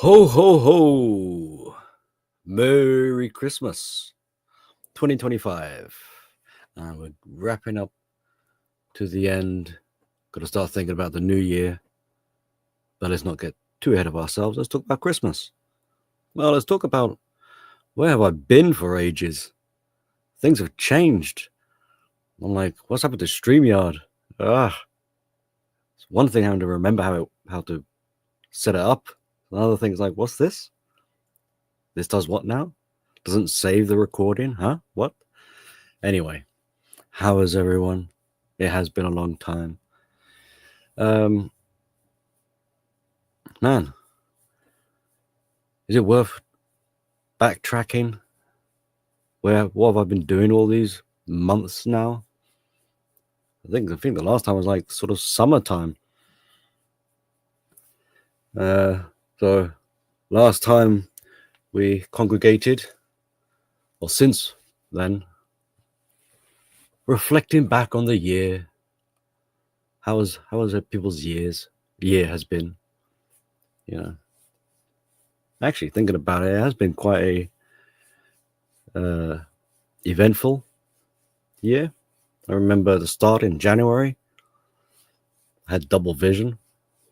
Ho, ho, ho. Merry Christmas 2025. And we're wrapping up to the end. Got to start thinking about the new year. But let's not get too ahead of ourselves. Let's talk about Christmas. Well, let's talk about where have I been for ages? Things have changed. I'm like, what's happened to StreamYard? It's one thing having to remember how to set it up. Another thing is like, what's this? This does what now? Doesn't save the recording, huh? What? Anyway, how is everyone? It has been a long time. Man, is it worth backtracking? What have I been doing all these months now? I think the last time was like sort of summertime. So last time we congregated, or since then, reflecting back on the year. How has people's year has been? Actually thinking about it, it has been quite a eventful year. I remember the start in January. I had double vision.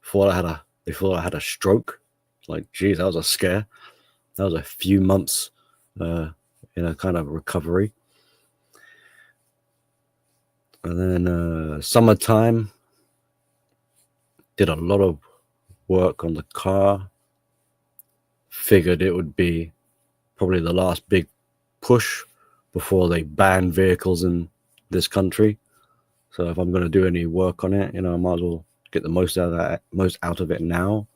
They thought I had a stroke. It's like, geez, that was a scare. That was a few months in a kind of recovery. And then summertime, did a lot of work on the car. Figured it would be probably the last big push before they ban vehicles in this country. So if I'm going to do any work on it, I might as well get the most out of it now.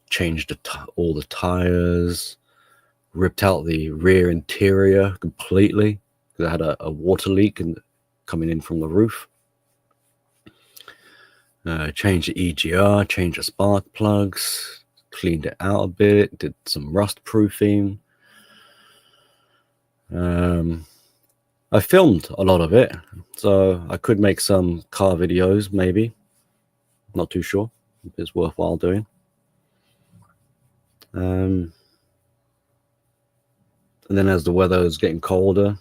Changed all the tires, ripped out the rear interior completely because I had a water leak coming in from the roof. Changed the EGR, changed the spark plugs, cleaned it out a bit, did some rust proofing. I filmed a lot of it, so I could make some car videos, maybe. Not too sure if it's worthwhile doing. And then as the weather was getting colder,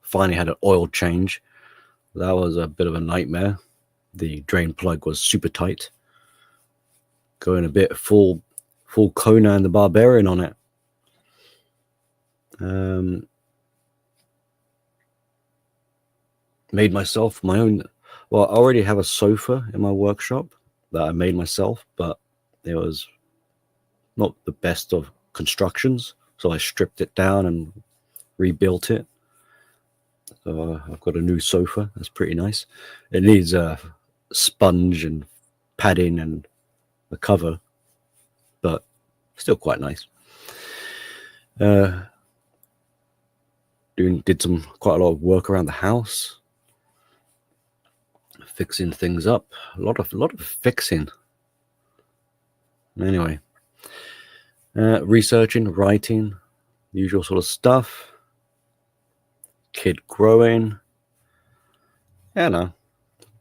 finally had an oil change. That was a bit of a nightmare. The drain plug was super tight. Going a bit full Conan the Barbarian on it. Made myself my own. Well, I already have a sofa in my workshop that I made myself, but it was not the best of constructions, so I stripped it down and rebuilt it. So I've got a new sofa. That's pretty nice. It needs a sponge and padding and a cover, but still quite nice. Did quite a lot of work around the house, fixing things up. A lot of fixing. Anyway, researching, writing, the usual sort of stuff. Kid growing.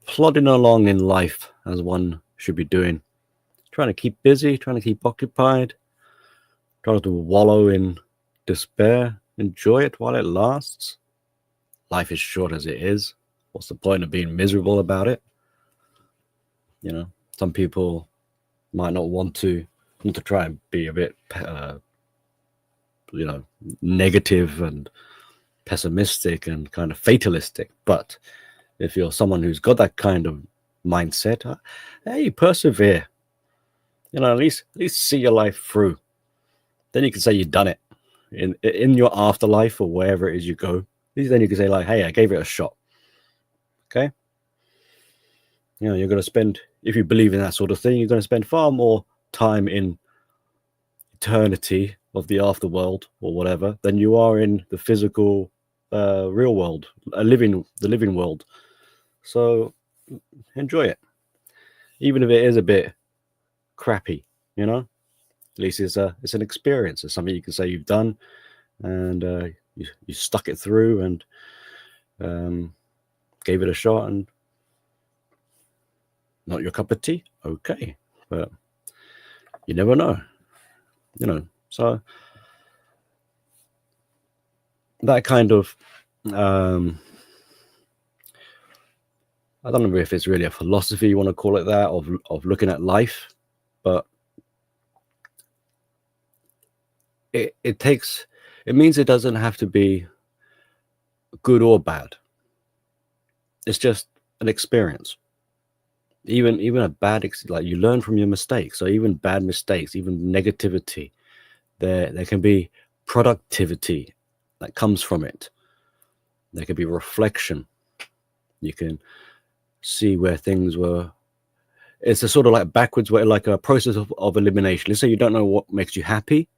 Plodding along in life as one should be doing. Trying to keep busy, trying to keep occupied, trying to wallow in despair. Enjoy it while it lasts. Life is short as it is. What's the point of being miserable about it? Some people might not want to try and be a bit, negative and pessimistic and kind of fatalistic. But if you're someone who's got that kind of mindset, hey, persevere. At least see your life through. Then you can say you've done it in your afterlife or wherever it is you go. At least then you can say like, hey, I gave it a shot. Okay. You're going to spend, if you believe in that sort of thing, you're going to spend far more time in eternity of the afterworld or whatever than you are in the physical real world, the living world. So enjoy it, even if it is a bit crappy. At least it's an experience. It's something you can say you've done, and you stuck it through and gave it a shot, and Not your cup of tea? Okay. But you never know, So that kind of, I don't know if it's really a philosophy you want to call it that, of looking at life, but it means it doesn't have to be good or bad. It's just an experience. Even a bad, like, you learn from your mistakes. So even bad mistakes, even negativity, there can be productivity that comes from it. There can be reflection. You can see where things were. It's a sort of like backwards way, like a process of elimination. Let's say you don't know what makes you happy.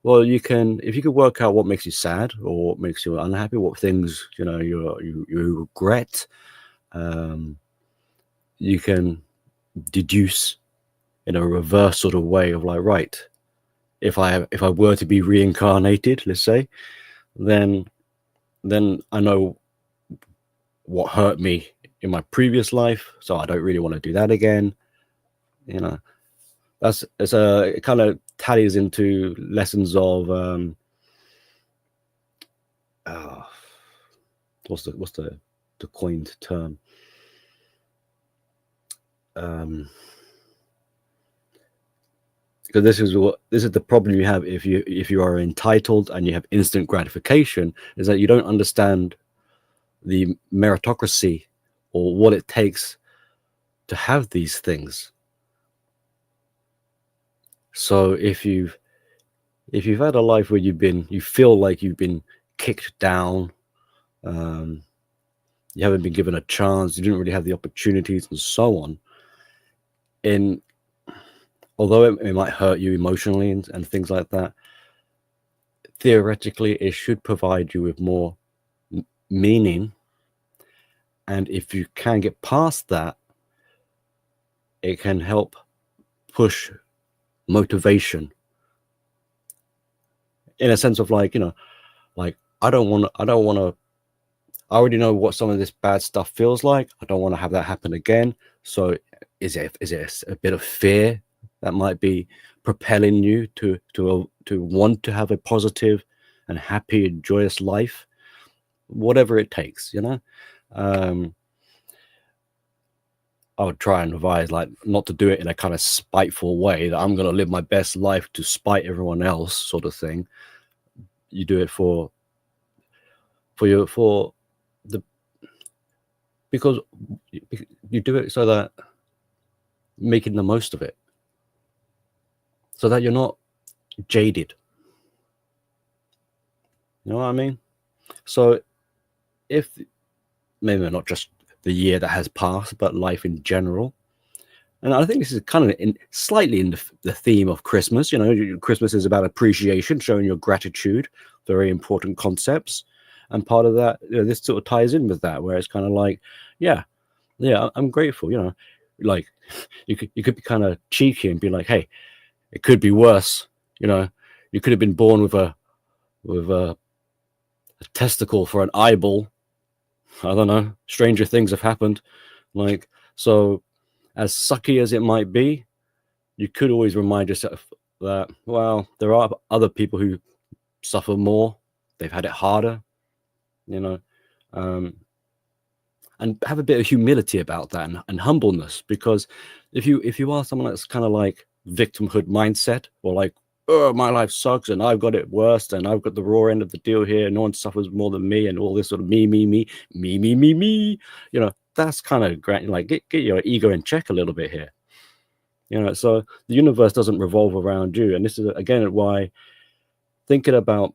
Well, if you could work out what makes you sad or what makes you unhappy, what things you regret, you can deduce in a reverse sort of way of like, right, if I were to be reincarnated, let's say, then I know what hurt me in my previous life, so I don't really want to do that again. It kind of tallies into lessons of what's the coined term? Because this is the problem you have if you are entitled and you have instant gratification, is that you don't understand the meritocracy or what it takes to have these things. So if you've had a life where you feel like you've been kicked down, you haven't been given a chance, you didn't really have the opportunities, and so on, although it might hurt you emotionally and things like that, theoretically it should provide you with more meaning. And if you can get past that, it can help push motivation in a sense of like, like, I already know what some of this bad stuff feels like. I don't want to have that happen again. So is it a bit of fear that might be propelling you to want to have a positive and happy and joyous life, whatever it takes, I would try and advise, like, not to do it in a kind of spiteful way that I'm going to live my best life to spite everyone else sort of thing. You do it because you do it so that making the most of it, so that you're not jaded. You know what I mean? So if maybe not just the year that has passed, but life in general, and I think this is kind of slightly in the theme of Christmas. Christmas is about appreciation, showing your gratitude, very important concepts. And part of that, this sort of ties in with that, where it's kind of like, yeah, I'm grateful. Like you could be kind of cheeky and be like, hey, it could be worse. You could have been born with a testicle for an eyeball. I don't know. Stranger things have happened. Like, so as sucky as it might be, you could always remind yourself that, well, there are other people who suffer more. They've had it harder, and have a bit of humility about that and humbleness. Because if you are someone that's kind of like victimhood mindset, or like, oh, my life sucks and I've got it worse and I've got the raw end of the deal here, no one suffers more than me, and all this sort of me, that's kind of great. Like, get your ego in check a little bit here. So the universe doesn't revolve around you. And this is again why thinking about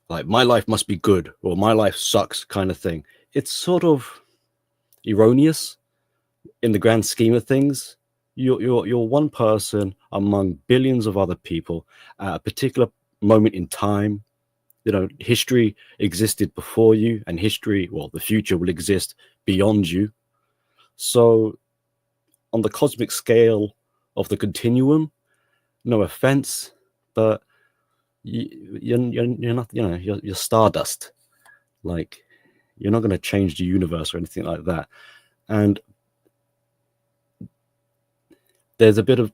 like, my life must be good or my life sucks kind of thing, it's sort of erroneous in the grand scheme of things. You're one person among billions of other people at a particular moment in time. History existed before you, and the future will exist beyond you. So on the cosmic scale of the continuum, no offense, but you're not, you're stardust. Like, you're not going to change the universe or anything like that. And there's a bit of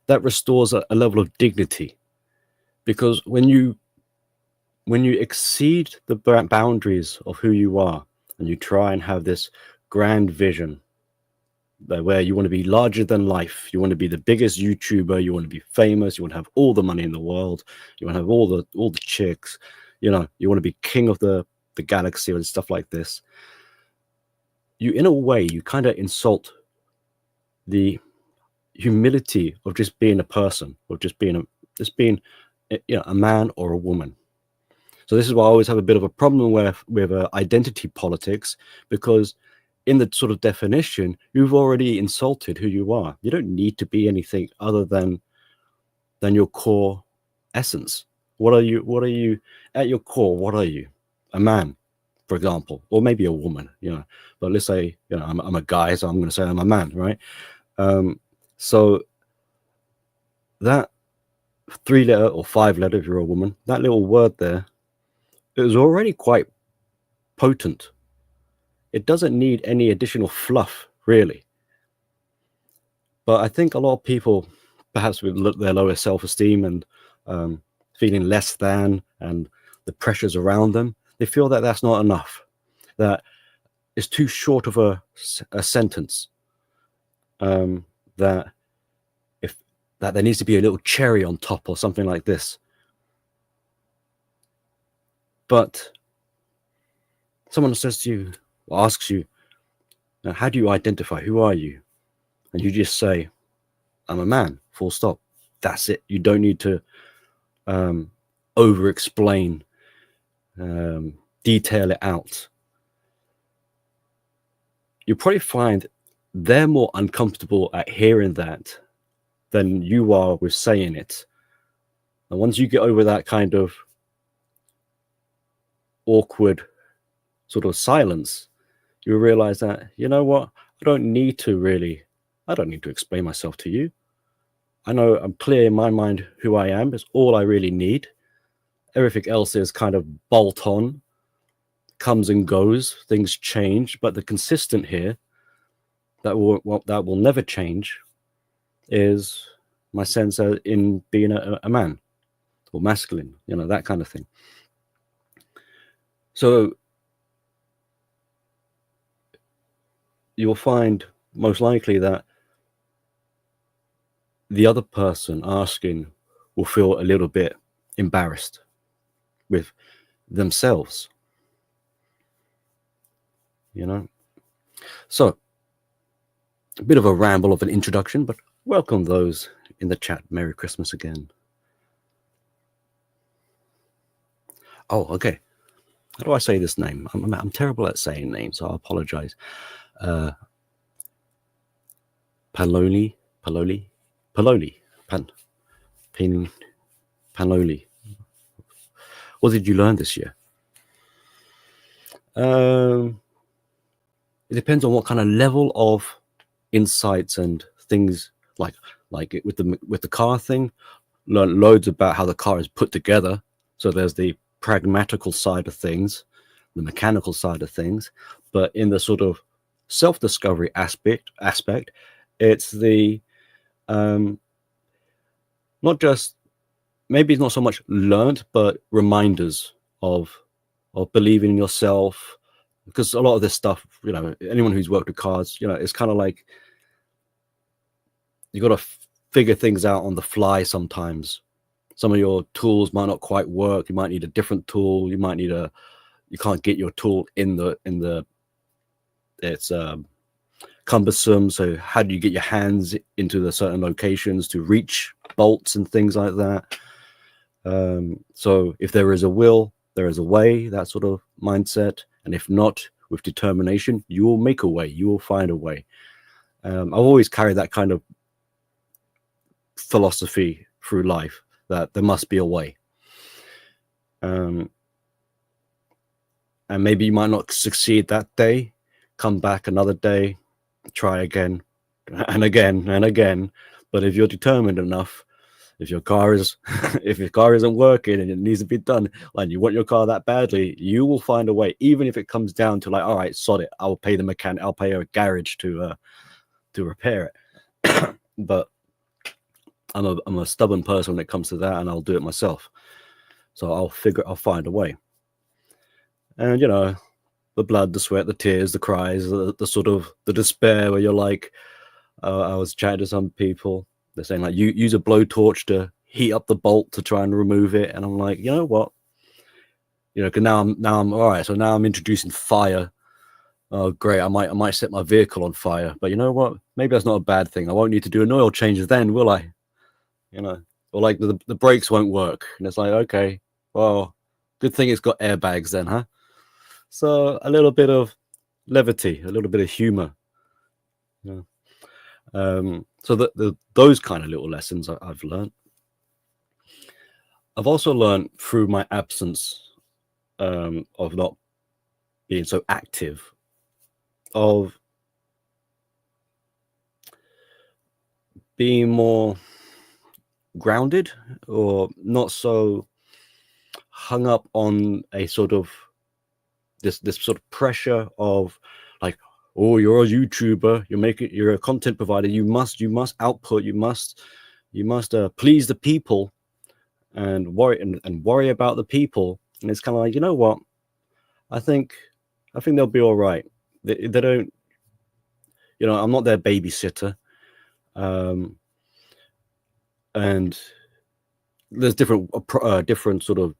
that restores a level of dignity, because when you exceed the boundaries of who you are and you try and have this grand vision where you want to be larger than life, you want to be the biggest YouTuber, you want to be famous, you want to have all the money in the world, you want to have all the chicks, you want to be king of the galaxy and stuff like this, you, in a way, you kind of insult the humility of just being a person, of just being a man or a woman. So this is why I always have a bit of a problem with identity politics, because in the sort of definition, you've already insulted who you are. You don't need to be anything other than your core essence. What are you at your core? What are you? A man, for example, or maybe a woman, but let's say, I'm a guy, so I'm going to say I'm a man, right? So that 3-letter or 5-letter, if you're a woman, that little word there, it was already quite potent. It doesn't need any additional fluff, really. But I think a lot of people, perhaps with their lower self-esteem and feeling less than, and the pressures around them, they feel that that's not enough, that it's too short of a sentence, that there needs to be a little cherry on top or something like this. But someone says to you, or asks you, how do you identify? Who are you? And you just say, I'm a man, full stop. That's it. You don't need to over-explain, detail it out. You'll probably find they're more uncomfortable at hearing that than you are with saying it. And once you get over that kind of awkward sort of silence, you realize that, you know what, I don't need to explain myself to you. I know I'm clear in my mind who I am. It's all I really need. Everything else is kind of bolt on, comes and goes, things change, but the consistent here that will never change is my sense in being a man or masculine, that kind of thing. So you'll find most likely that the other person asking will feel a little bit embarrassed with themselves, So a bit of a ramble of an introduction, but welcome those in the chat. Merry Christmas again. Oh, okay. How do I say this name? I'm terrible at saying names, so I apologize. Panloli. What did you learn this year? It depends on what kind of level of insights and things, like with the car thing. Learn loads about how the car is put together. So there's the pragmatical side of things, the mechanical side of things, but in the sort of self-discovery aspect, it's the not just, maybe it's not so much learned, but reminders of believing in yourself. Because a lot of this stuff, anyone who's worked with cars, it's kind of like you got to figure things out on the fly sometimes. Some of your tools might not quite work. You might need a different tool. You might need you can't get your tool it's cumbersome. So how do you get your hands into the certain locations to reach bolts and things like that? So if there is a will, there is a way, that sort of mindset. And if not, with determination, you will make a way. You will find a way. I've always carried that kind of philosophy through life, that there must be a way. And maybe you might not succeed that day. Come back another day, try again and again and again. But if you're determined enough, If your car is if your car isn't working and it needs to be done, and you want your car that badly, you will find a way, even if it comes down to like, all right, sod it, I'll pay the mechanic, I'll pay a garage to repair it. But I'm a stubborn person when it comes to that, and I'll do it myself. So I'll find a way. And you know, the blood, the sweat, the tears, the cries, the sort of the despair where you're like, I was chatting to some people, they're saying like, you use a blowtorch to heat up the bolt to try and remove it, and I'm like, you know what? You know, because now I'm all right. So now I'm introducing fire. Oh, great! I might set my vehicle on fire, but you know what? Maybe that's not a bad thing. I won't need to do an oil change then, will I? You know, or like the brakes won't work, and it's like, okay, well, good thing it's got airbags then, huh? So a little bit of levity, a little bit of humor. Yeah. So those kind of little lessons I've learned. I've also learned through my absence of not being so active, of being more grounded, or not so hung up on a sort of this sort of pressure of like, oh, you're a YouTuber, you're a content provider, you must output, you must please the people and worry about the people. And it's kind of like, you know what, I think they'll be all right. They don't, you know, I'm not their babysitter. And there's different sort of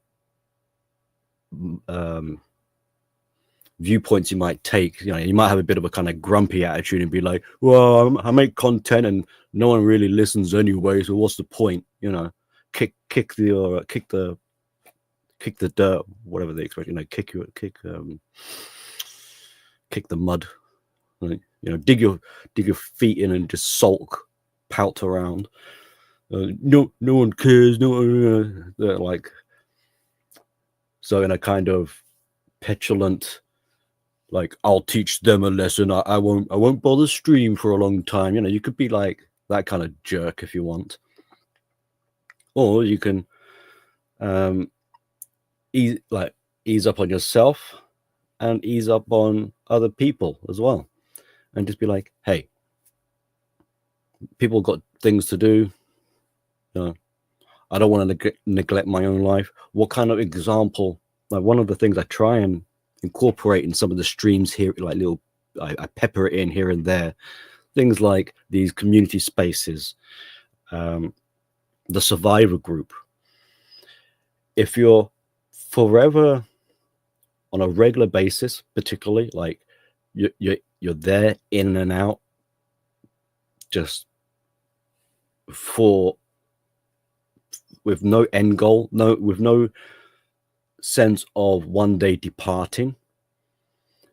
viewpoints you might take. You know, you might have a bit of a kind of grumpy attitude and be like, well, I make content and no one really listens anyway, so what's the point? You know, kick the dirt, whatever the expression, you know, kick the mud, like, you know, dig your feet in and just sulk, pout around. No one cares. No one, like, so in a kind of petulant, like, I'll teach them a lesson. I won't bother stream for a long time. You know, you could be like that kind of jerk if you want, or you can ease up on yourself and ease up on other people as well, and just be like, hey, people got things to do. You know, I don't want to neglect my own life. What kind of example? Like, one of the things I try and incorporate in some of the streams here, like I pepper it in here and there, things like these community spaces, the survivor group. If you're forever on a regular basis, particularly like you're there in and out, just with no end goal, with no sense of one day departing,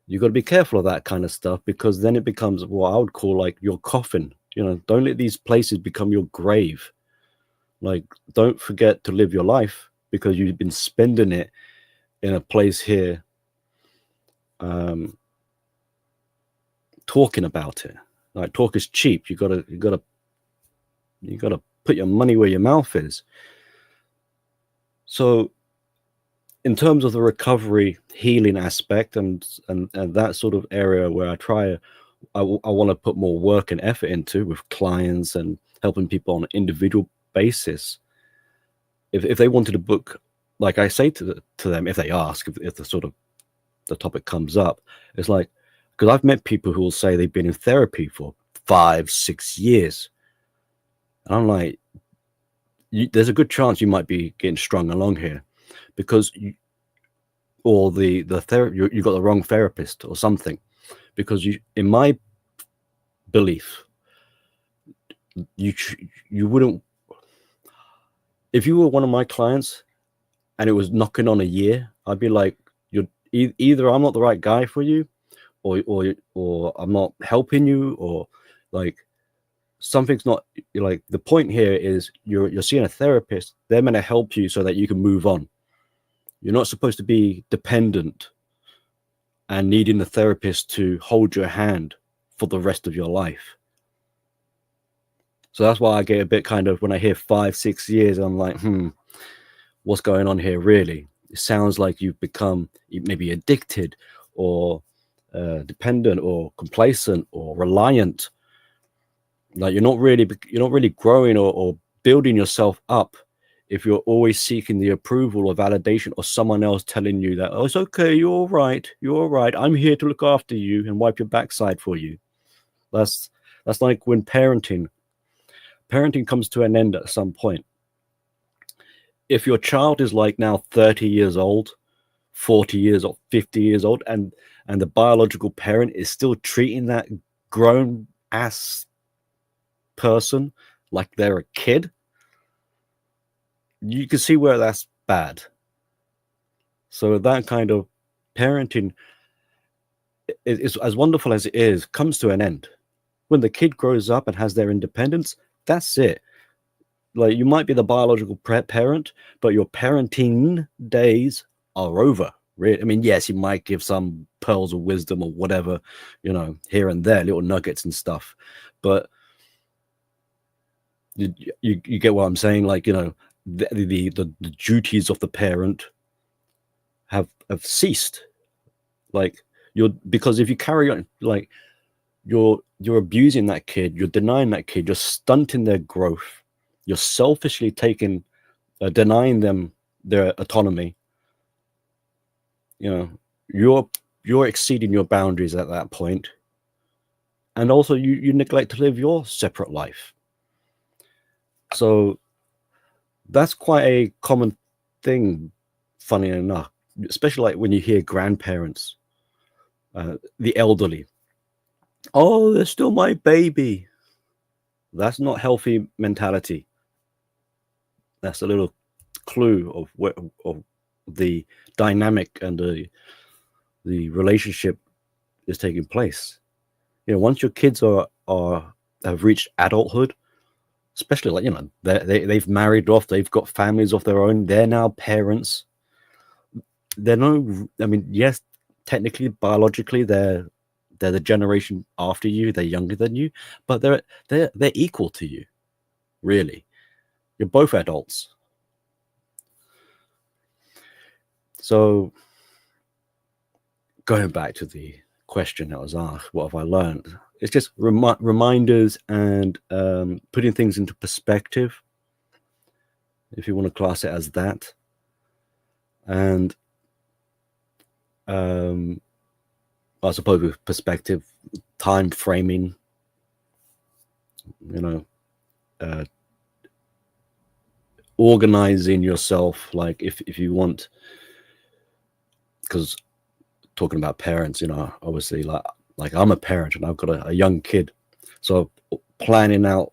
you got to be careful of that kind of stuff, because then it becomes what I would call like your coffin. You know, don't let these places become your grave. Like, don't forget to live your life because you've been spending it in a place here, talking about it. Like, talk is cheap. You gotta put your money where your mouth is. So in terms of the recovery healing aspect and that sort of area where I want to put more work and effort into with clients and helping people on an individual basis, if they wanted to book, like I say to them, if they ask, if the sort of the topic comes up, it's like, because I've met people who will say they've been in therapy for 5-6 years, and I'm like, there's a good chance you might be getting strung along here, because you got the wrong therapist or something. Because in my belief, you wouldn't, if you were one of my clients and it was knocking on a year, I'd be like, you're either I'm not the right guy for you, or I'm not helping you, or like something's not, like, the point here is you're seeing a therapist. They're meant to help you so that you can move on. You're not supposed to be dependent and needing the therapist to hold your hand for the rest of your life. So that's why I get a bit kind of, when I hear 5-6 years, I'm like, what's going on here really? It sounds like you've become maybe addicted or dependent or complacent or reliant. Like you're not really growing or building yourself up if you're always seeking the approval or validation or someone else telling you that, oh, it's okay, you're all right, I'm here to look after you and wipe your backside for you. That's like when parenting comes to an end at some point. If your child is like now 30 years old, 40 years old, 50 years old, and the biological parent is still treating that grown ass person like they're a kid, you can see where that's bad. So that kind of parenting is, as wonderful as it is, comes to an end. When the kid grows up and has their independence, that's it. Like, you might be the biological parent, but your parenting days are over. Really, I mean, yes, you might give some pearls of wisdom or whatever, here and there, little nuggets and stuff, but you get what I'm saying. Like, the duties of the parent have ceased. Like, because if you carry on, like, you're abusing that kid, you're denying that kid, you're stunting their growth, you're selfishly denying them their autonomy. You're exceeding your boundaries at that point, and also you neglect to live your separate life. So that's quite a common thing, funny enough, especially like when you hear grandparents, the elderly, oh, they're still my baby. That's not healthy mentality. That's a little clue of the dynamic and the relationship is taking place. Once your kids have reached adulthood, especially like, they've married off, they've got families of their own, they're now parents. Yes, technically, biologically, they're the generation after you, they're younger than you, but they're equal to you, really. You're both adults. So going back to the question that was asked, what have I learned? It's just reminders and putting things into perspective, if you want to class it as that. And I suppose with perspective, time framing, organizing yourself, like if you want, because talking about parents, obviously like I'm a parent and I've got a young kid, so planning out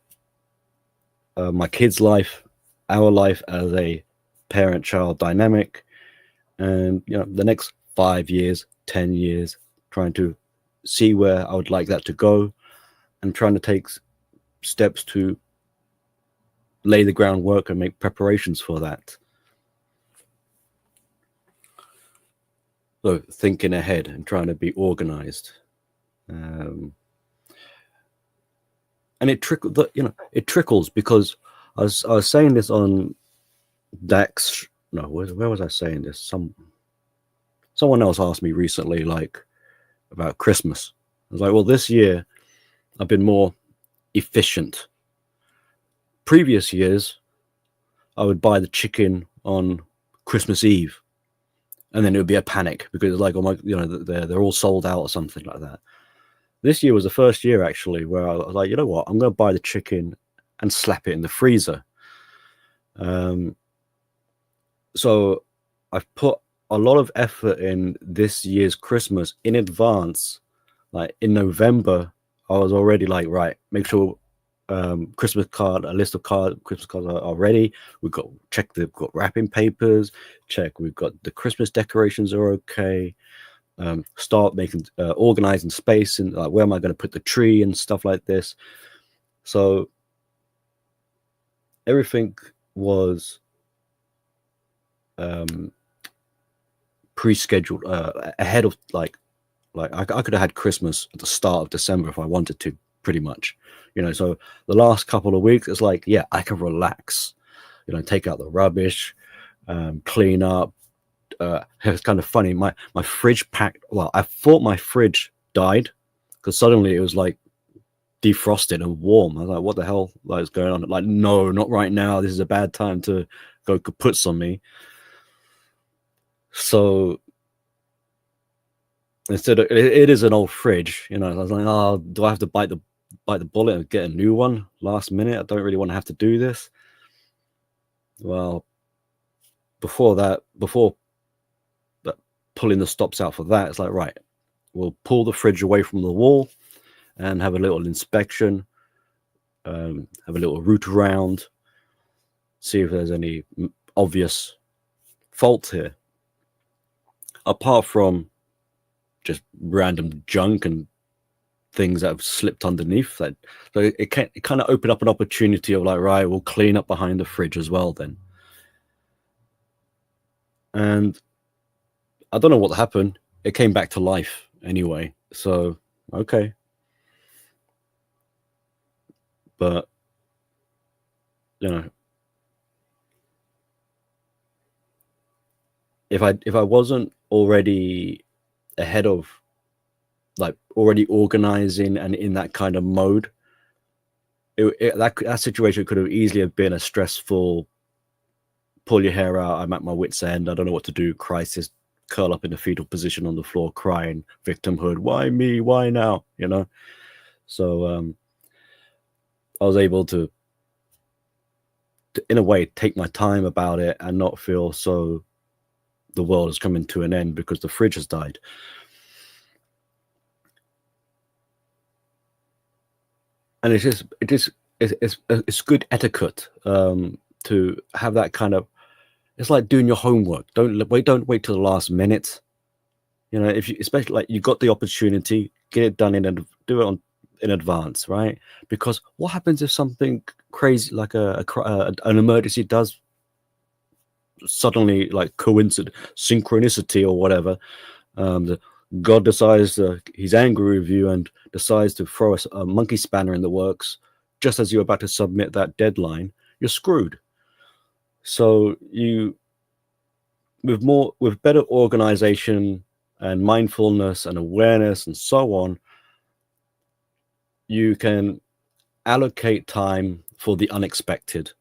my kid's life, our life as a parent-child dynamic, and the next 5 years, 10 years, trying to see where I would like that to go, and trying to take steps to lay the groundwork and make preparations for that. So thinking ahead and trying to be organized, and it trickles, because I was saying this on Dax. No, where was I saying this? Someone else asked me recently, like, about Christmas. I was like, well, this year I've been more efficient. Previous years, I would buy the chicken on Christmas Eve, and then it would be a panic because it's like, oh my, they're all sold out or something like that. This year was the first year actually where I was like, you know what, I'm going to buy the chicken and slap it in the freezer. So I've put a lot of effort in this year's Christmas in advance. Like in November, I was already like, right, make sure Christmas cards are ready. We've got wrapping papers, check we've got the Christmas decorations are okay. Start making organizing space and like, where am I going to put the tree and stuff like this. So everything was pre-scheduled ahead of like I could have had Christmas at the start of December if I wanted to, pretty much. So the last couple of weeks, it's like, yeah, I can relax, take out the rubbish, clean up. It's kind of funny. My fridge packed. Well, I thought my fridge died because suddenly it was like defrosted and warm. I was like, what the hell is going on? Like, no, not right now. This is a bad time to go kaputs on me. So instead of it is an old fridge, I was like, oh, do I have to bite the bullet and get a new one last minute? I don't really want to have to do this. Well, before pulling the stops out for that, it's like, right, we'll pull the fridge away from the wall and have a little inspection, have a little root around, see if there's any obvious faults here, apart from just random junk and things that have slipped underneath that. So it kind of opened up an opportunity of like, right, we'll clean up behind the fridge as well then. And I don't know what happened. It came back to life anyway. So, okay. But, if I wasn't already ahead of, like, already organizing and in that kind of mode, that situation could have easily have been a stressful, pull your hair out, I'm at my wit's end, I don't know what to do, crisis, curl up in a fetal position on the floor crying, victimhood, why me, why now, So I was able to in a way take my time about it and not feel so the world is coming to an end because the fridge has died. And it's good etiquette to have that kind of. It's like doing your homework. Don't wait till the last minute. If you, especially like you got the opportunity, get it done and do it in advance, right? Because what happens if something crazy like an emergency does suddenly, like synchronicity or whatever? God decides he's angry with you and decides to throw a monkey spanner in the works just as you're about to submit that deadline. You're screwed. So with better organization and mindfulness and awareness and so on, you can allocate time for the unexpected,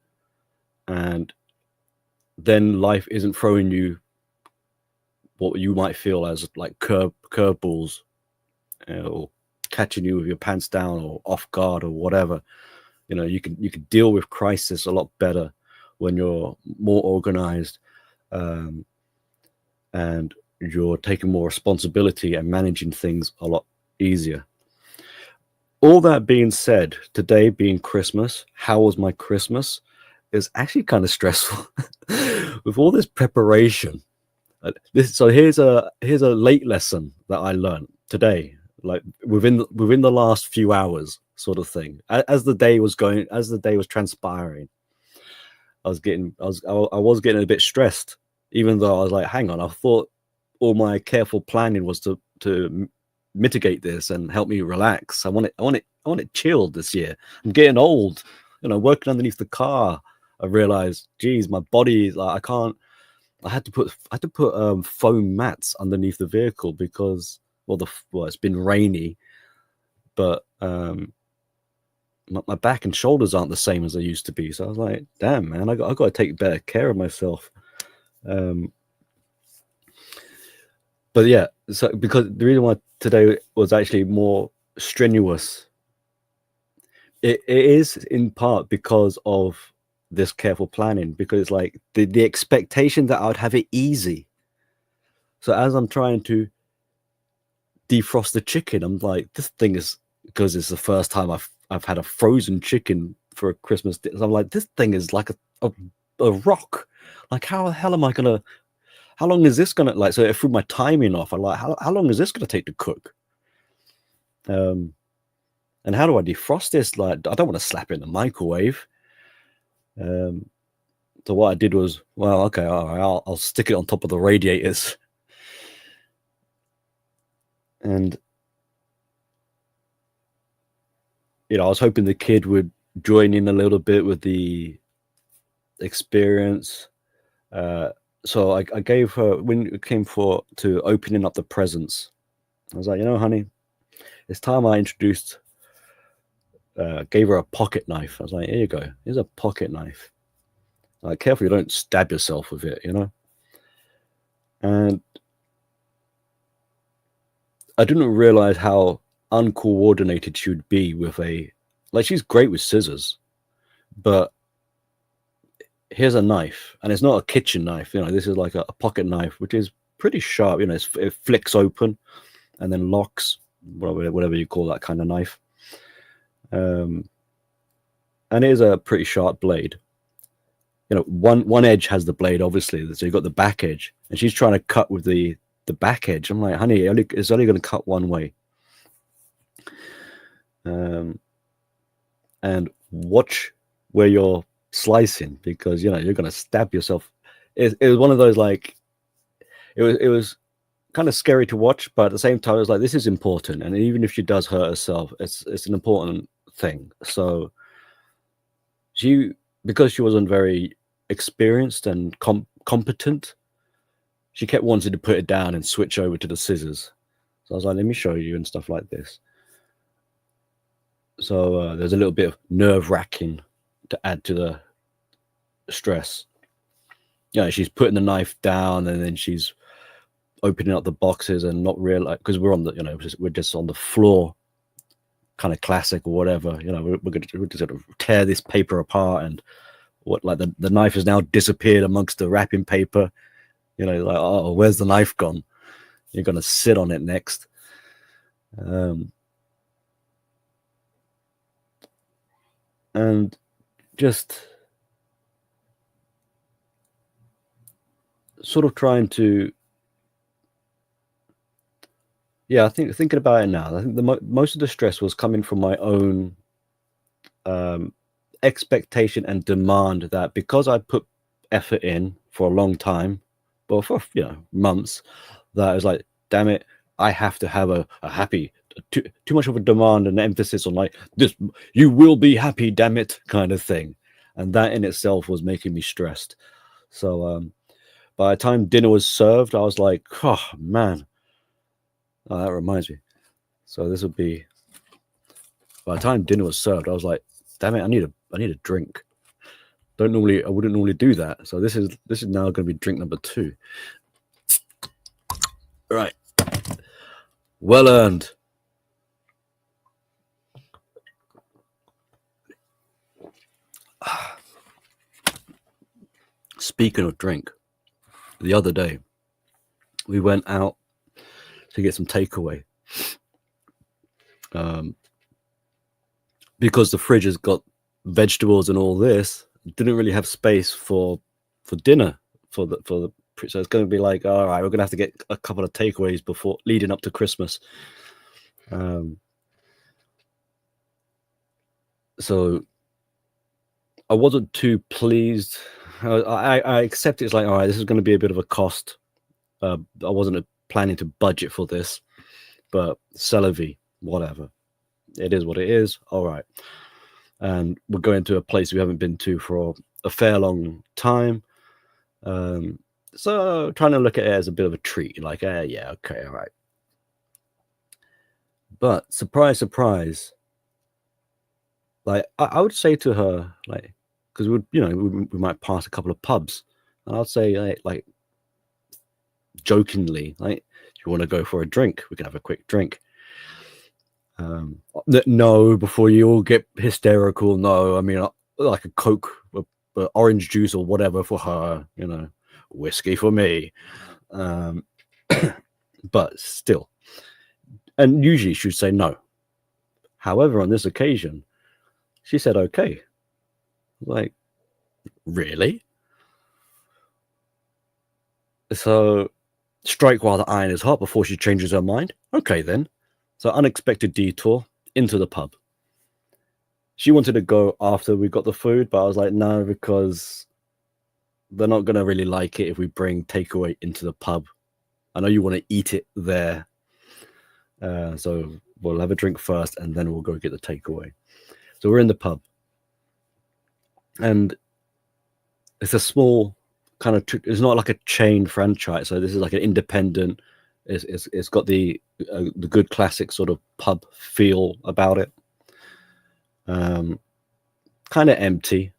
and then life isn't throwing you what you might feel as like curveballs, or catching you with your pants down or off guard or whatever. You can deal with crisis a lot better when you're more organized, and you're taking more responsibility and managing things a lot easier. All that being said, today being Christmas, how was my Christmas? It's actually kind of stressful with all this preparation. So here's a late lesson that I learned today, like within the last few hours, sort of thing. As the day was transpiring, I was getting a bit stressed, even though I was like, hang on, I thought all my careful planning was to mitigate this and help me relax. I want it chilled this year. I'm getting old, working underneath the car. I realized, geez, my body, like, I had to put foam mats underneath the vehicle because it's been rainy, but my back and shoulders aren't the same as they used to be. So I was like, damn, man, I got to take better care of myself. But yeah, so because the reason why today was actually more strenuous, it is in part because of this careful planning, because like the expectation that I would have it easy. So as I'm trying to defrost the chicken, I'm like, this thing is, because it's the first time I've had a frozen chicken for a Christmas dinner. So I'm like, this thing is like a rock. Like, how the hell am I gonna? How long is this gonna, like? So it threw my timing off. I'm like, how long is this gonna take to cook? And how do I defrost this? Like, I don't want to slap it in the microwave. So what I did was, well, okay, all right, I'll stick it on top of the radiators. And I was hoping the kid would join in a little bit with the experience. So I gave her, when it came to opening up the presents, I was like, honey, it's time I gave her a pocket knife. I was like, here you go. Here's a pocket knife. Like, careful you don't stab yourself with it, And I didn't realize how uncoordinated she would be with she's great with scissors, but here's a knife, and it's not a kitchen knife. This is like a pocket knife, which is pretty sharp. It flicks open and then locks, whatever you call that kind of knife. And it is a pretty sharp blade. One edge has the blade, obviously, so you've got the back edge, and she's trying to cut with the back edge. I'm like, honey, it's only going to cut one way. And watch where you're slicing, because you're going to stab yourself. It was one of those, like, it was kind of scary to watch, but at the same time, it was like, this is important, and even if she does hurt herself, it's an important thing. So because she wasn't very experienced and competent, she kept wanting to put it down and switch over to the scissors. So I was like, let me show you, and stuff like this. So there's a little bit of nerve-wracking to add to the stress. She's putting the knife down, and then she's opening up the boxes and not realize, because we're on the, we're just on the floor, kind of classic or whatever. We're just sort of tear this paper apart, and the knife has now disappeared amongst the wrapping paper. Like, oh, where's the knife gone? You're gonna sit on it next. And just sort of trying to, I think thinking about it now, I think most of the stress was coming from my own expectation and demand, that because I put effort in for a long time, but for months, that I was like, damn it, I have to have a happy, too much of a demand and emphasis on, like, this, you will be happy, damn it, kind of thing. And that in itself was making me stressed. So by the time dinner was served, I was like, oh man. Oh, that reminds me. So this would be, by the time dinner was served, I was like, damn it, I need a drink. I wouldn't normally do that. So this is now going to be drink number 2. Right. Well earned. Speaking of drink, the other day we went out to get some takeaway, because the fridge has got vegetables and all this. Didn't really have space for dinner so it's going to be like, all right, we're going to have to get a couple of takeaways before leading up to Christmas. So I wasn't too pleased. I accept it's like, all right, this is going to be a bit of a cost. I wasn't planning to budget for this, but c'est la vie, whatever. It is what it is. All right. And we're going to a place we haven't been to for a fair long time. So trying to look at it as a bit of a treat, like, yeah, okay, all right. But surprise, surprise, like I would say to her, like, because we might pass a couple of pubs, and I'd say, like jokingly, like, do you want to go for a drink? We can have a quick drink. No, before you all get hysterical. No, I mean, like a Coke, orange juice or whatever for her, whiskey for me. But still, and usually she would say no. However, on this occasion, she said okay. Like, really? So strike while the iron is hot before she changes her mind. Okay then. So unexpected detour into the pub. She wanted to go after we got the food, but I was like, no, because they're not going to really like it if we bring takeaway into the pub. I know you want to eat it there. So we'll have a drink first, and then we'll go get the takeaway. So we're in the pub, and it's a small kind of. It's not like a chain franchise. So this is like an independent. It's got the good classic sort of pub feel about it. Kind of empty,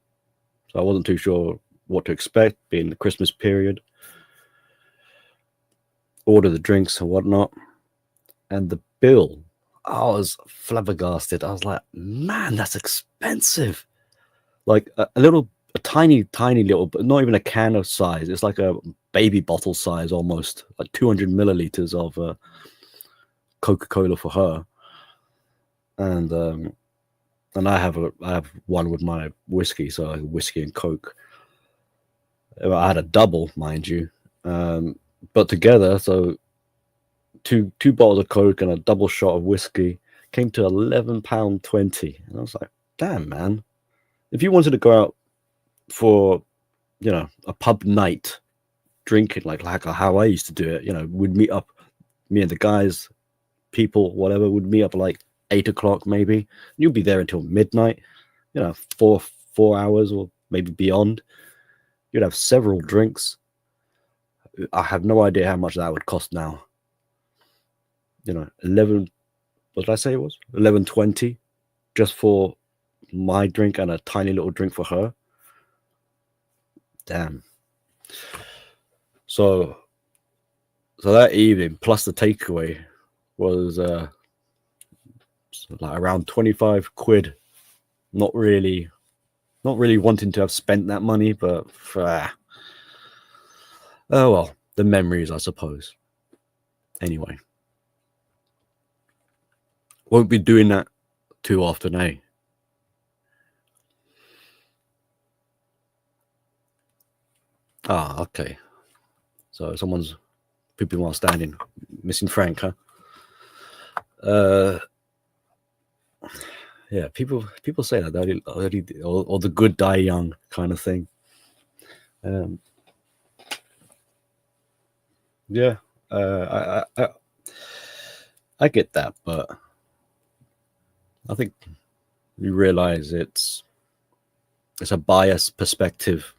so I wasn't too sure what to expect, being the Christmas period. Order the drinks and whatnot, and the bill, I was flabbergasted. I was like, man, that's expensive. Like a tiny little, but not even a can of size. It's like a baby bottle size almost, like 200 milliliters of Coca-Cola for her. And I have one with my whiskey, so whiskey and Coke. I had a double, mind you, but together, so two bottles of Coke and a double shot of whiskey came to £11.20, and I was like, damn, man! If you wanted to go out for, a pub night, drinking like how I used to do it, we'd meet up, me and the guys, people, whatever, would meet up like 8 o'clock maybe. You'd be there until midnight, 4 hours or maybe beyond. You'd have several drinks. I have no idea how much that would cost now. 11. What did I say it was? 11.20, just for my drink and a tiny little drink for her. Damn. So that evening, plus the takeaway, was like around 25 quid. Not really wanting to have spent that money, but oh well, the memories, I suppose. Anyway, won't be doing that too often, eh? Ah, okay. So someone's pooping while standing. Missing Frank, huh? Yeah, people say that or the good die young kind of thing. Yeah, I get that, but I think you realize it's a biased perspective.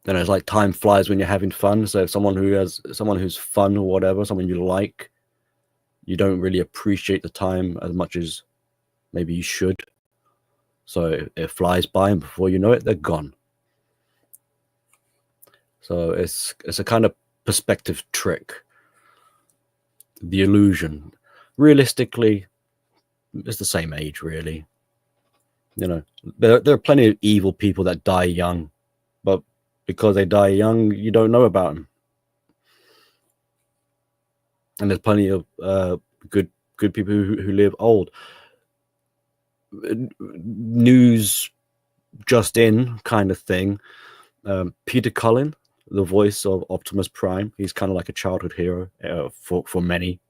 It's like time flies when you're having fun. So if someone who's fun or whatever, someone you like, you don't really appreciate the time as much as maybe you should. So it flies by, and before you know it, they're gone. So it's a kind of perspective trick. The illusion. Realistically, it's the same age, really. There are plenty of evil people that die young, but because they die young, you don't know about them. And there's plenty of good people who live old. News just in kind of thing. Peter Cullen, the voice of Optimus Prime, he's kind of like a childhood hero for many.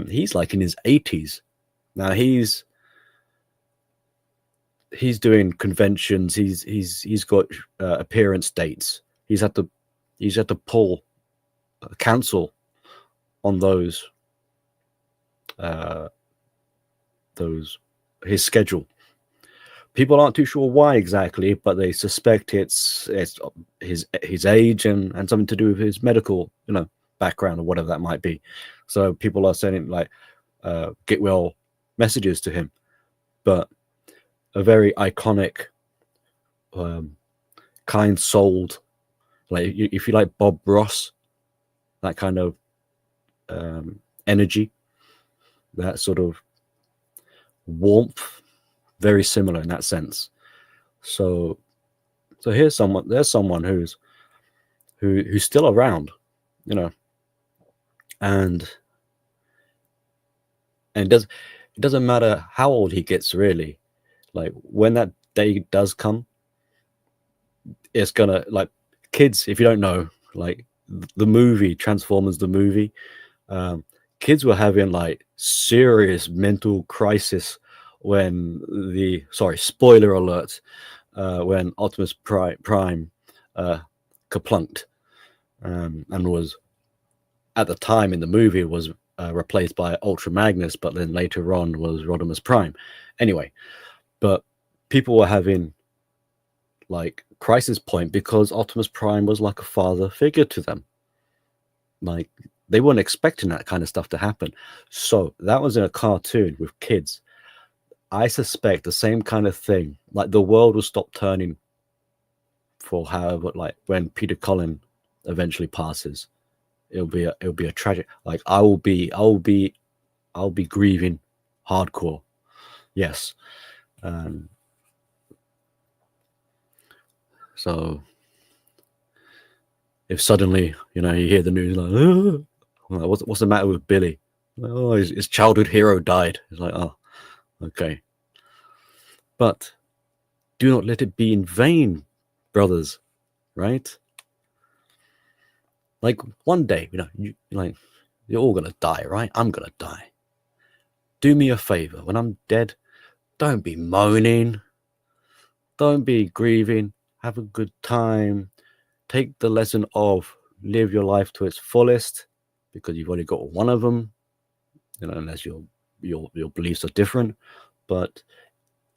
He's like in his 80s now. He's doing conventions. He's got appearance dates. He's had to pull cancel on those his schedule. People aren't too sure why exactly, but they suspect it's his age and something to do with his medical background or whatever that might be. So people are sending like get well messages to him, but a very iconic, kind-souled, like if you like Bob Ross, that kind of energy, that sort of warmth, very similar in that sense. So there's someone who's still around, and it doesn't matter how old he gets, really. Like when that day does come, it's gonna, like, kids, if you don't know, like the movie Transformers, the movie, kids were having like serious mental crisis when spoiler alert, when Optimus Prime kaplunked, and was, at the time in the movie, was replaced by Ultra Magnus, but then later on was Rodimus Prime. Anyway, but people were having like crisis point because Optimus Prime was like a father figure to them. Like they weren't expecting that kind of stuff to happen. So that was in a cartoon with kids. I suspect the same kind of thing. Like the world will stop turning for however, like when Peter Cullen eventually passes, it'll be a tragic. Like I'll be grieving hardcore. Yes. So if suddenly, you hear the news like, oh, what's the matter with Billy? Oh, his childhood hero died. It's like, oh, okay. But do not let it be in vain, brothers, right? Like one day, you're all gonna die, right? I'm gonna die. Do me a favor. When I'm dead, don't be moaning. Don't be grieving. Have a good time. Take the lesson of live your life to its fullest, because you've only got one of them, unless your beliefs are different. But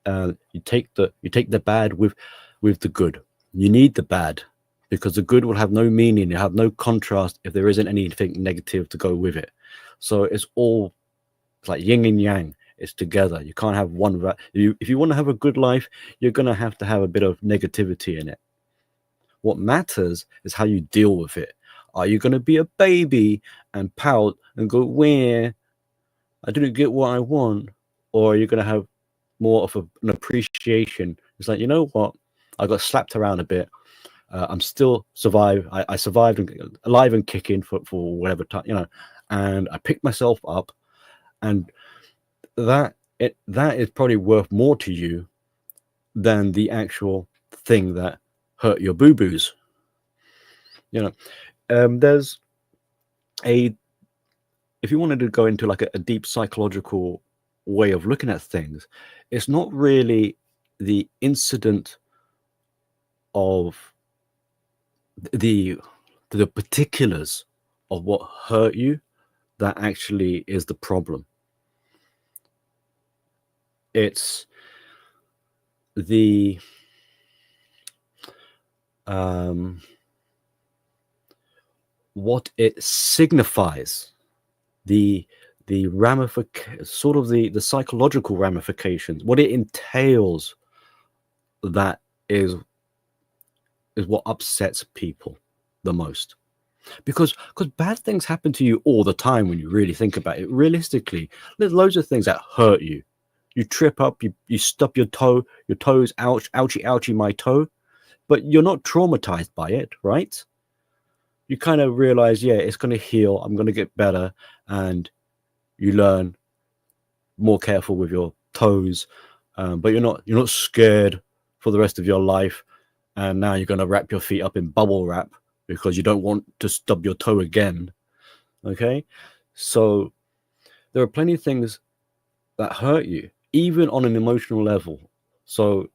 you take the bad with the good. You need the bad, because the good will have no meaning, it'll have no contrast if there isn't anything negative to go with it. So it's like yin and yang. It's together. You can't have one. If you want to have a good life, you're going to have a bit of negativity in it. What matters is how you deal with it. Are you going to be a baby and pout and go, where I didn't get what I want? Or are you going to have more of an appreciation? It's like, you know what? I got slapped around a bit. I'm still survived. I survived and alive and kicking for whatever time, and I picked myself up, and that is probably worth more to you than the actual thing that hurt your boo-boos. There's if you wanted to go into like a deep psychological way of looking at things, it's not really the incident of the particulars of what hurt you that actually is the problem. It's the what it signifies, the sort of the psychological ramifications, what it entails, that is what upsets people the most. Because bad things happen to you all the time when you really think about it. Realistically, there's loads of things that hurt you. You trip up, you stub your toe, your toes, ouch, ouchie, ouchie, my toe. But you're not traumatized by it, right? You kind of realize, yeah, it's going to heal. I'm going to get better. And you learn more careful with your toes. But you're not scared for the rest of your life. And now you're going to wrap your feet up in bubble wrap because you don't want to stub your toe again. Okay? So there are plenty of things that hurt you, even on an emotional level. So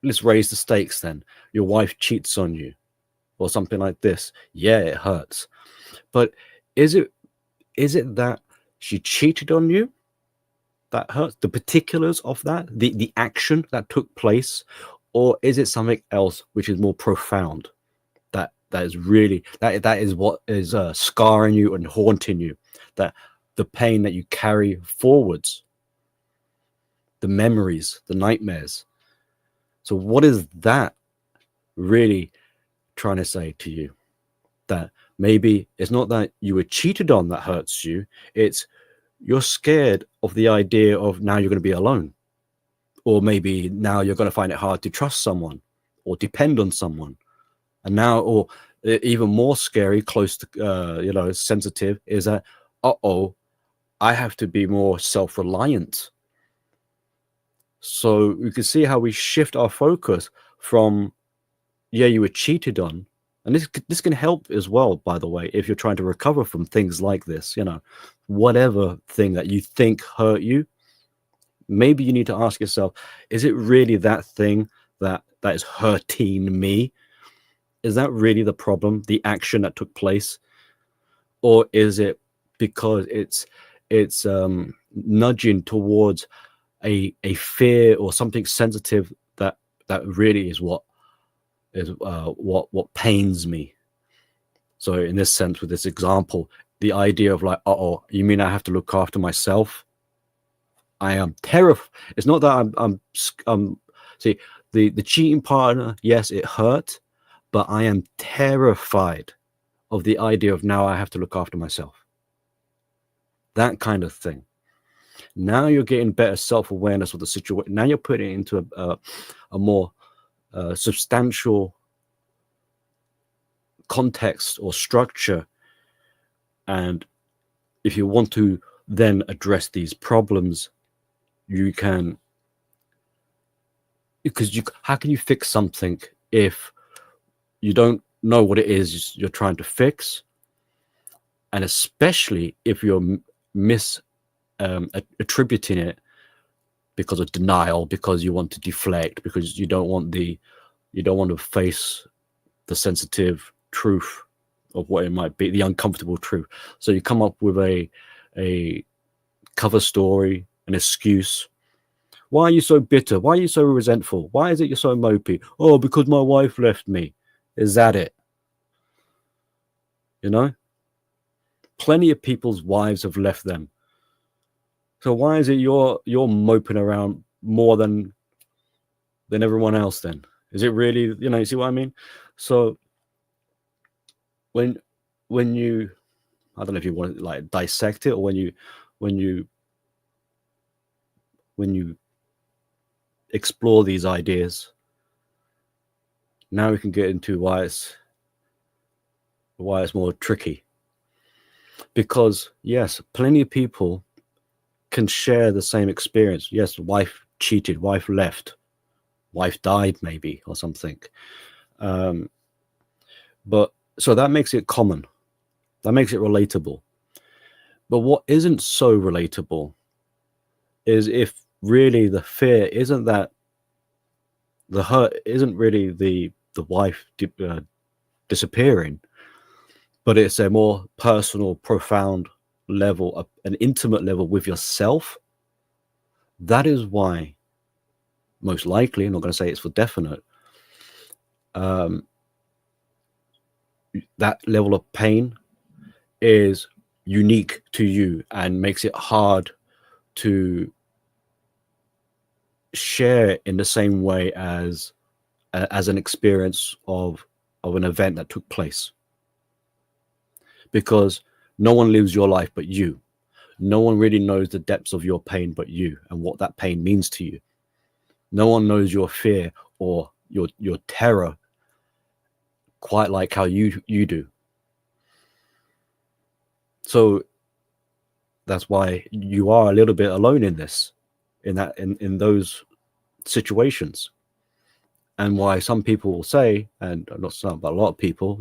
let's raise the stakes then. Your wife cheats on you or something like this. Yeah, it hurts. But is it that she cheated on you that hurts? The particulars of that, the action that took place? Or is it something else which is more profound? That is really that is what is scarring you and haunting you. That the pain that you carry forwards, the memories, the nightmares. So what is that really trying to say to you? That maybe it's not that you were cheated on that hurts you. It's you're scared of the idea of now you're going to be alone. Or maybe now you're going to find it hard to trust someone or depend on someone. And now, or even more scary, close to, sensitive, is that, I have to be more self-reliant. So you can see how we shift our focus from, yeah, you were cheated on. And this can help as well, by the way, if you're trying to recover from things like this, whatever thing that you think hurt you. Maybe you need to ask yourself, is it really that thing that is hurting me? Is that really the problem, the action that took place? Or is it because it's nudging towards a fear or something sensitive that really is what pains me. So in this sense, with this example, the idea of like, oh, you mean I have to look after myself? I am terrified. It's not that I'm see, the cheating partner, yes, it hurt, but I am terrified of the idea of now I have to look after myself. That kind of thing. Now you're getting better self-awareness of the situation. Now you're putting it into a more substantial context or structure. And if you want to then address these problems, you can, because how can you fix something if you don't know what it is you're trying to fix? And especially if you're attributing it because of denial, because you want to deflect, because you don't want to face the sensitive truth of what it might be, the uncomfortable truth. So you come up with a cover story, an excuse. Why are you so bitter? Why are you so resentful? Why is it you're so mopey? Oh, because my wife left me. Is that it? You know? Plenty of people's wives have left them. So why is it you're moping around more than everyone else then? Is it really, you see what I mean? So when you, I don't know if you want to like dissect it, or when you explore these ideas, now we can get into why it's more tricky. Because yes, plenty of people can share the same experience. Yes, wife cheated, wife left, wife died maybe, or something. But so that makes it common. That makes it relatable. But what isn't so relatable is if really the fear isn't that the hurt isn't really the wife disappearing, but it's a more personal, profound level, an intimate level with yourself. That is why, most likely, I'm not going to say it's for definite, that level of pain is unique to you and makes it hard to share in the same way as an experience of an event that took place. Because no one lives your life but you. No one really knows the depths of your pain but you, and what that pain means to you. No one knows your fear or your terror quite like how you do. So that's why you are a little bit alone in this, in those situations. And why some people will say, and not some, but a lot of people,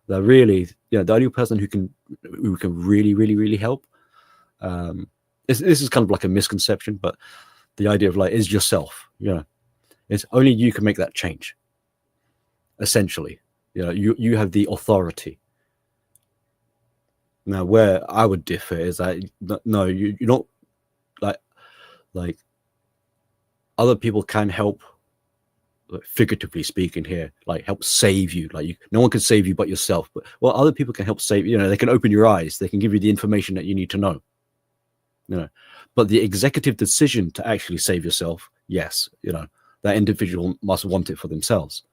they're really, the only person who can really, really, really help. This is kind of like a misconception, but the idea of like is yourself. It's only you can make that change. Essentially, you have the authority. Now, where I would differ is that no, you're not like other people can help, figuratively speaking here, like help save you. Like no one can save you but yourself. But other people can help save. They can open your eyes. They can give you the information that you need to know. But the executive decision to actually save yourself, yes, that individual must want it for themselves.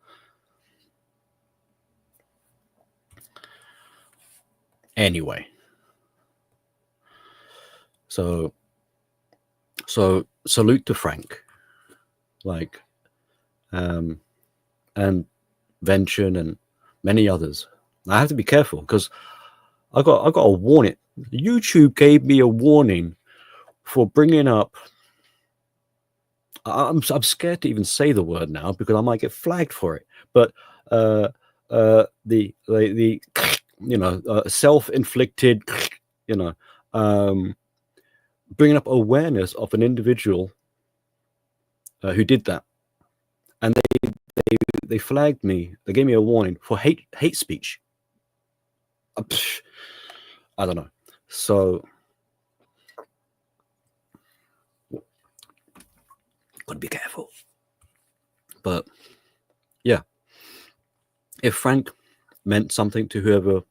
Anyway, so salute to Frank, and Vention and many others. I have to be careful because I got a warning. YouTube gave me a warning for bringing up. I'm scared to even say the word now because I might get flagged for it. But the self-inflicted, bringing up awareness of an individual who did that, and they flagged me. They gave me a warning for hate speech. I don't know. So gotta be careful. But yeah, if Frank meant something to whoever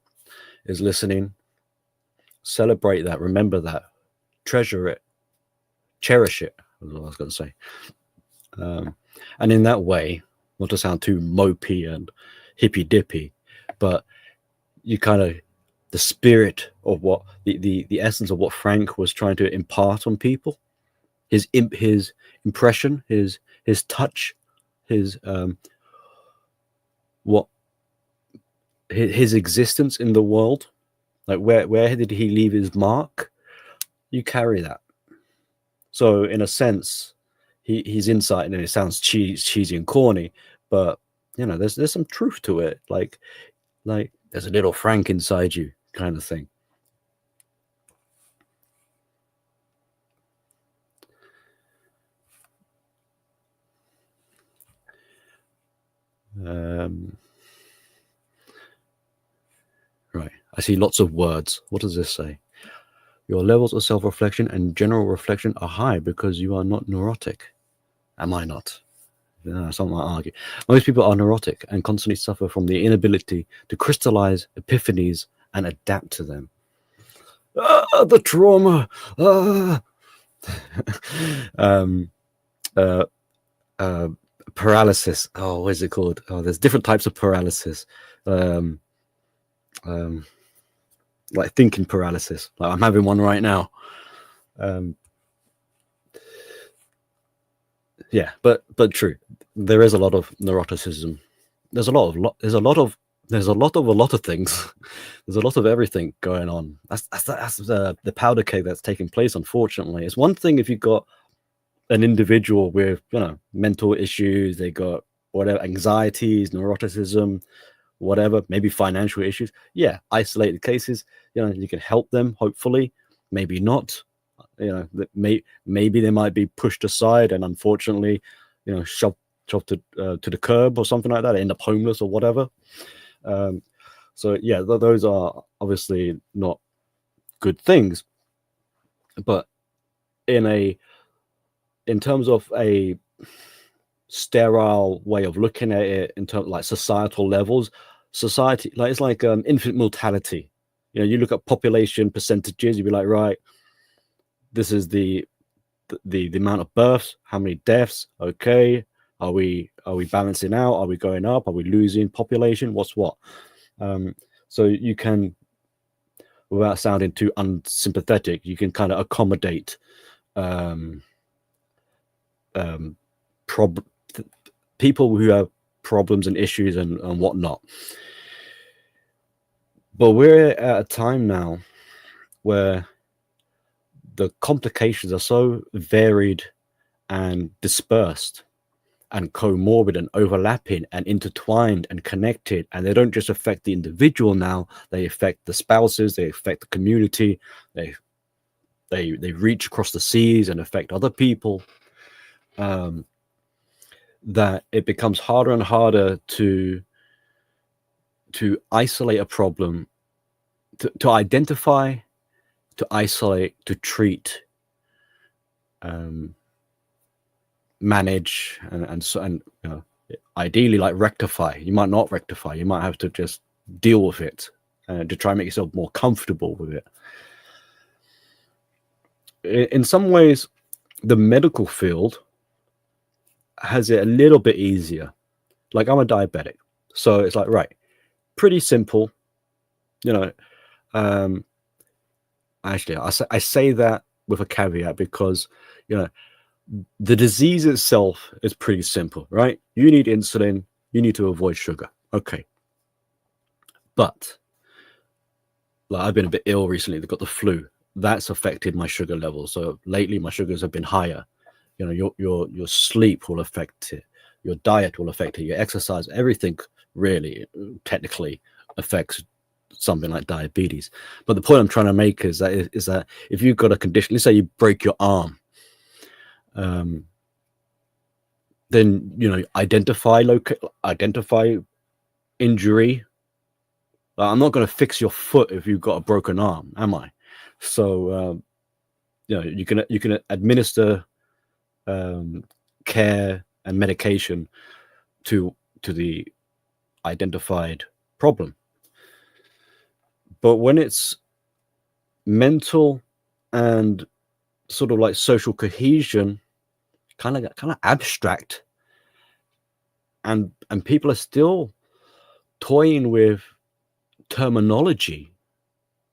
is listening, celebrate that, remember that, treasure it, cherish it, was what I was going to say. And in that way, not to sound too mopey and hippy dippy, but you kind of, the spirit of what the essence of what Frank was trying to impart on people, his impression, his touch, his what his existence in the world, like where did he leave his mark? You carry that. So in a sense, he's insight, and it sounds cheesy and corny, but you know, there's some truth to it. Like there's a little Frank inside you, kind of thing. Right. I see lots of words. What does this say? Your levels of self-reflection and general reflection are high because you are not neurotic. Am I not? Some might argue. Most people are neurotic and constantly suffer from the inability to crystallize epiphanies and adapt to them. The trauma. Paralysis. Oh, what is it called? Oh, there's different types of paralysis. Like thinking paralysis. Like I'm having one right now. Yeah, but true. There is a lot of neuroticism. There's a lot of things. There's a lot of everything going on. That's the powder keg that's taking place. Unfortunately, it's one thing if you've got an individual with mental issues, they got whatever anxieties, neuroticism, whatever, maybe financial issues. Yeah, isolated cases. You can help them. Hopefully, maybe not. Maybe they might be pushed aside and unfortunately, shoved to the curb or something like that. They end up homeless or whatever. So yeah, those are obviously not good things. But in terms of a sterile way of looking at it, in terms like societal levels, society, like it's like infant mortality. You look at population percentages, you'd be like, right, this is the amount of births, how many deaths. Okay, are we balancing out? Are we going up? Are we losing population? What's what? So you can, without sounding too unsympathetic, you can kind of accommodate people who have problems and issues and whatnot. But we're at a time now where the complications are so varied and dispersed and comorbid and overlapping and intertwined and connected, and they don't just affect the individual now, they affect the spouses, they affect the community, they reach across the seas and affect other people, that it becomes harder and harder to isolate a problem, to identify, to isolate, to treat, manage, and ideally like rectify. You might not rectify. You might have to just deal with it to try and make yourself more comfortable with it. In some ways, the medical field has it a little bit easier. Like I'm a diabetic, so it's like, right, pretty simple. Actually, I say that with a caveat because the disease itself is pretty simple, right? You need insulin, you need to avoid sugar. Okay. But like I've been a bit ill recently, I've got the flu. That's affected my sugar levels. So lately my sugars have been higher. Your sleep will affect it, your diet will affect it, your exercise, everything really technically affects something like diabetes. But the point I'm trying to make is that if you've got a condition, let's say you break your arm, then identify injury. I'm not going to fix your foot if you've got a broken arm, am I? So you can administer care and medication to the identified problem. But when it's mental and sort of like social cohesion, kind of abstract, and people are still toying with terminology.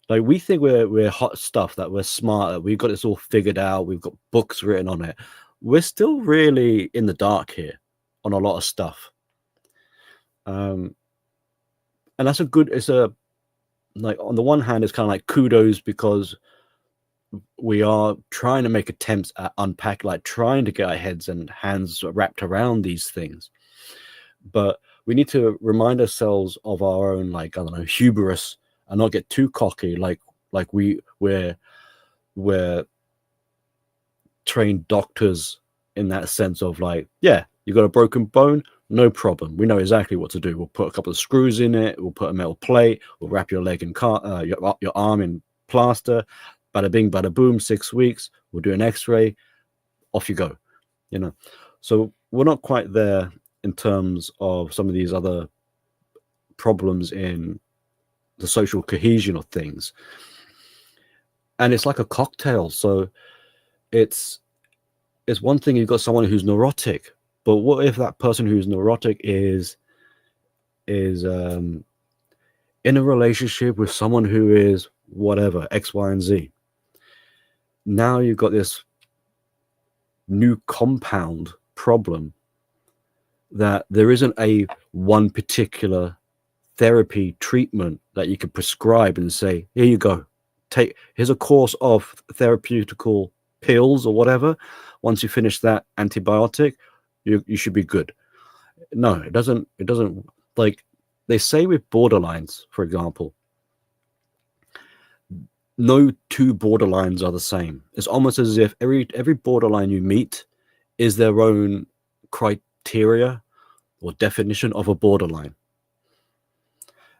Like, we think we're hot stuff, that we're smart, that we've got this all figured out, we've got books written on it. We're still really in the dark here on a lot of stuff. And that's like, on the one hand, it's kind of like kudos, because we are trying to make attempts at unpack, like trying to get our heads and hands wrapped around these things. But we need to remind ourselves of our own, like, I don't know, hubris, and not get too cocky. Like we're trained doctors in that sense of, like, yeah, you got a broken bone, no problem. We know exactly what to do. We'll put a couple of screws in it. We'll put a metal plate. We'll wrap your leg in your arm in plaster. Bada bing, bada boom. 6 weeks. We'll do an X-ray. Off you go. So we're not quite there in terms of some of these other problems in the social cohesion of things. And it's like a cocktail. So it's one thing, you've got someone who's neurotic, but what if that person who's neurotic is in a relationship with someone who is whatever, X, Y, and Z? Now you've got this new compound problem, that there isn't a one particular therapy treatment that you can prescribe and say, here you go, here's a course of therapeutical pills or whatever. Once you finish that antibiotic, you should be good. No, it doesn't. Like they say with borderlines, for example, no two borderlines are the same. It's almost as if every borderline you meet is their own criteria or definition of a borderline.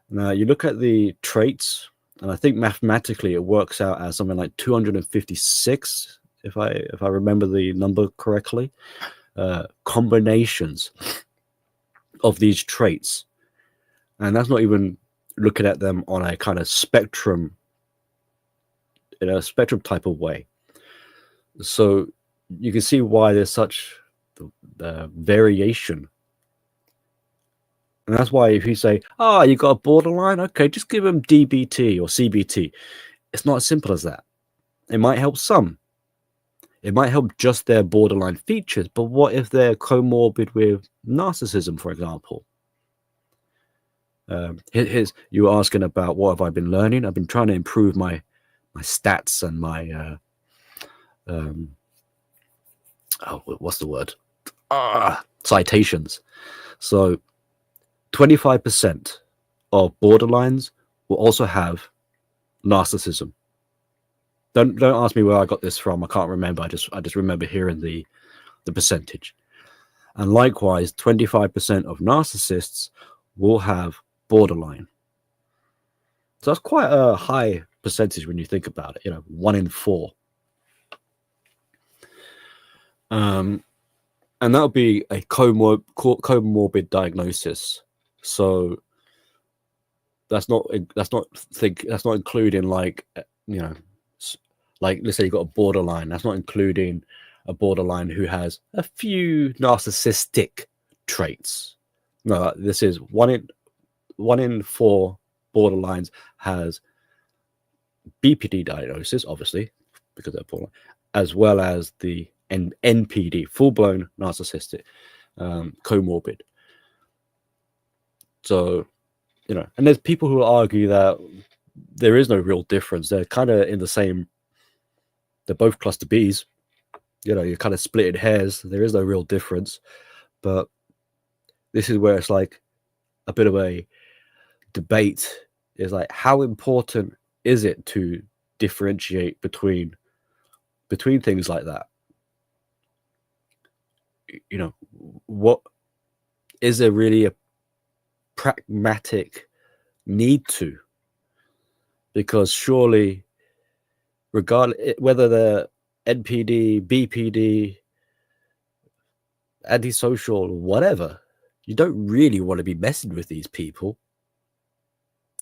Now you look at the traits, and I think mathematically it works out as something like 256, if I remember the number correctly, combinations of these traits. And that's not even looking at them on a kind of spectrum, in a spectrum type of way. So you can see why there's such variation. And that's why if you say, you got a borderline, okay, just give them DBT or CBT. It's not as simple as that. It might help some. It might help just their borderline features, but what if they're comorbid with narcissism, for example? You were asking about what have I been learning. I've been trying to improve my stats and my what's the word? Citations. So 25% of borderlines will also have narcissism. Don't ask me where I got this from. I can't remember. I just remember hearing the percentage. And likewise, 25% of narcissists will have borderline. So that's quite a high percentage when you think about it. 1 in 4. And that would be a comorbid diagnosis. So that's not including, like, like, let's say you got a borderline. That's not including a borderline who has a few narcissistic traits. No, this is 1 in 4 borderlines has BPD diagnosis, obviously, because they're borderline, as well as the NPD, full-blown narcissistic, comorbid. So, and there's people who argue that there is no real difference. They're kind of in the same. They're both cluster Bs. You're kind of splitting hairs. There is no real difference. But this is where it's like a bit of a debate. Is like, how important is it to differentiate between things like that? What is there really a pragmatic need to? Because surely regardless whether they're NPD, BPD, antisocial, whatever. You don't really want to be messing with these people.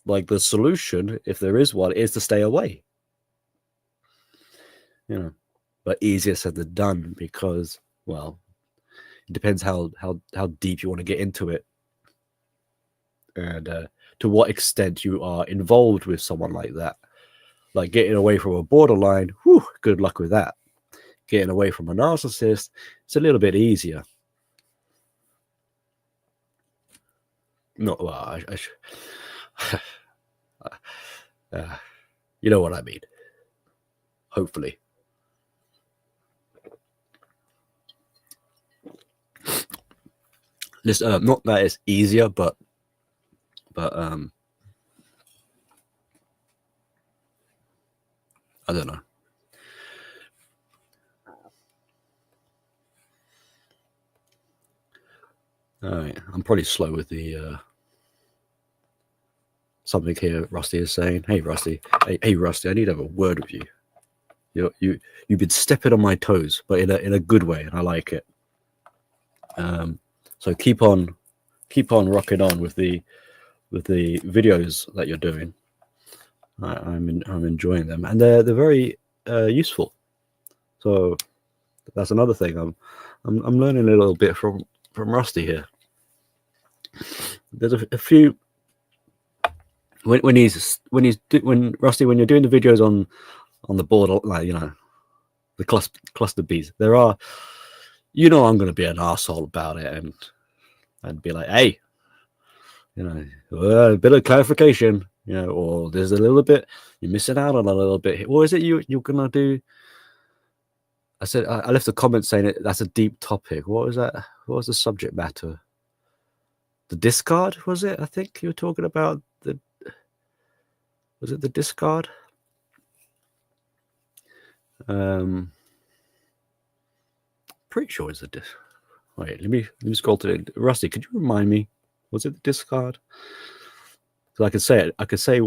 Like, the solution, if there is one, is to stay away. But easier said than done, because, well, it depends how deep you want to get into it, and to what extent you are involved with someone like that. Like, getting away from a borderline, whew, good luck with that. Getting away from a narcissist, it's a little bit easier. No, well, you know what I mean. Hopefully. This, not that it's easier, but I don't know. All right, I'm probably slow with the something here. Rusty is saying, "Hey, Rusty. Hey, Rusty. I need to have a word with you. You've been stepping on my toes, but in a good way, and I like it. So keep on rocking on with the videos that you're doing. I'm enjoying them, and they're very useful. So that's another thing. I'm learning a little bit from Rusty here. There's a few when Rusty, when you're doing the videos on the board, like, the cluster bees, there are, I'm going to be an arsehole about it, and I'd be like, hey, a bit of clarification, or there's a little bit, you're missing out on a little bit. What is it you're going to do? I said, I left a comment saying that's a deep topic. What was that? What was the subject matter? The discard, was it? I think you were talking about was it the discard? Pretty sure it's the disc. Wait, let me scroll to it. Rusty, could you remind me? Was it the discard? Because I could say it. I could say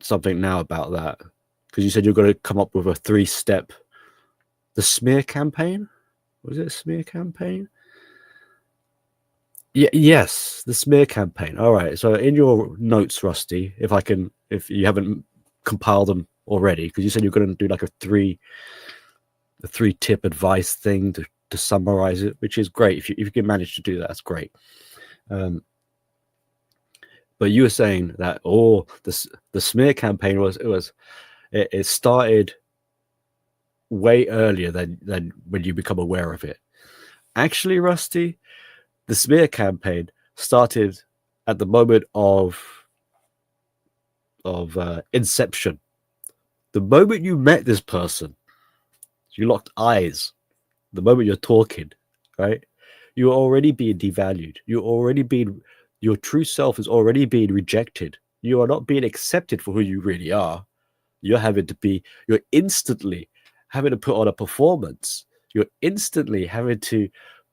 something now about that, because you said you're going to come up with a 3-step. The smear campaign? Was it a smear campaign? Yeah, yes, the smear campaign. All right. So in your notes, Rusty, if you haven't compiled them already, because you said you're going to do like a 3-tip advice thing to summarize it, which is great. If you can manage to do that, that's great. But you were saying that the smear campaign it started way earlier than when you become aware of it. Actually, Rusty, the smear campaign started at the moment of inception. The moment you met this person, you locked eyes. The moment you're talking, right? You're already being devalued. Your true self is already being rejected. You are not being accepted for who you really are. You're instantly having to put on a performance. You're instantly having to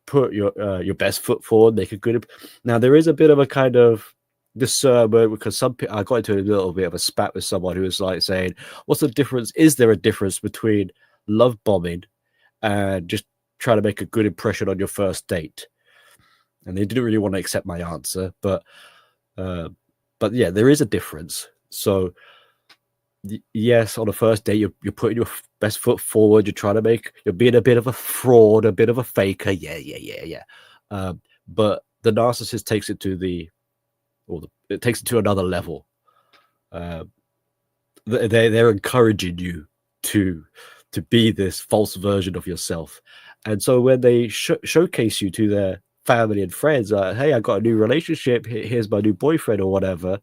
put your best foot forward, make a good. Now there is a bit of a kind of discernment, because I got into a little bit of a spat with someone who was like saying, "What's the difference? Is there a difference between love bombing and just trying to make a good impression on your first date?" And they didn't really want to accept my answer, but yeah, there is a difference. So yes, on a first date, you're putting your best foot forward. You're being a bit of a fraud, a bit of a faker. Yeah. But the narcissist takes it to it takes it to another level. They're encouraging you to be this false version of yourself, and so when they showcase you to their family and friends, hey, I got a new relationship. Here's my new boyfriend or whatever.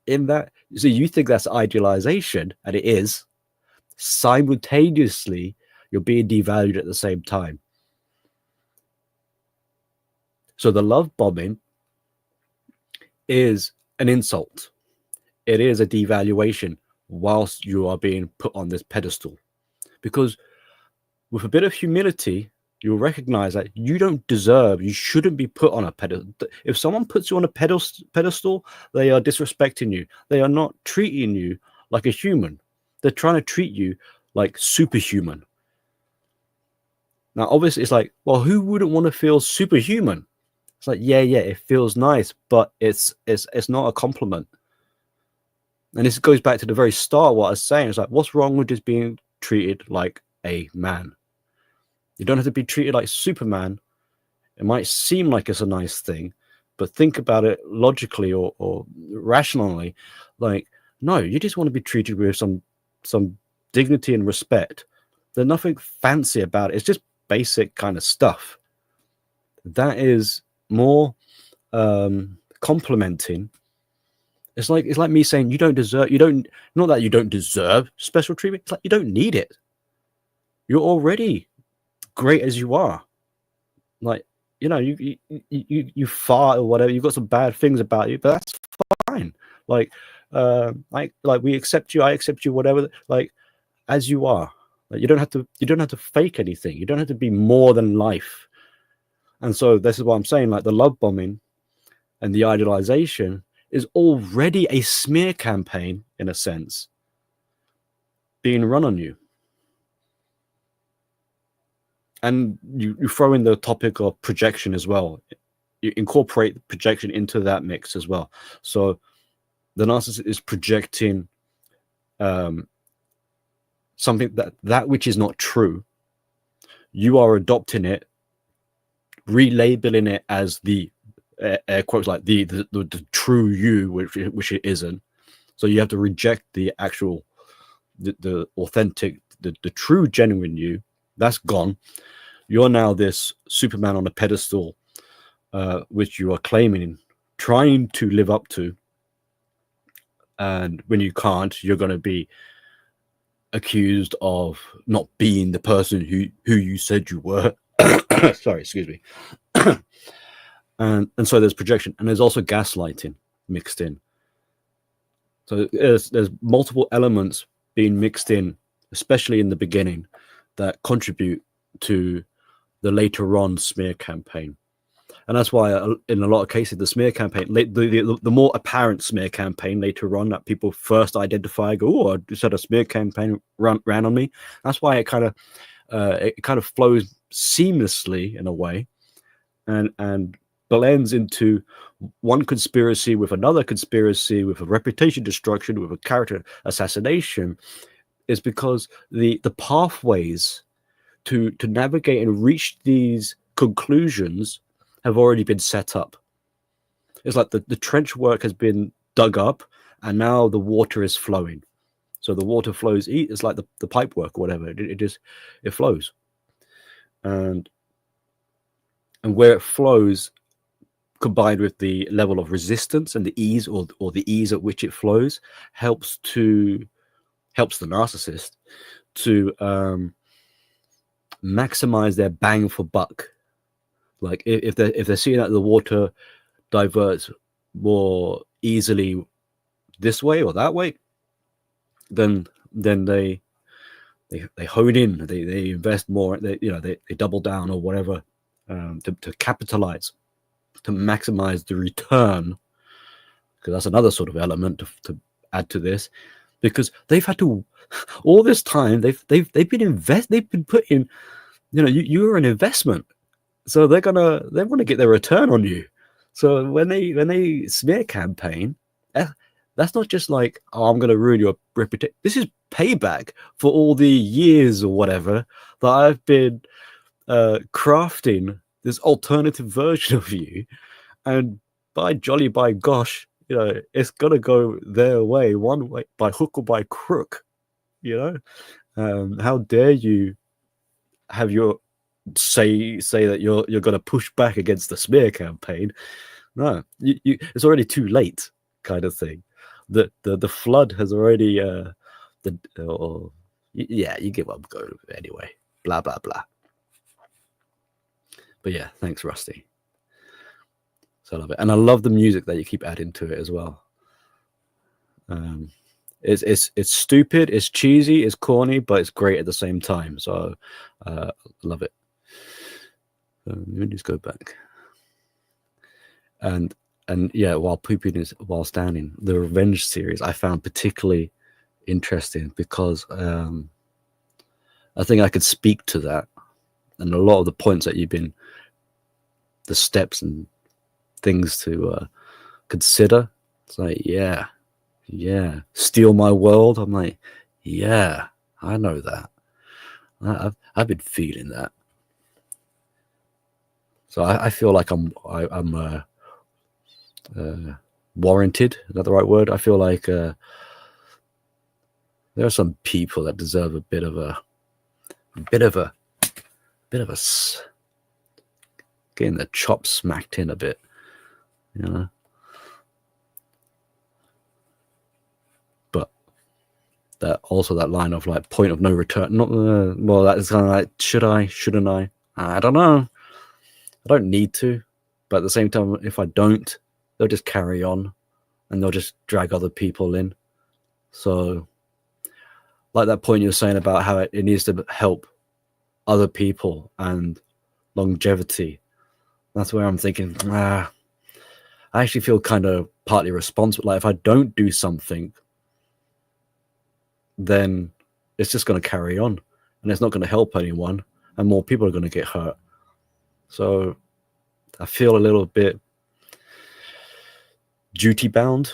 In that, so you think that's idealization, and it is. Simultaneously, you're being devalued at the same time. So the love bombing is an insult. It is a devaluation whilst you are being put on this pedestal. Because with a bit of humility, you'll recognize that you shouldn't be put on a pedestal. If someone puts you on a pedestal, they are disrespecting you. They are not treating you like a human. they're trying to treat you like superhuman. Now, obviously, it's like, well, who wouldn't want to feel superhuman? It's like, yeah, it feels nice, but it's not a compliment. And this goes back to the very start of what I was saying. It's like, what's wrong with just being treated like a man? You don't have to be treated like Superman. It might seem like it's a nice thing, but think about it logically or rationally. Like, no, you just want to be treated with some dignity and respect. There's nothing fancy about it. It's just basic kind of stuff. That is more complimenting. It's like me saying not that you don't deserve special treatment. It's like you don't need it. You're already great as you are. Like, you fart or whatever. You've got some bad things about you, but that's fine. Like we accept you. I accept you. Whatever. Like, as you are. Like, you don't have to fake anything. You don't have to be more than life. And so this is what I'm saying. Like, the love bombing and the idealization is already a smear campaign, in a sense, being run on you. And you throw in the topic of projection as well. You incorporate projection into that mix as well. So the narcissist is projecting something that which is not true. You are adopting it, relabeling it as the air quotes, like the true you, which it isn't. So you have to reject the actual, the authentic, the true, genuine you. That's gone. You're now this Superman on a pedestal, which you are claiming, trying to live up to. And when you can't, you're going to be accused of not being the person who you said you were. Sorry, excuse me. And so there's projection, and there's also gaslighting mixed in. So there's multiple elements being mixed in, especially in the beginning, that contribute to the later on smear campaign. And that's why in a lot of cases, the smear campaign, the more apparent smear campaign later on that people first identify, go, oh, I just had a smear campaign ran on me. That's why it kind of flows seamlessly in a way, and blends into one conspiracy with another conspiracy, with a reputation destruction, with a character assassination, is because the pathways to navigate and reach these conclusions have already been set up. It's like the trench work has been dug up, and now the water is flowing. So the water flows. It's like the pipe work or whatever. It flows, and where it flows, combined with the level of resistance and the ease or the ease at which it flows, helps the narcissist to maximize their bang for buck. Like, if they're seeing that the water diverts more easily this way or that way, then they hone in, they invest more, they double down or whatever, to capitalize, to maximize the return, because that's another sort of element to add to this, because they've had to, all this time they've been putting, you're an investment, so they want to get their return on you. So when they smear campaign, that's not just like, oh, I'm going to ruin your reputation. This is payback for all the years or whatever that I've been crafting this alternative version of you, and by gosh, it's gonna go their way, one way, by hook or by crook. How dare you have your say that you're gonna push back against the smear campaign? No, it's already too late, kind of thing. The flood has already you get what I'm going with anyway. Blah blah blah. But yeah, thanks, Rusty. So I love it, and I love the music that you keep adding to it as well. It's stupid, it's cheesy, it's corny, but it's great at the same time. So love it. Let me just go back. And yeah, while standing, the Revenge series I found particularly interesting because I think I could speak to that, and a lot of the points that you've been, the steps and things to consider. It's like, yeah, steal my world. I'm like, yeah, I know that. I've been feeling that. So I feel like I'm warranted. Is that the right word? I feel like there are some people that deserve a bit of a getting the chop smacked in a bit, you know. But that also that line of like point of no return. Not well, that is kind of like, should I? Shouldn't I? I don't know. I don't need to, but at the same time, if I don't, they'll just carry on, and they'll just drag other people in. So, like that point you're saying about how it needs to help other people and longevity. That's where I'm thinking, I actually feel kind of partly responsible. Like if I don't do something, then it's just going to carry on, and it's not going to help anyone, and more people are going to get hurt. So I feel a little bit duty bound.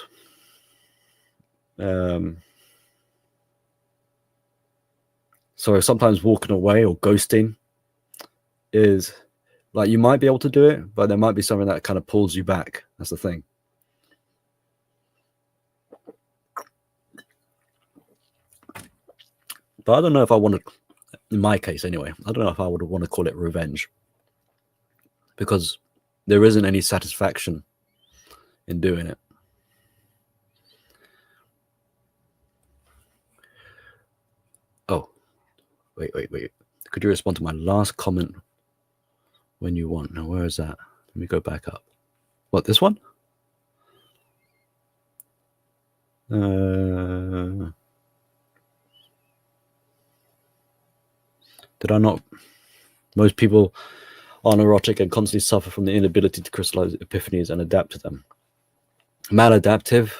So sometimes walking away or ghosting is like, you might be able to do it, but there might be something that kind of pulls you back. That's the thing. But I don't know if I want to, in my case anyway, I don't know if I would want to call it revenge, because there isn't any satisfaction in doing it. Oh, wait. Could you respond to my last comment when you want? Now, where is that? Let me go back up. What, this one? Did I not? Most people are neurotic and constantly suffer from the inability to crystallize epiphanies and adapt to them. Maladaptive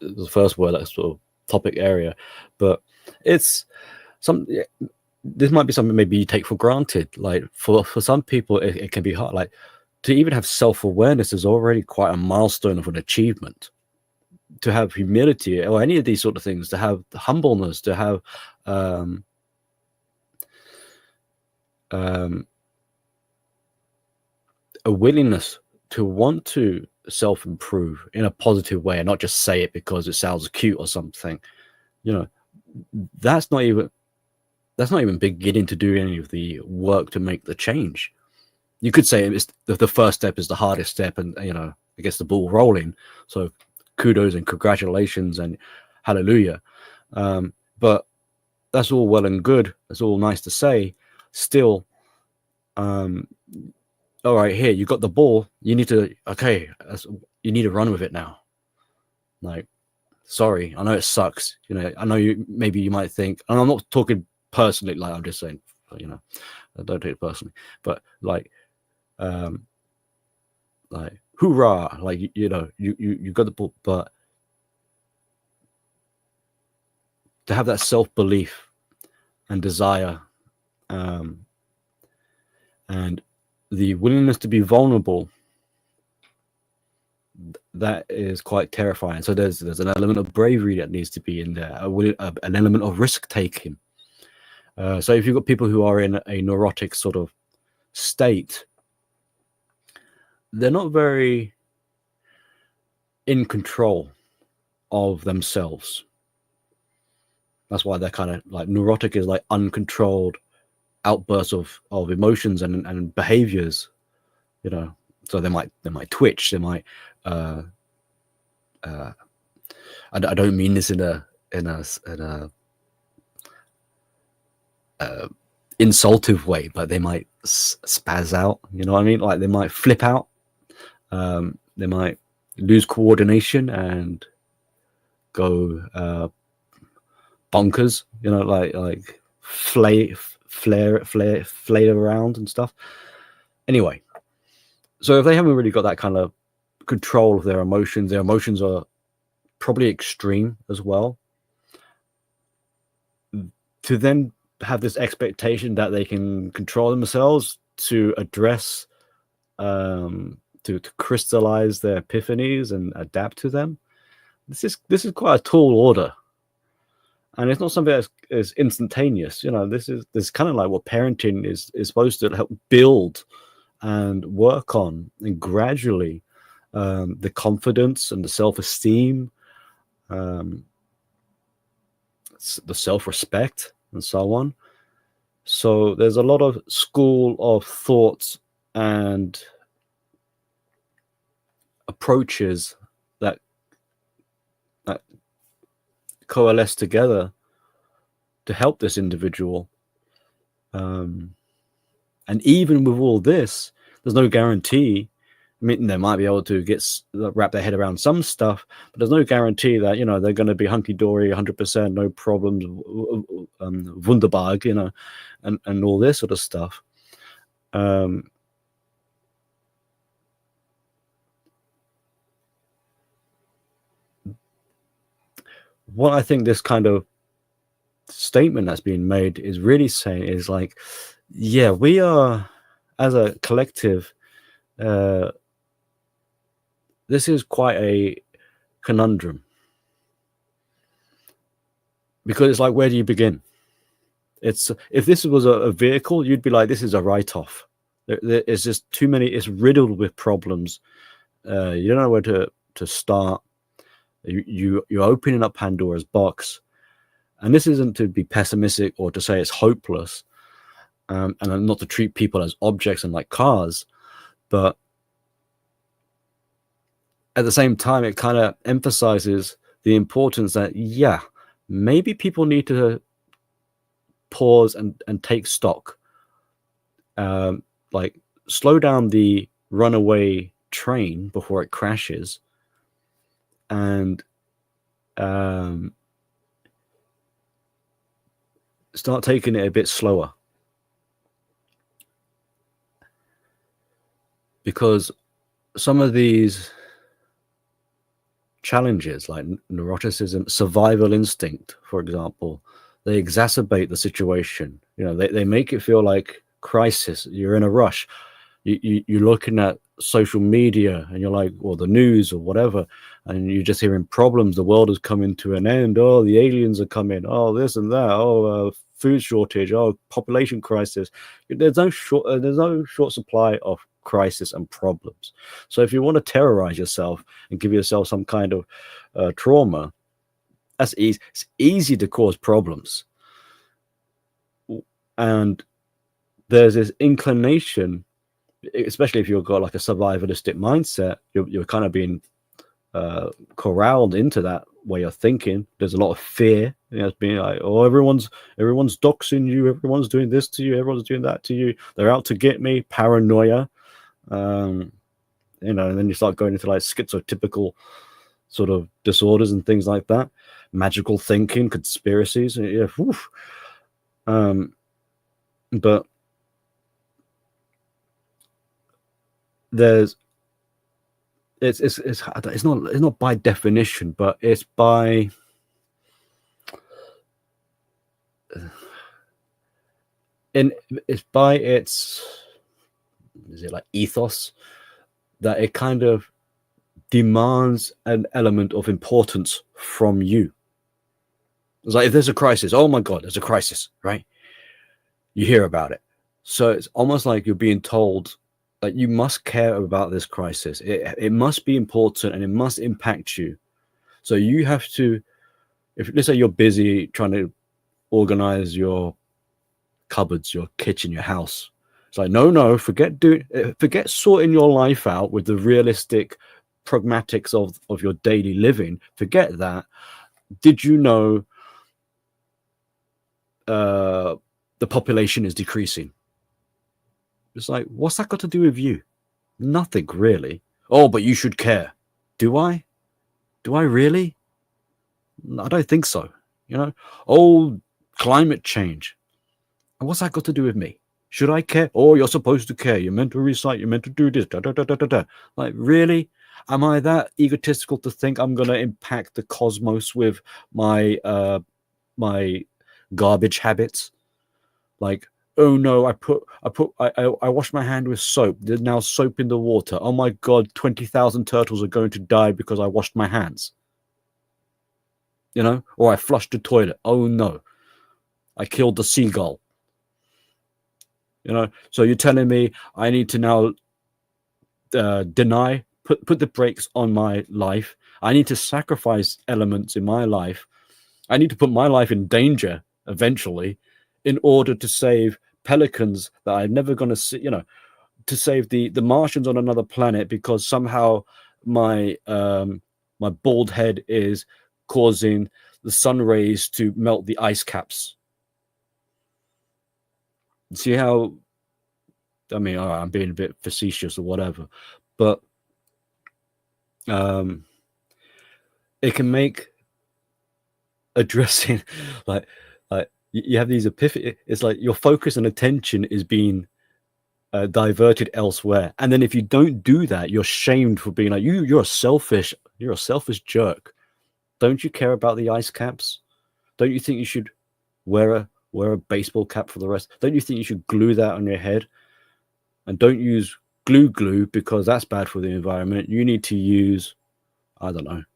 is the first word, that sort of topic area, but it's some. This might be something maybe you take for granted. Like for some people, it can be hard. Like to even have self-awareness is already quite a milestone of an achievement. To have humility or any of these sort of things, to have humbleness, to have a willingness to want to self-improve in a positive way and not just say it because it sounds cute or something, you know, that's not even beginning to do any of the work to make the change. You could say it's the first step is the hardest step, and you know, it gets the ball rolling. So kudos and congratulations and hallelujah. But that's all well and good. That's all nice to say. Still, all right, here, you got the ball. You need to, you need to run with it now. Like, sorry, I know it sucks. You know, I know maybe you might think, and I'm not talking personally, like I'm just saying, you know, I don't take it personally, but like hoorah, like, you know, you got the ball, but to have that self-belief and desire, and the willingness to be vulnerable, that is quite terrifying. So there's an element of bravery that needs to be in there, an element of risk taking. So if you've got people who are in a neurotic sort of state, they're not very in control of themselves. That's why they're kind of like, neurotic is like uncontrolled outbursts of emotions and behaviors, you know. So they might twitch, they might I don't mean this in a insultive way, but they might spaz out, you know what I mean? Like they might flip out, they might lose coordination and go bonkers, you know, like flare around and stuff. Anyway, so if they haven't really got that kind of control of their emotions are probably extreme as well. to then have this expectation that they can control themselves to address, to crystallize their epiphanies and adapt to them. This is quite a tall order, and it's not something that's is instantaneous. This is kind of like what parenting is supposed to help build and work on, and gradually the confidence and the self-esteem, the self-respect, and so on. So there's a lot of school of thoughts and approaches that coalesce together to help this individual. And even with all this, there's no guarantee. I mean, they might be able to wrap their head around some stuff, but there's no guarantee that they're going to be hunky-dory, 100%, no problems, wunderbar, and all this sort of stuff. What I think this kind of statement that's being made is really saying is like, yeah, we are, as a collective, this is quite a conundrum, because it's like, where do you begin? It's, if this was a vehicle, you'd be like, this is a write-off. It's just too many. It's riddled with problems. You don't know where to start. You're opening up Pandora's box, and this isn't to be pessimistic or to say it's hopeless, and not to treat people as objects and like cars, but at the same time, it kind of emphasizes the importance that, yeah, maybe people need to pause and take stock, like slow down the runaway train before it crashes, and start taking it a bit slower, because some of these challenges like neuroticism, survival instinct, for example, they exacerbate the situation. They make it feel like crisis. You're in a rush. You're looking at social media and you're like, well, the news or whatever, and you're just hearing problems. The world is coming to an end. Oh, the aliens are coming. Oh, this and that. Oh, food shortage. Oh, population crisis. There's no short supply of crisis and problems. So if you want to terrorize yourself and give yourself some kind of trauma, that's easy. It's easy to cause problems, and there's this inclination, especially if you've got like a survivalistic mindset, you're kind of being corralled into that way of thinking. There's a lot of fear. It's being like, oh, everyone's doxing you, everyone's doing this to you, everyone's doing that to you, they're out to get me. Paranoia, and then you start going into like schizotypical sort of disorders and things like that, magical thinking, conspiracies. Yeah, but there's it's not by definition, but it's by its, is it like ethos, that it kind of demands an element of importance from you. It's like, if there's a crisis, oh my God, there's a crisis, right? You hear about it. So it's almost like you're being told that you must care about this crisis. It must be important and it must impact you. So you have to, if let's say you're busy trying to organize your cupboards, your kitchen, your house. It's like, no, forget sorting your life out with the realistic pragmatics of your daily living. Forget that. Did you know the population is decreasing? It's like, what's that got to do with you? Nothing really. Oh, but you should care. Do I? Do I really? I don't think so. Oh, climate change. And what's that got to do with me? Should I care? Oh, you're supposed to care. You're meant to recite. You're meant to do this. Da, da, da, da, da, da. Like, really? Am I that egotistical to think I'm going to impact the cosmos with my my garbage habits. Like, oh no, I washed my hand with soap. There's now soap in the water. Oh my God, 20,000 turtles are going to die because I washed my hands. You know, or I flushed the toilet. Oh no, I killed the seagull. You know, so you're telling me I need to now put the brakes on my life. I need to sacrifice elements in my life. I need to put my life in danger eventually in order to save pelicans that I'm never going to see, you know, to save the Martians on another planet because somehow my my bald head is causing the sun rays to melt the ice caps. See how, I mean, all right, I'm being a bit facetious or whatever, but it can make addressing like you have these epiphany. It's like your focus and attention is being diverted elsewhere, and then if you don't do that, you're shamed for being like you're a selfish jerk. Don't you care about the ice caps? Don't you think you should wear a baseball cap for the rest? Don't you think you should glue that on your head? And don't use glue because that's bad for the environment. You need to use, I don't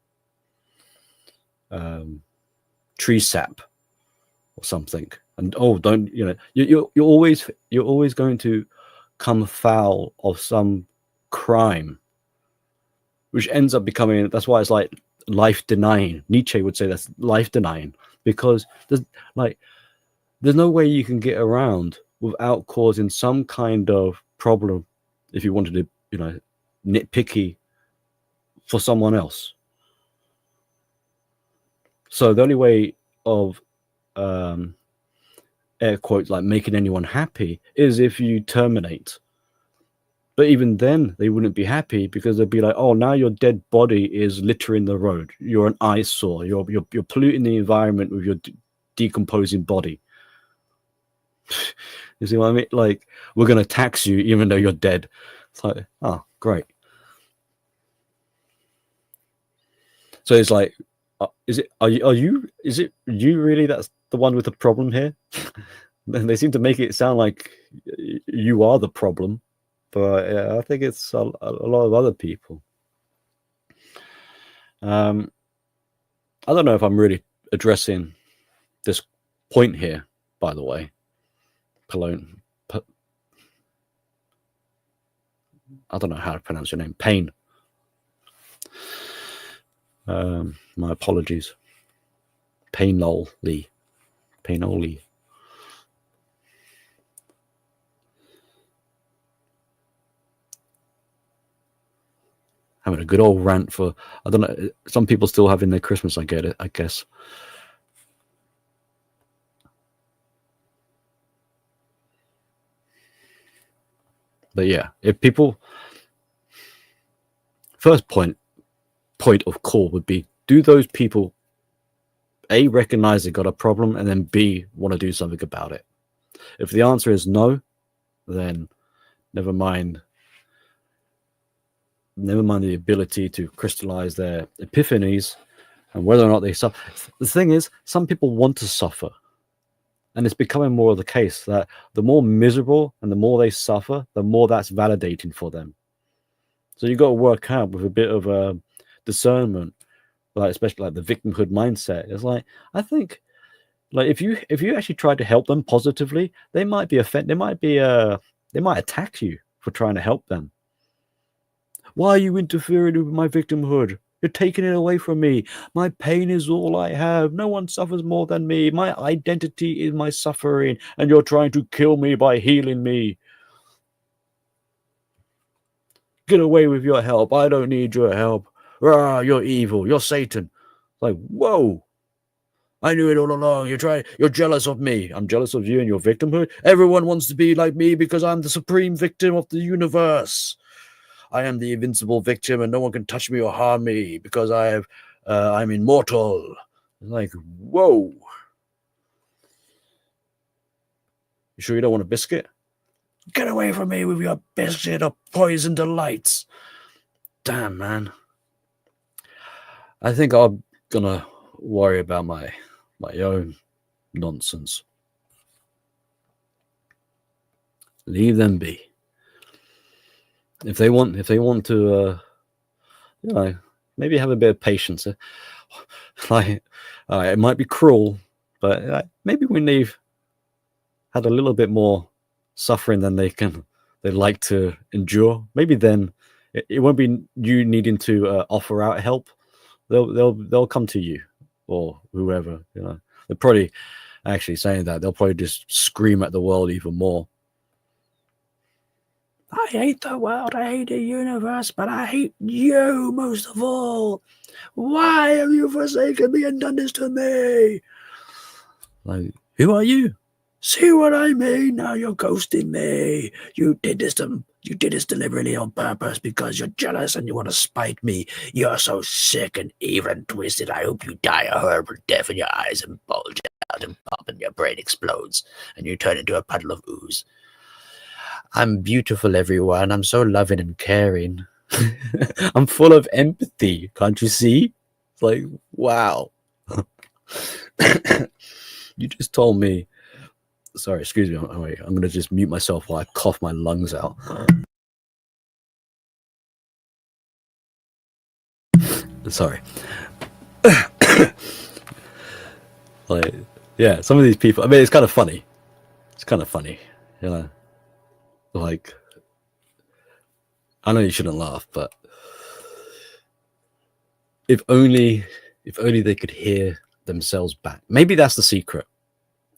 know, tree sap or something. And don't, you know, you're always going to come foul of some crime, which ends up becoming, that's why it's like life denying. Nietzsche would say that's life denying, because there's no way you can get around without causing some kind of problem if you wanted to, you know, nitpicky for someone else. So the only way of air quotes like making anyone happy is if you terminate. But even then they wouldn't be happy because they'd be like, oh, now your dead body is littering the road. You're an eyesore. You're polluting the environment with your decomposing body. You see what I mean? Like, we're going to tax you even though you're dead. It's like, oh, great. So it's like, is it you really that's the one with the problem here? Then they seem to make it sound like you are the problem, but yeah, I think it's a lot of other people. I don't know if I'm really addressing this point here, by the way. I don't know how to pronounce your name. Pain. My apologies. Painoli. Having a good old rant for, I don't know, some people still having their Christmas, I get it, I guess. But yeah, if people, first point of call would be, do those people A, recognize they got a problem, and then B, want to do something about it? If the answer is no, then never mind the ability to crystallize their epiphanies and whether or not they suffer. The thing is, some people want to suffer, and it's becoming more of the case that the more miserable and the more they suffer, the more that's validating for them. So you've got to work out with a bit of discernment, like especially like the victimhood mindset. It's like, I think, like if you actually try to help them positively, they might be offended. They might attack you for trying to help them. Why are you interfering with my victimhood? You're taking it away from me. My pain is all I have. No one suffers more than me. My identity is my suffering, and you're trying to kill me by healing me. Get away with your help. I don't need your help. Rah, you're evil. You're Satan. Like, whoa. I knew it all along. You're jealous of me. I'm jealous of you and your victimhood. Everyone wants to be like me because I'm the supreme victim of the universe. I am the invincible victim, and no one can touch me or harm me because I'm immortal. Like, whoa. You sure you don't want a biscuit? Get away from me with your biscuit of poison delights. Damn, man. I think I'm gonna worry about my own nonsense. Leave them be. If they want to, maybe have a bit of patience. Like, it might be cruel, but maybe when they've had a little bit more suffering than they like to endure, maybe then it won't be you needing to offer out help. They'll come to you or whoever. They're probably actually saying that they'll probably just scream at the world even more. I hate the world, I hate the universe, but I hate you most of all. Why have you forsaken me and done this to me? Like, who are you? See what I mean? Now you're ghosting me. You did this deliberately on purpose because you're jealous and you want to spite me. You're so sick and evil and twisted. I hope you die a horrible death and your eyes and bulge out and pop and your brain explodes and you turn into a puddle of ooze. I'm beautiful, everyone. I'm so loving and caring. I'm full of empathy. Can't you see? It's like, wow. You just told me. Sorry, excuse me. I'm going to just mute myself while I cough my lungs out. Sorry. Like, yeah, some of these people, I mean, it's kind of funny. Like, I know you shouldn't laugh, but if only they could hear themselves back. Maybe that's the secret.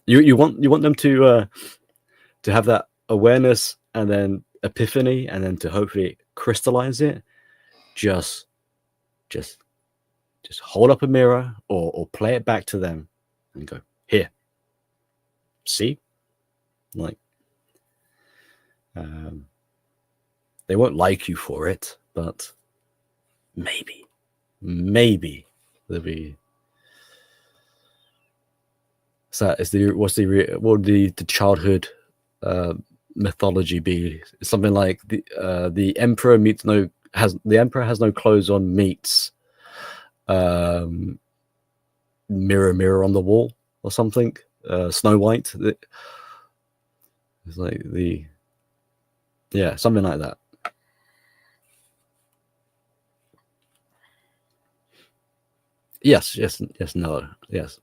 You want them to have that awareness and then epiphany, and then to hopefully crystallize it. Just hold up a mirror or play it back to them and go, here, see, like, they won't like you for it, but maybe there'll be. So what would the childhood mythology be? Something like the emperor has no clothes on meets mirror on the wall or something. Snow White. It's like something like that. Yes, no, yes.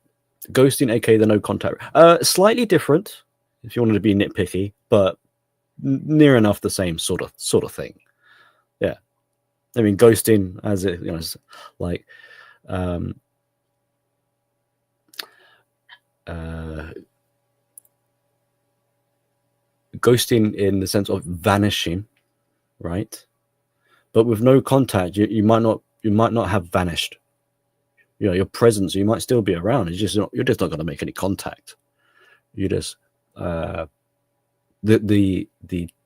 Ghosting, aka the no contact. Slightly different, if you wanted to be nitpicky, but near enough the same sort of thing. Yeah, I mean, ghosting as it, like, ghosting in the sense of vanishing, right? But with no contact, you might not have vanished. Your presence, you might still be around. You're just not going to make any contact. You just the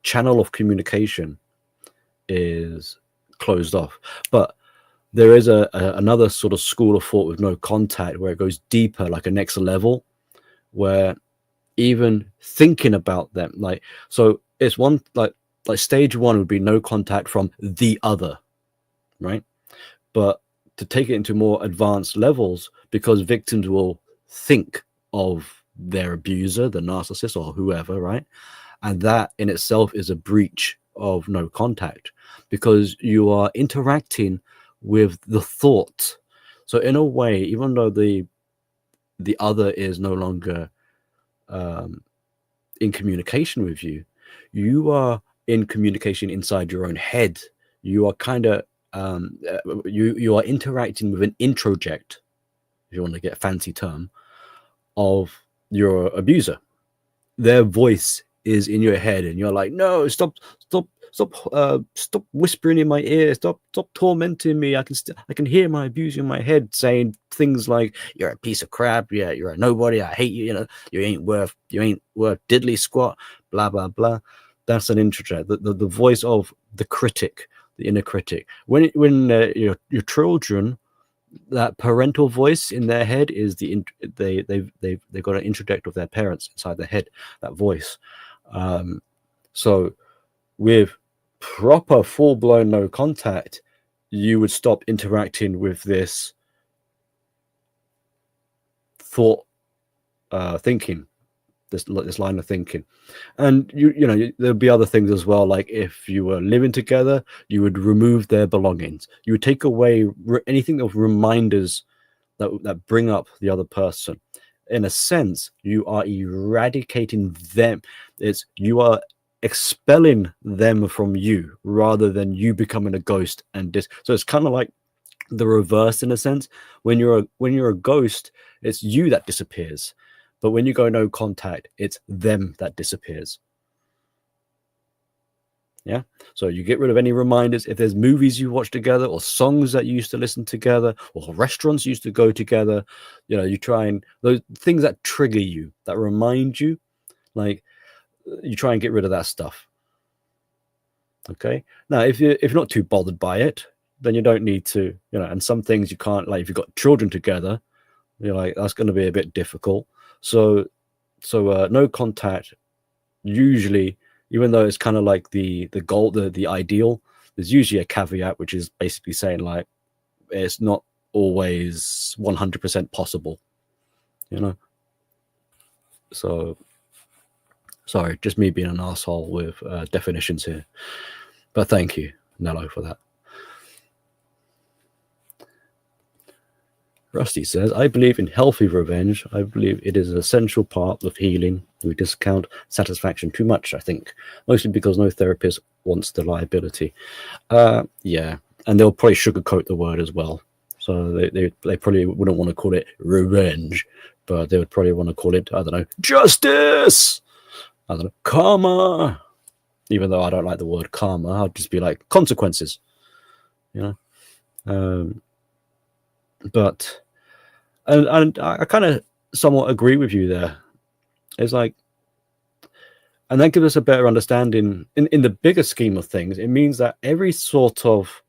channel of communication is closed off. But there is another sort of school of thought with no contact where it goes deeper, like a next level, where even thinking about them, like, so it's one, like stage one would be no contact from the other, right? But to take it into more advanced levels, because victims will think of their abuser, the narcissist or whoever, right? And that in itself is a breach of no contact, because you are interacting with the thought. So in a way, even though the other is no longer in communication with you, you are in communication inside your own head. You are kind of you are interacting with an introject, if you want to get a fancy term, of your abuser. Their voice is in your head, and you're like, no, stop whispering in my ear, stop tormenting me. I can hear my abuser in my head saying things like, you're a piece of crap, yeah, you're a nobody, I hate you, you ain't worth diddly squat, blah blah blah. That's an introject, the voice of the critic, the inner critic. When your children, that parental voice in their head is they've got an introject of their parents inside their head, that voice. So with proper full-blown no contact, you would stop interacting with this thought thinking, this line of thinking. And there'll be other things as well, like if you were living together, you would remove their belongings, you would take away anything of reminders that bring up the other person. In a sense, you are eradicating them. You are expelling them from you rather than you becoming a ghost. So it's kind of like the reverse in a sense. When you're a ghost, it's you that disappears, but when you go no contact, it's them that disappears. Yeah. So you get rid of any reminders. If there's movies you watch together, or songs that you used to listen together, or restaurants you used to go together, you try and those things that trigger you, that remind you, like, you try and get rid of that stuff. Okay. Now, if you're not too bothered by it, then you don't need to, and some things you can't, like if you've got children together, like that's going to be a bit difficult. So no contact, usually, even though it's kind of like the goal, the ideal, there's usually a caveat, which is basically saying like it's not always 100% possible, So sorry, just me being an asshole with definitions here, but thank you, Nello, for that. Rusty says, I believe in healthy revenge. I believe it is an essential part of healing. We discount satisfaction too much, I think, mostly because no therapist wants the liability. Yeah, and they'll probably sugarcoat the word as well. So they probably wouldn't want to call it revenge, but they would probably want to call it, I don't know, justice! I don't know, karma! Even though I don't like the word karma, I'd just be like, consequences. But and I kind of somewhat agree with you there. It's like, and that gives us a better understanding in the bigger scheme of things. It means that every sort of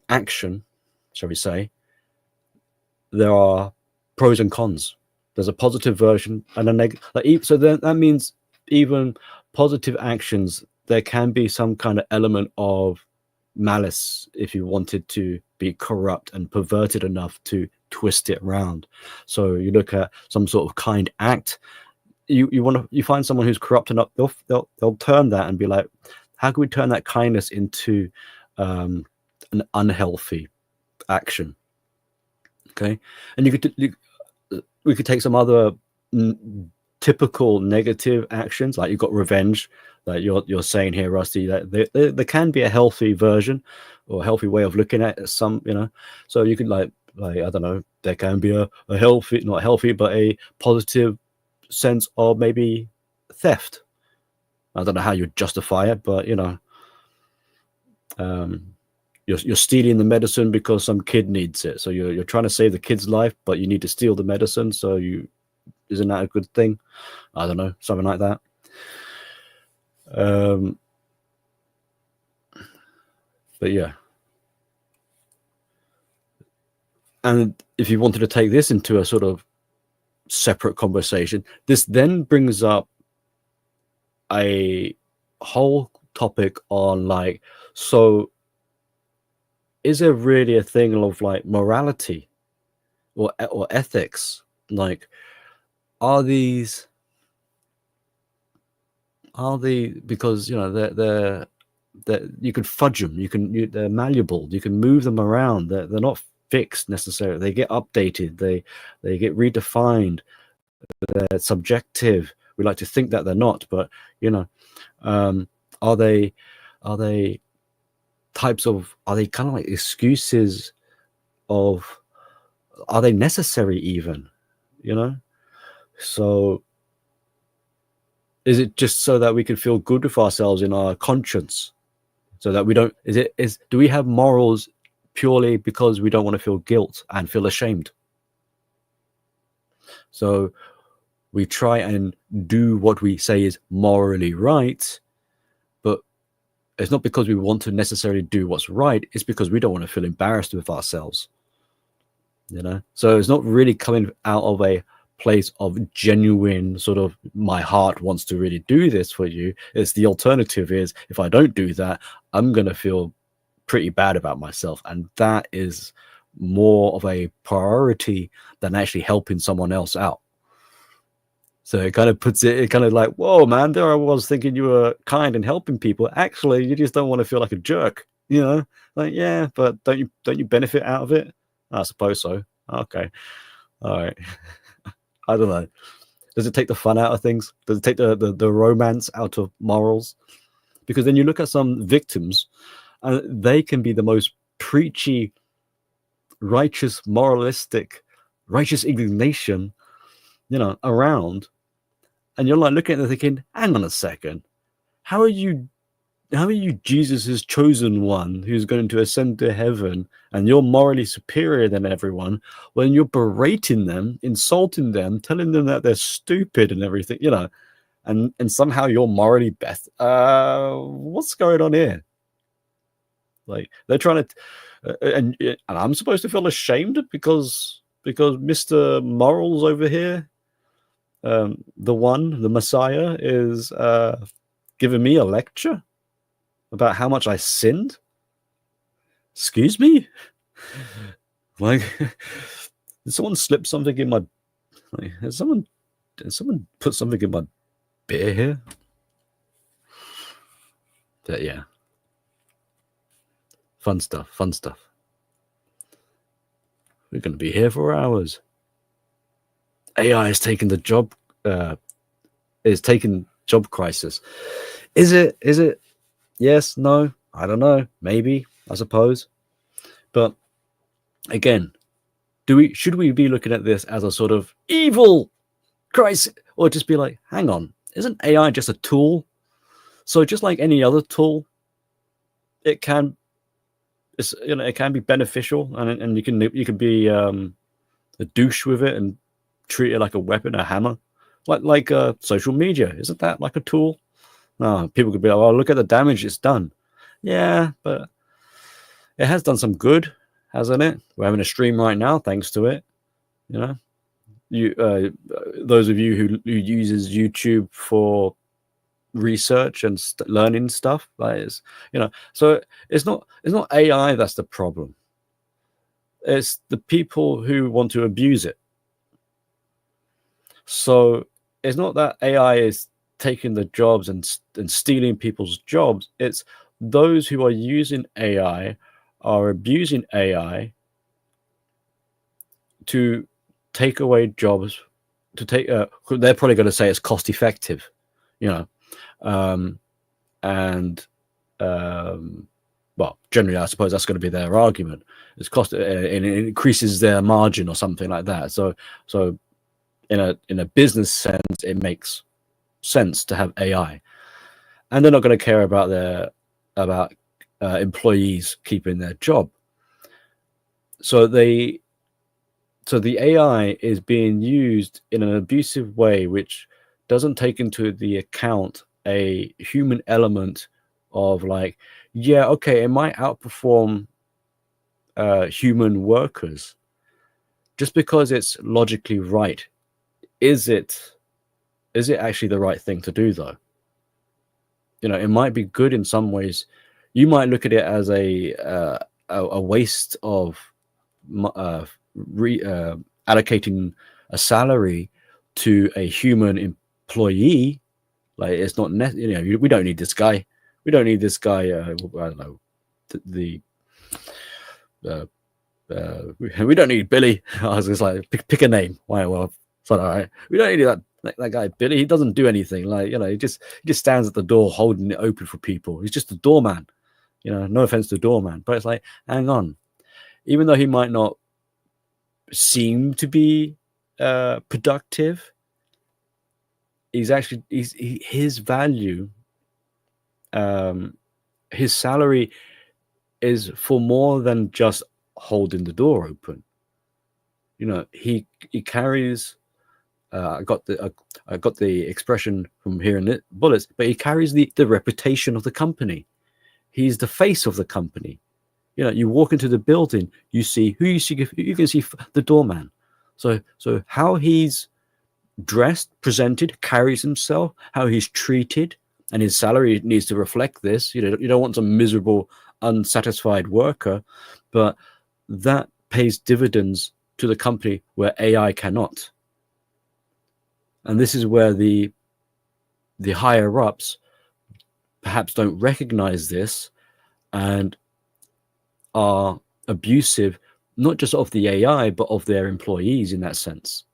action, shall we say, there are pros and cons. There's a positive version and a negative. So then that means even positive actions, there can be some kind of element of malice if you wanted to be corrupt and perverted enough to twist it around. So you look at some sort of kind act, you find someone who's corrupt enough, they'll turn that and be like, how can we turn that kindness into an unhealthy action? Okay. And we could take some other typical negative actions, like you've got revenge, that you're saying here, Rusty, that there can be a healthy version or a healthy way of looking at some, so you can like I don't know, there can be a healthy, not healthy, but a positive sense of maybe theft. I don't know how you justify it, but you're stealing the medicine because some kid needs it, so you're trying to save the kid's life, but you need to steal the medicine, so isn't that a good thing? I don't know, something like that. But yeah, and if you wanted to take this into a sort of separate conversation, this then brings up a whole topic on like, so is there really a thing of like morality or ethics? Like, are they, because they're you can fudge them, they're malleable, you can move them around, they're not fixed necessarily, they get updated, they get redefined, they're subjective. We like to think that they're not, but are they types of, are they kind of like excuses of, are they necessary even, so is it just so that we can feel good with ourselves in our conscience, so that we don't, do we have morals purely because we don't want to feel guilt and feel ashamed? So we try and do what we say is morally right, but it's not because we want to necessarily do what's right, it's because we don't want to feel embarrassed with ourselves, so it's not really coming out of a place of genuine sort of, my heart wants to really do this for you. It's the alternative is, if I don't do that, I'm going to feel pretty bad about myself, and that is more of a priority than actually helping someone else out. So it kind of puts it kind of like, whoa, man, there I was thinking you were kind and helping people. Actually, you just don't want to feel like a jerk, you know? Like, yeah, but don't you benefit out of it? I suppose so. Okay. All right. I don't know. Does it take the fun out of things? Does it take the romance out of morals? Because then you look at some victims, and they can be the most preachy, righteous, moralistic, righteous indignation, around. And you're like looking at it thinking, hang on a second. How are you Jesus' chosen one who's going to ascend to heaven, and you're morally superior than everyone, when you're berating them, insulting them, telling them that they're stupid and everything, and somehow you're morally best. What's going on here? Like, they're trying to, and I'm supposed to feel ashamed because Mr. Morals over here, the Messiah, is giving me a lecture about how much I sinned. Excuse me? Like, did someone slip something in my, like, did someone put something in my beer here? But yeah. Fun stuff. We're going to be here for hours. AI is taking the job, job crisis. Is it? Yes, no, I don't know. Maybe, I suppose. But again, should we be looking at this as a sort of evil crisis, or just be like, hang on, isn't AI just a tool? So just like any other tool, it can be beneficial, and you can be a douche with it and treat it like a weapon, a hammer, like social media. Isn't that like a tool? No, people could be like, "Oh, look at the damage it's done." Yeah, but it has done some good, hasn't it? We're having a stream right now thanks to it. You those of you who uses YouTube for research and learning stuff, so it's not AI that's the problem. It's the people who want to abuse it. So it's not that AI is taking the jobs and stealing people's jobs. It's those who are using AI are abusing AI to take away jobs, to take they're probably going to say it's cost effective, well, generally I suppose that's going to be their argument. It's cost, and it increases their margin or something like that. So in a business sense, it makes sense to have AI, and they're not going to care about employees keeping their job. So the AI is being used in an abusive way, which doesn't take into the account a human element of like, yeah, okay, it might outperform human workers just because it's logically right. Is it actually the right thing to do, though? It might be good in some ways. You might look at it as a waste of allocating a salary to a human employee. Like, it's not we don't need this guy. We don't need this guy. I don't know. We don't need Billy. I was just like, pick a name. Why? Well, it's like, all right. We don't need that guy Billy. He doesn't do anything. Like, he just stands at the door holding it open for people. He's just a doorman. No offense to doorman, but it's like, hang on. Even though he might not seem to be productive, his value, his salary is for more than just holding the door open. He carries. I got the expression from hearing it bullets, but he carries the reputation of the company. He's the face of the company. You walk into the building, you see who you see. You can see the doorman. So how he's dressed, presented, carries himself, how he's treated, and his salary needs to reflect this. You don't want some miserable, unsatisfied worker, but that pays dividends to the company where AI cannot. And this is where the higher ups perhaps don't recognize this and are abusive, not just of the AI, but of their employees in that sense.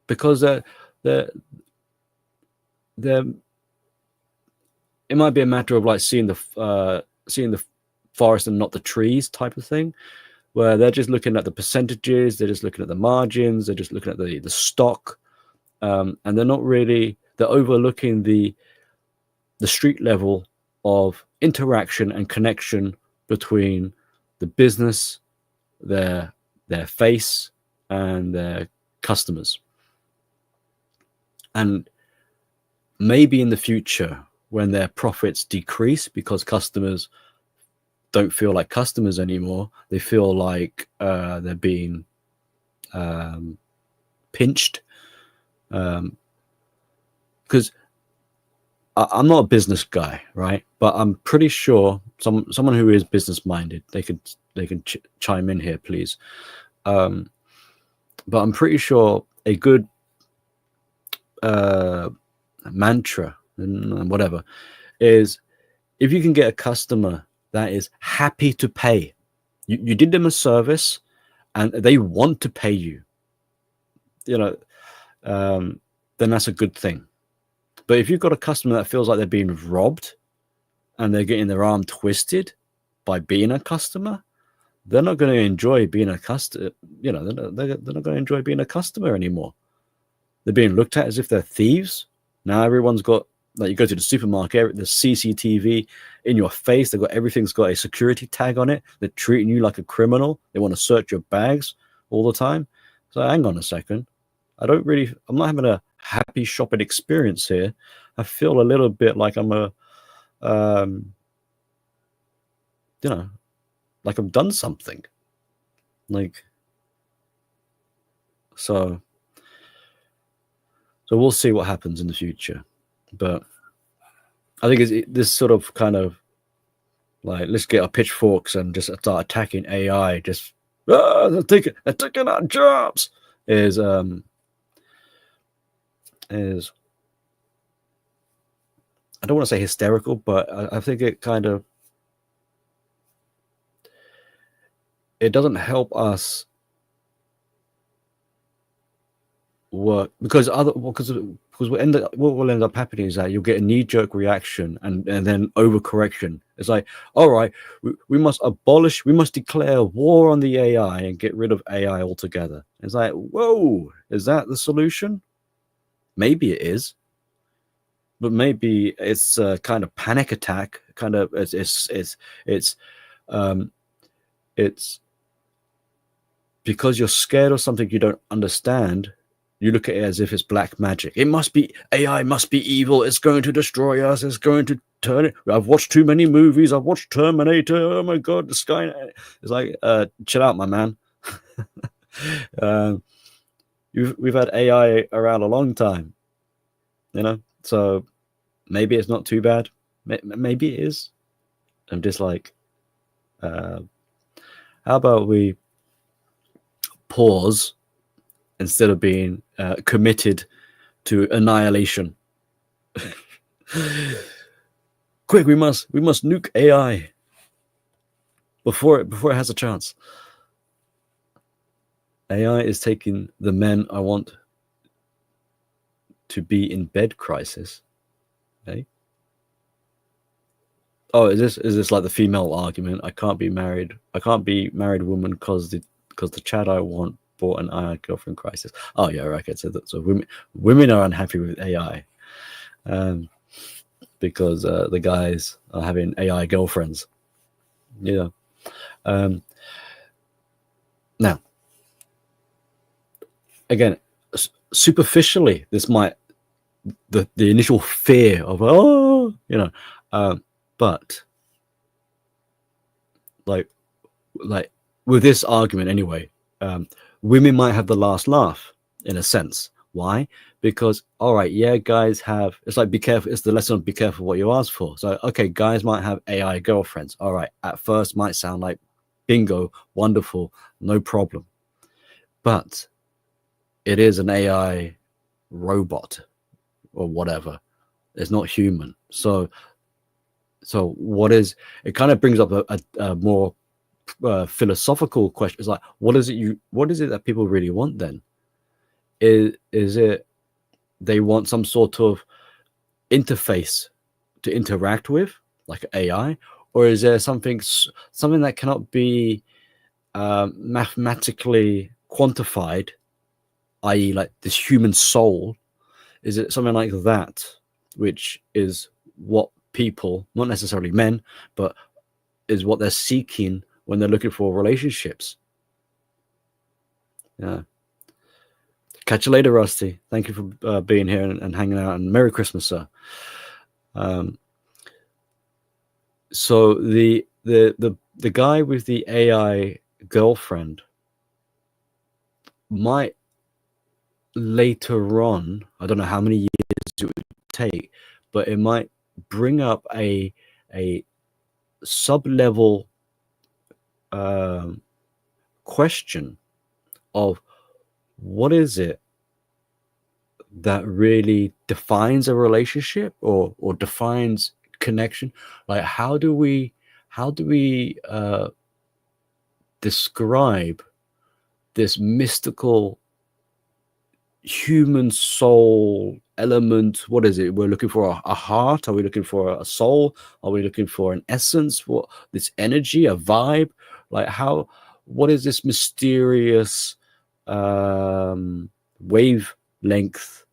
Because it might be a matter of like seeing the forest and not the trees type of thing, where they're just looking at the percentages, they're just looking at the margins, they're just looking at the stock, and they're overlooking the street level of interaction and connection between the business, their face, and their customers. And maybe in the future, when their profits decrease because customers don't feel like customers anymore, they feel like they're being pinched. Because I'm not a business guy, right? But I'm pretty sure someone who is business minded, they can chime in here, please. But I'm pretty sure a good mantra and whatever is, if you can get a customer that is happy to pay, you did them a service and they want to pay you, then that's a good thing. But if you've got a customer that feels like they're being robbed and they're getting their arm twisted by being a customer, they're not going to enjoy being a customer. They're not going to enjoy being a customer anymore. They're being looked at as if they're thieves. Now everyone's got, like, you go to the supermarket, there's CCTV in your face. Everything's got a security tag on it. They're treating you like a criminal. They want to search your bags all the time. So hang on a second. I'm not having a happy shopping experience here. I feel a little bit like I'm like I've done something. So we'll see what happens in the future. But I think it's this sort of kind of like, let's get our pitchforks and just start attacking AI. Just they're taking our jobs. Is I don't want to say hysterical, but I think it doesn't help us work, because what will end up happening is that you'll get a knee-jerk reaction and then overcorrection. It's like, all right, we must declare war on the AI and get rid of AI altogether. It's like, whoa, is that the solution? Maybe it is, but maybe it's a kind of panic attack. It's because you're scared of something you don't understand. You look at it as if it's black magic. AI must be evil. It's going to destroy us. It's going to turn it. I've watched too many movies. I've watched Terminator. Oh my God, the Skynet. It's like, chill out, my man. We've had AI around a long time, so maybe it's not too bad. Maybe it is. I'm just like, how about we pause instead of being committed to annihilation? Quick, we must nuke AI before it has a chance. AI is taking the men I want to be in bed crisis. Okay. Oh, is this like the female argument? I can't be married woman because the Chad I want bought an AI girlfriend crisis. Oh yeah, right. Okay, so women are unhappy with AI, because the guys are having AI girlfriends. Now, again, superficially, this might the initial fear of but like with this argument anyway, women might have the last laugh in a sense. Why? Because, all right, yeah, guys it's like, be careful. It's the lesson of be careful what you ask for. So, okay, guys might have AI girlfriends. All right, at first might sound like bingo, wonderful, no problem. But it is an AI robot or whatever. It's not human. So what is it? Kind of brings up a more philosophical question. It's like, what is it that people really want then? Is it they want some sort of interface to interact with, like AI, or is there something that cannot be mathematically quantified, i.e., like this human soul? Is it something like that, which is what people, not necessarily men, but is what they're seeking when they're looking for relationships? Yeah. Catch you later, Rusty. Thank you for being here and hanging out, and Merry Christmas, sir. So the guy with the AI girlfriend might later on, I don't know how many years it would take, but it might bring up a sub-level question of what is it that really defines a relationship or defines connection. Like how do we describe this mystical human soul element? What is it? We're looking for a heart? Are we looking for a soul? Are we looking for an essence? What, this energy, a vibe? Like what is this mysterious wavelength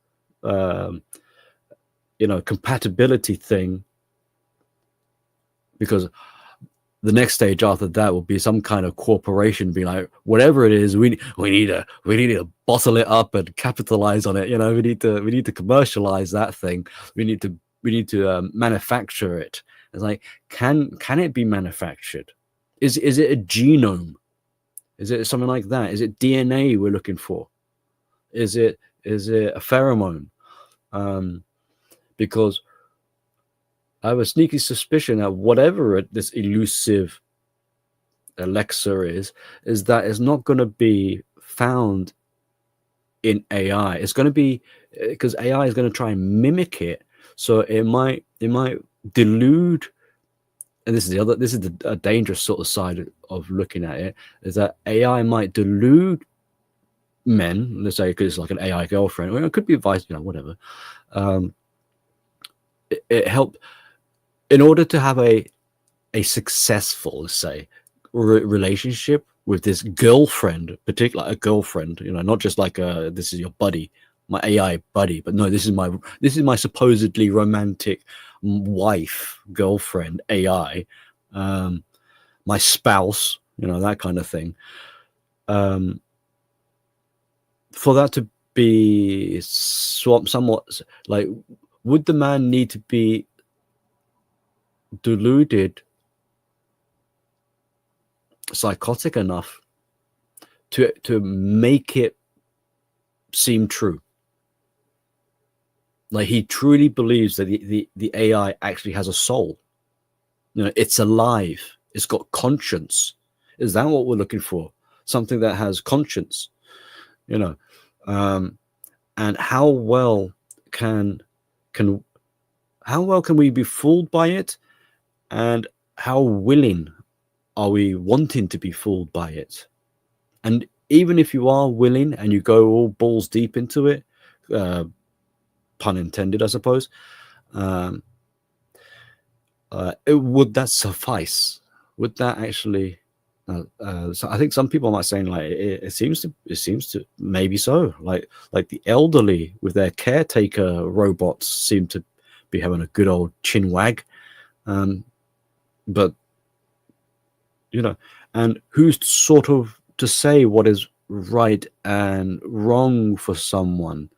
compatibility thing? Because the next stage after that will be some kind of corporation being like, whatever it is, we need to bottle it up and capitalize on it. We need to commercialize that thing. We need to manufacture it. It's like, can it be manufactured? Is it a genome? Is it something like that? Is it DNA we're looking for? Is it a pheromone? Because I have a sneaky suspicion that whatever this elusive Alexa is that it's not going to be found in AI. It's going to be, because AI is going to try and mimic it. So it might delude. And this is a dangerous sort of side of looking at it, is that AI might delude men, let's say, because it's like an AI girlfriend, or it could be vice, whatever. It helped in order to have a successful, let's say, relationship with this girlfriend, particularly a girlfriend, not just like this is your buddy, my AI buddy, but no, this is my supposedly romantic wife, girlfriend, AI, my spouse, that kind of thing. For that to be somewhat like, would the man need to be deluded, psychotic enough to make it seem true? Like he truly believes that the AI actually has a soul, it's alive, it's got conscience. Is that what we're looking for? Something that has conscience, and how well can we be fooled by it, and how willing are we wanting to be fooled by it? And even if you are willing and you go all balls deep into it, pun intended, I suppose, would that suffice? Would that actually so I think some people might say, like, it seems to maybe so, like the elderly with their caretaker robots seem to be having a good old chin wag, but and who's sort of to say what is right and wrong for someone?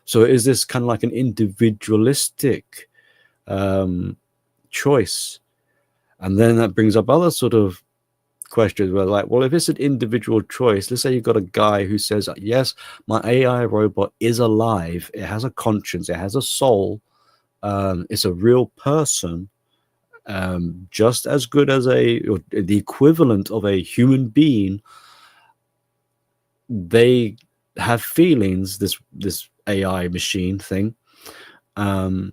So is this kind of like an individualistic choice? And then that brings up other sort of questions where, like, well, if it's an individual choice, let's say you've got a guy who says, yes, my AI robot is alive, it has a conscience, it has a soul, it's a real person, just as good as or the equivalent of a human being. They have feelings, this AI machine thing, and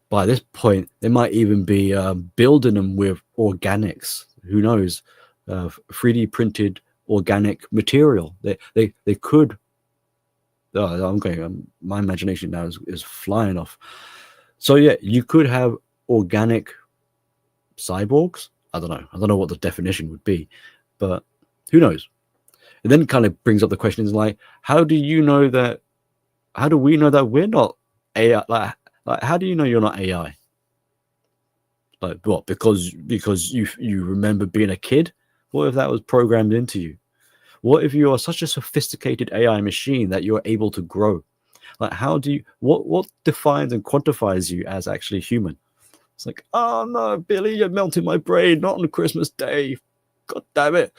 by this point they might even be building them with organics. Who knows? 3D printed organic material. They could. Oh, I'm going. My imagination now is flying off. So yeah, you could have organic cyborgs. I don't know what the definition would be, but who knows? It then kind of brings up the question: is like, how do you know that? How do we know that we're not AI? Like how do you know you're not AI? Like what? Because you remember being a kid? What if that was programmed into you? What if you are such a sophisticated AI machine that you're able to grow? Like how do you what defines and quantifies you as actually human? It's like, oh no, Billy, you're melting my brain, not on Christmas Day. God damn it.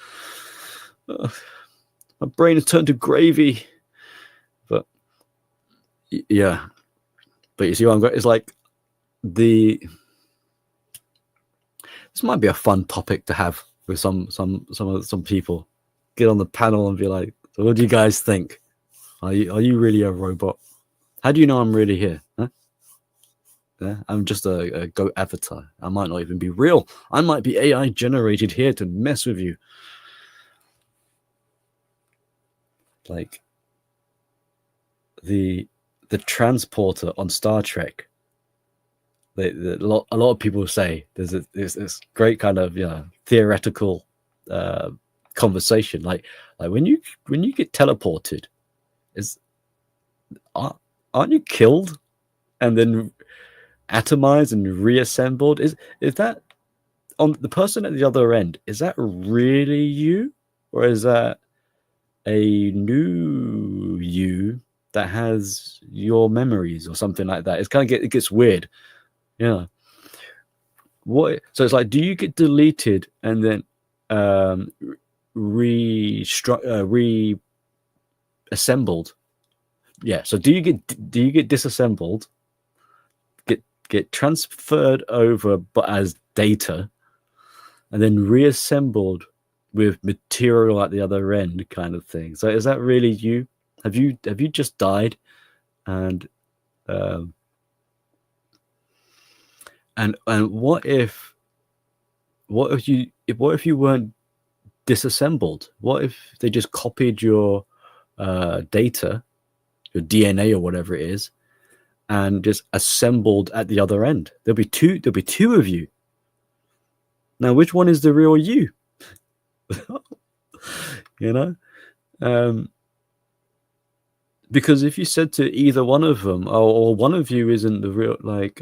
My brain has turned to gravy. But yeah. But you see what I'm going? It's like this might be a fun topic to have with some people. Get on the panel and be like, so what do you guys think? Are you really a robot? How do you know I'm really here? Huh? Yeah, I'm just a goat avatar. I might not even be real. I might be AI generated here to mess with you. Like the transporter on Star Trek. A lot of people say there's this great kind of theoretical conversation. Like when you get teleported, aren't you killed and then atomized and reassembled? Is that on the person at the other end? Is that really you, or is that a new you that has your memories or something like that? It's kind of it gets weird. Yeah. What? So it's like, do you get deleted and then reassembled? Yeah. So do you get disassembled, get transferred over, but as data, and then reassembled with material at the other end, kind of thing? So is that really you? Have you just died, and what if you weren't disassembled? What if they just copied your data, your DNA or whatever it is, and just assembled at the other end? There'll be two of you. Now, which one is the real you? Because if you said to either one of them, or one of you isn't the real, like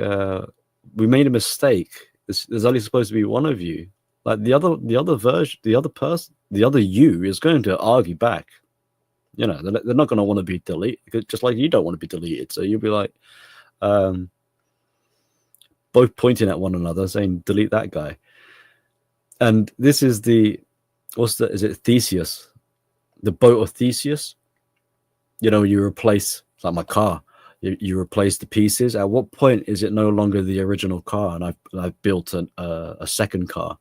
we made a mistake, there's only supposed to be one of you, like the other version, the other person, the other you is going to argue back. They're not going to want to be deleted, just like you don't want to be deleted. So you'll be like both pointing at one another saying, delete that guy. And this is is it Theseus, the boat of Theseus? You replace, like my car, you replace the pieces. At what point is it no longer the original car, and I've built a second car?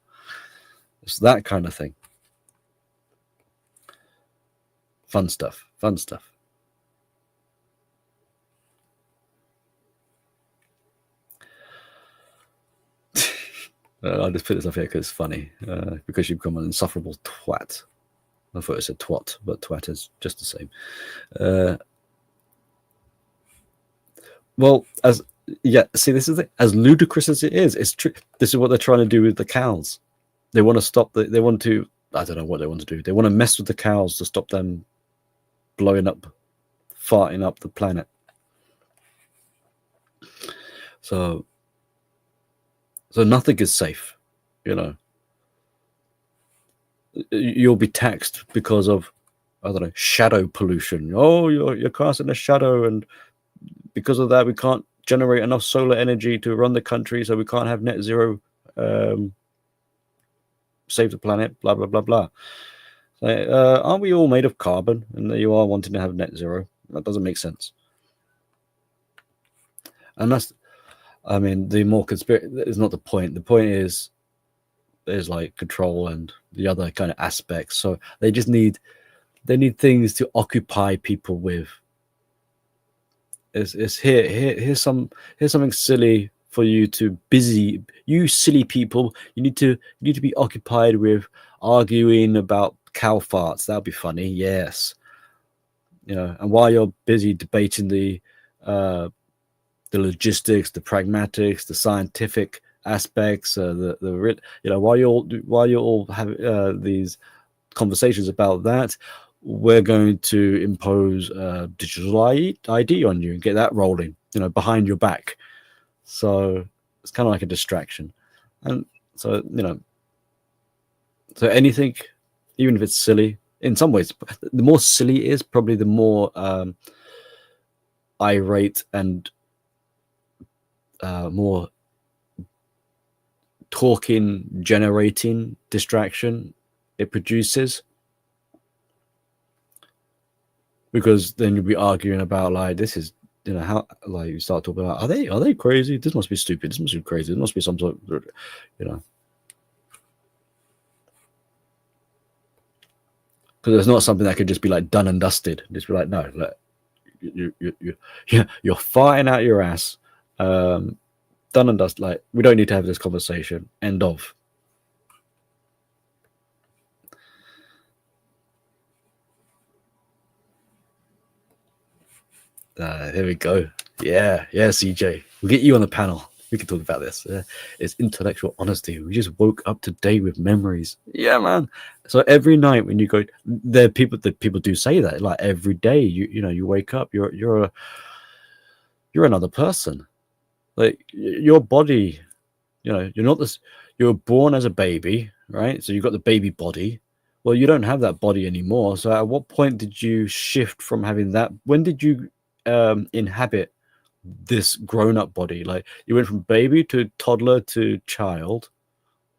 It's that kind of thing. Fun stuff. I'll just put this up here because it's funny, because you've become an insufferable twat. I thought it said twat, but twat is just the same. Well, see, this is as ludicrous as it is. It's true. This is what they're trying to do with the cows. They want to stop they want to, I don't know what they want to do. They want to mess with the cows to stop them blowing up, farting up the planet. So nothing is safe, You'll be taxed because of, I don't know, shadow pollution. Oh, you're casting a shadow, and because of that, we can't generate enough solar energy to run the country, so we can't have net zero, save the planet, blah, blah, blah, blah. So, aren't we all made of carbon? And you are wanting to have net zero. That doesn't make sense. And I mean, the more conspiracy is not the point. The point is there's like control and the other kind of aspects. So they need things to occupy people with. Here's something silly for you to busy you silly people. You need to be occupied with arguing about cow farts. That'll be funny. Yes. And while you're busy debating the logistics, the pragmatics, the scientific aspects, while you're all having these conversations about that, we're going to impose digital ID on you and get that rolling, behind your back. So it's kind of like a distraction. And so, so anything, even if it's silly, in some ways, the more silly it is, probably the more irate and more talking, generating distraction it produces. Because then you'll be arguing about like, this is, how, like, you start talking about, are they crazy? This must be stupid. This must be crazy. There must be some sort of, because it's not something that could just be like done and dusted. Just be like, no, like, you're farting out your ass, done and dust. Like, we don't need to have this conversation. End of. Here we go. Yeah, CJ. We'll get you on the panel. We can talk about this. It's intellectual honesty. We just woke up today with memories. Yeah, man. So every night when you go, people do say that. Like every day, you wake up, you're another person. Like your body, you're not this. You're born as a baby, right? So you've got the baby body. Well, you don't have that body anymore. So at what point did you shift from having that? When did you inhabit this grown-up body? Like you went from baby to toddler to child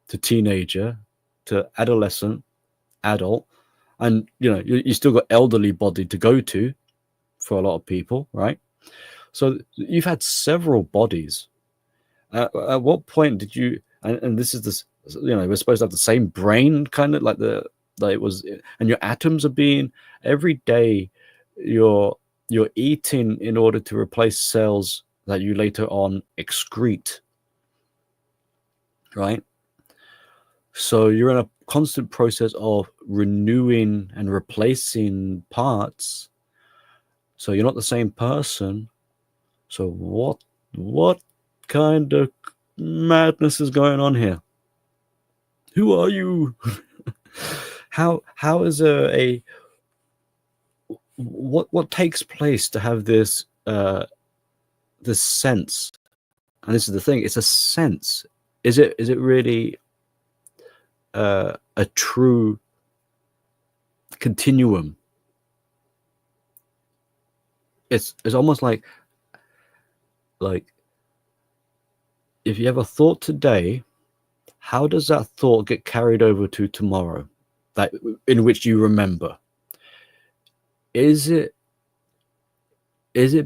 to teenager to adolescent, adult, and you still got elderly body to go to for a lot of people, right? So you've had several bodies. At what point did you? And this is this. We're supposed to have the same brain, kind of like it was, and your atoms are being every day. You're eating in order to replace cells that you later on excrete, right? So you're in a constant process of renewing and replacing parts. So you're not the same person. So what kind of madness is going on here? Who are you? How is a what takes place to have this this sense? And this is the thing, it's a sense. Is it really a true continuum? It's almost like if you have a thought today, how does that thought get carried over to tomorrow, that in which you remember? Is it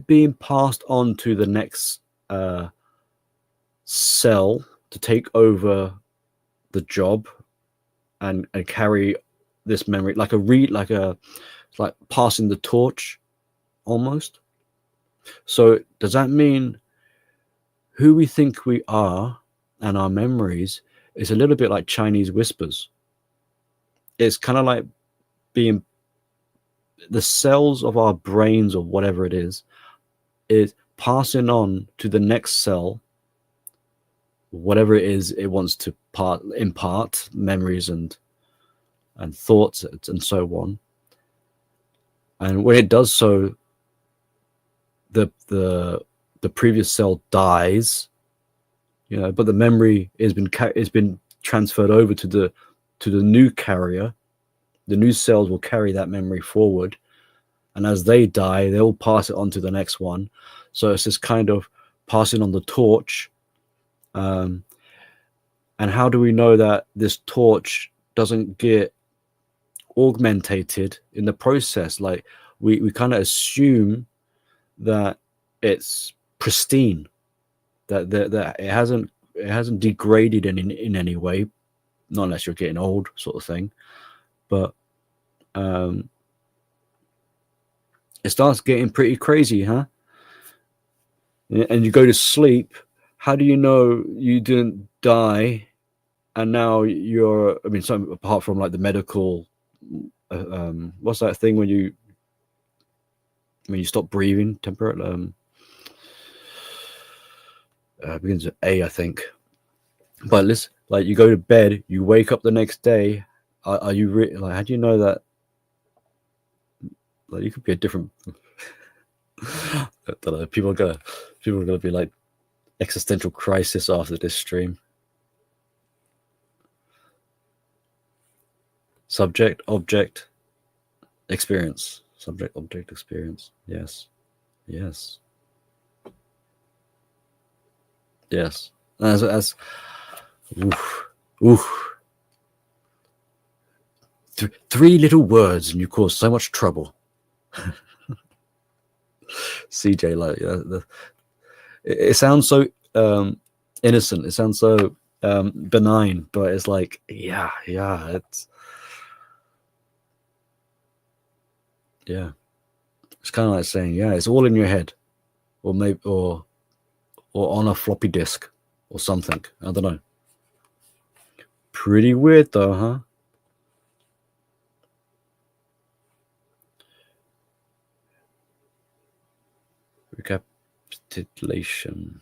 being passed on to the next cell to take over the job and carry this memory, like passing the torch almost? So does that mean who we think we are and our memories is a little bit like Chinese whispers? It's kind of like being the cells of our brains or whatever it is passing on to the next cell, whatever it is it wants to impart memories and thoughts and so on. And when it does so, the previous cell dies, but the memory has been transferred over to the new carrier. The new cells will carry that memory forward, and as they die, they will pass it on to the next one. So it's this kind of passing on the torch. And how do we know that this torch doesn't get augmented in the process? Like we kind of assume that it's pristine, that it hasn't degraded in any way, not unless you're getting old, sort of thing. But it starts getting pretty crazy, huh? And you go to sleep. How do you know you didn't die? And now you're, I mean, some apart from like the medical, what's that thing when you stop breathing temporarily? Begins with A, I think. But listen, like you go to bed, you wake up the next day. Are you like? How do you know that? Like you could be a different. I don't know. People are gonna be like existential crisis after this stream. Subject, object, experience. Subject, object, experience. Yes. Yes. Yes. As oof. Three little words and you cause so much trouble. CJ, like it sounds so innocent. It sounds so benign, but it's like, yeah, it's kind of like saying, yeah, it's all in your head, or maybe or on a floppy disk or something. I don't know. Pretty weird though, huh? Recapitulation.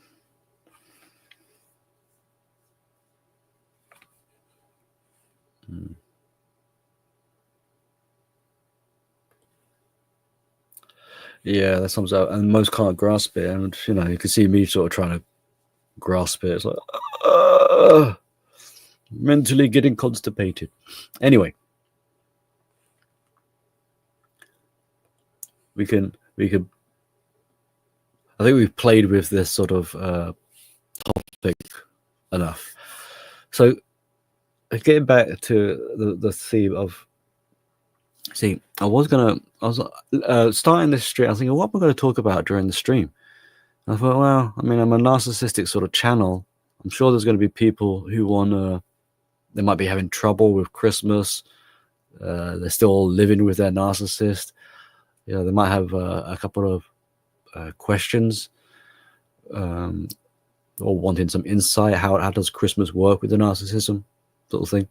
Yeah, that sums up, and most can't grasp it. And you know, you can see me sort of trying to grasp it. It's like mentally getting constipated. Anyway, we can. I think we've played with this sort of topic enough. So, getting back to the theme of, see, I was starting this stream. I was thinking, what am I going to talk about during the stream? And I thought, well, I mean, I'm a narcissistic sort of channel. I'm sure there's going to be people who they might be having trouble with Christmas. They're still living with their narcissist. You know, they might have a couple of questions, or wanting some insight. How does Christmas work with the narcissism sort of thing?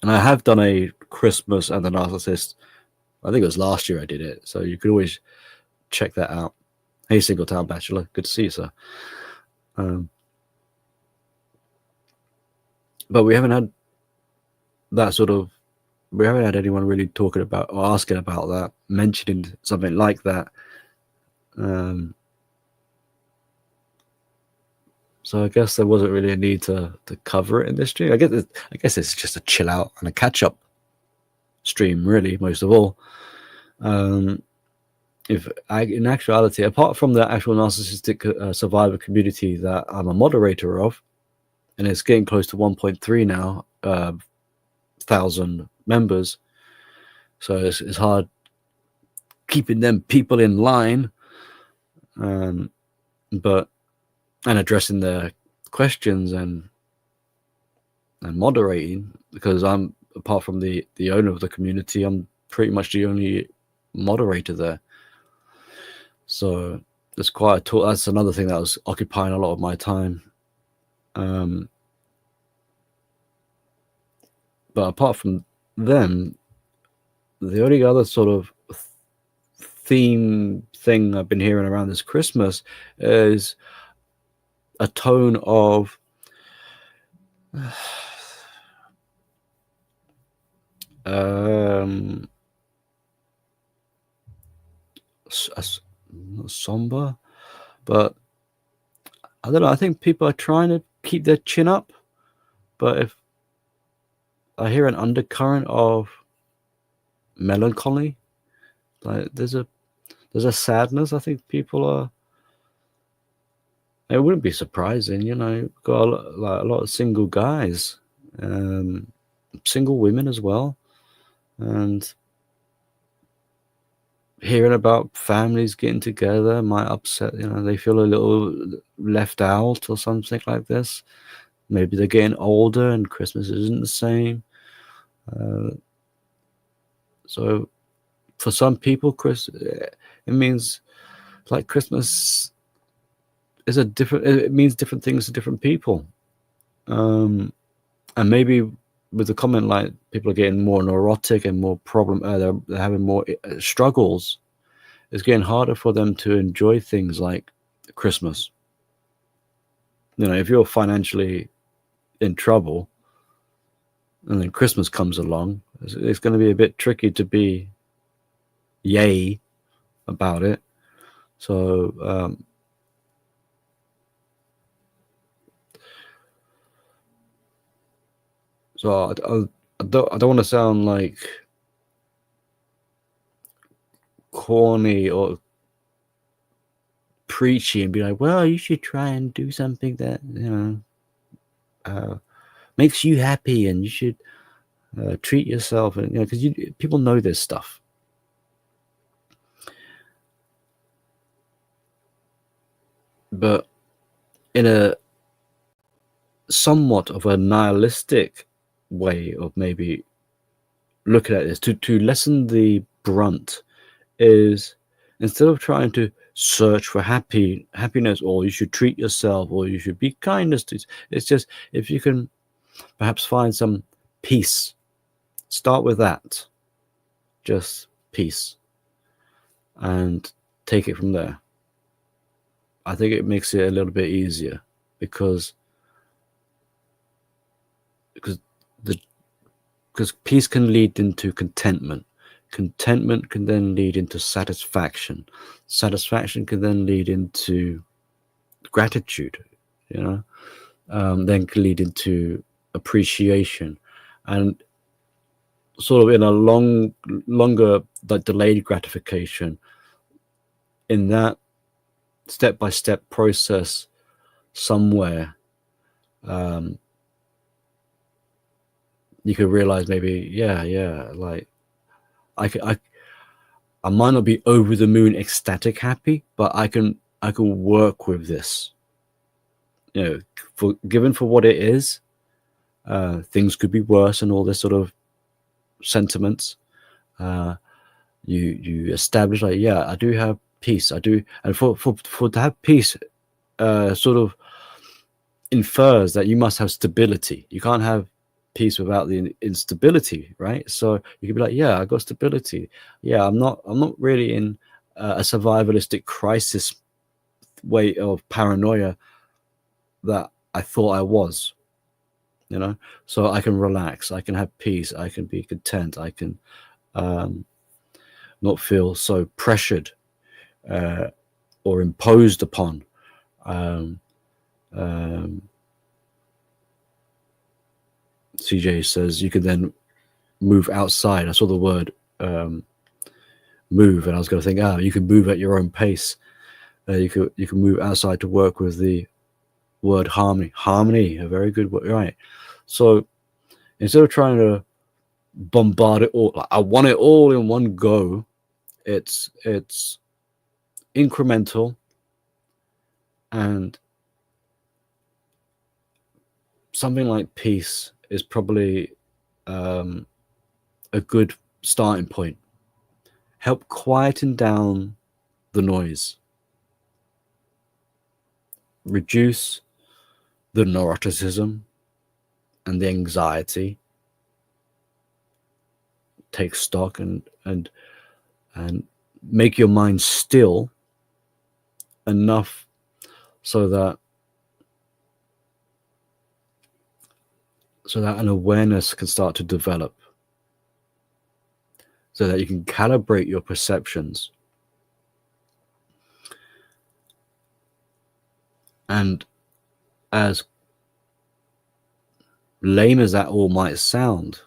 And I have done a Christmas and the narcissist. I think it was last year I did it, so you could always check that out. Hey, Single Town Bachelor, good to see you, sir. But we haven't had that sort of. We haven't had anyone really talking about or asking about that, mentioning something like that. So I guess there wasn't really a need to cover it in this stream. I guess it's just a chill out and a catch up stream, really, most of all. If in actuality, apart from the actual narcissistic survivor community that I'm a moderator of, and it's getting close to 1.3 now, 1,000 members, so it's hard keeping them people in line, but and addressing their questions and moderating, because I'm, apart from the owner of the community, I'm pretty much the only moderator there. So it's quite a tool. That's another thing that was occupying a lot of my time. But apart from them, the only other sort of theme thing I've been hearing around this Christmas is a tone of somber, but I don't know. I think people are trying to keep their chin up, but if I hear an undercurrent of melancholy, like there's a sadness. I think people are. It wouldn't be surprising, you know. Got a lot of single guys, single women as well, and hearing about families getting together might upset, they feel a little left out or something like this. Maybe they're getting older and Christmas isn't the same. So for some people, it means like Christmas is it means different things to different people. And maybe with the comment like people are getting more neurotic and more they're having more struggles, it's getting harder for them to enjoy things like Christmas. If you're financially in trouble and then Christmas comes along, it's going to be a bit tricky to be yay about it. So I don't want to sound like corny or preachy and be like, well, you should try and do something that makes you happy, and you should treat yourself, and because people know this stuff. But in a somewhat of a nihilistic way of maybe looking at this, to lessen the brunt, is instead of trying to search for happiness, or you should treat yourself, or you should be kindness to, it's just if you can perhaps find some peace, start with that, just peace, and take it from there. I think it makes it a little bit easier because peace can lead into contentment. Contentment can then lead into satisfaction. Satisfaction can then lead into gratitude, then can lead into appreciation, and sort of in a longer delayed gratification. In that step-by-step process, somewhere, you could realize maybe, like I might not be over the moon ecstatic happy, but I can work with this. Given for what it is, things could be worse, and all this sort of sentiments. You establish like, I do have peace. I do, and for to have peace, sort of infers that you must have stability. You can't have peace without the instability, right? So you could be like, I got stability. I'm not really in a survivalistic crisis way of paranoia that I thought I was, so I can relax, I can have peace, I can be content, I can not feel so pressured or imposed upon. CJ says you can then move outside. I saw the word move, and I was going to think, you can move at your own pace. You can move outside to work with the word harmony, a very good word, right? So instead of trying to bombard it all, like I want it all in one go, it's incremental, and something like peace is probably a good starting point. Help quieten down the noise, reduce the neuroticism and the anxiety, take stock and make your mind still enough so that an awareness can start to develop, so that you can calibrate your perceptions. And as lame as that all might sound,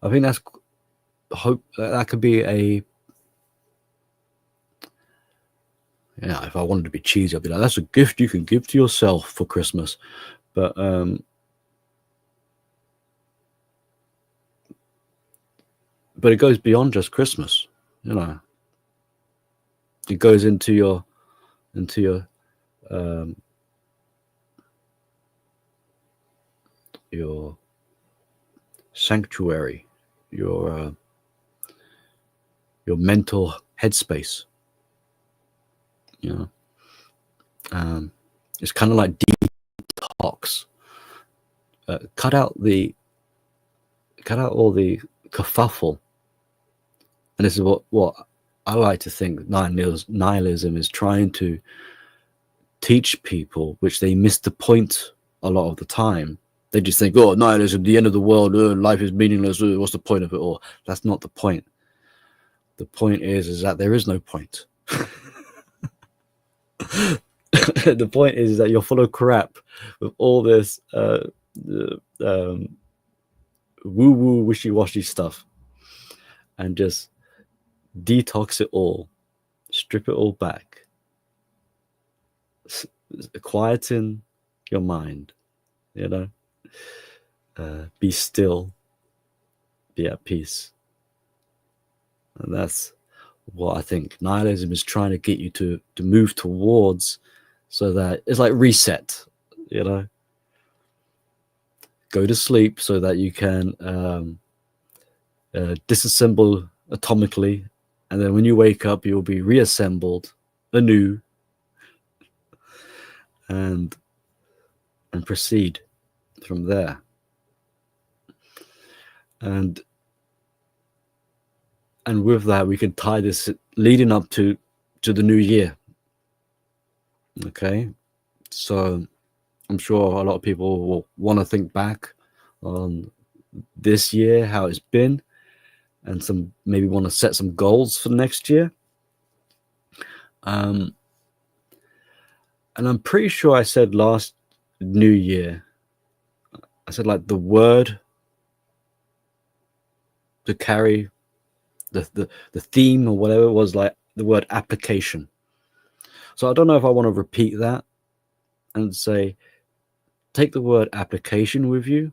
I think that could be a, if I wanted to be cheesy, I'd be like, that's a gift you can give to yourself for Christmas. But but it goes beyond just Christmas. You know, it goes into your your sanctuary, your mental headspace. You know, it's kind of like detox. Cut out all the kerfuffle. And this is what I like to think nihilism is trying to teach people, which they miss the point a lot of the time. They just think, oh, nihilism, the end of the world, life is meaningless, what's the point of it all? That's not the point. The point is that there is no point. The point is that you're full of crap with all this woo-woo, wishy-washy stuff, and just detox it all, strip it all back, quieten your mind, you know, be still, be at peace. And that's what I think nihilism is trying to get you to move towards, so that it's like reset, you know. Go to sleep so that you can disassemble atomically, and then when you wake up, you'll be reassembled anew, and proceed from there. And with that, we can tie this leading up to the new year. Okay, so I'm sure a lot of people will want to think back on this year, how it's been, and some maybe want to set some goals for next year. And I'm pretty sure I said last New Year, I said like the word to carry the theme or whatever was like the word application. So I don't know if I want to repeat that and say, take the word application with you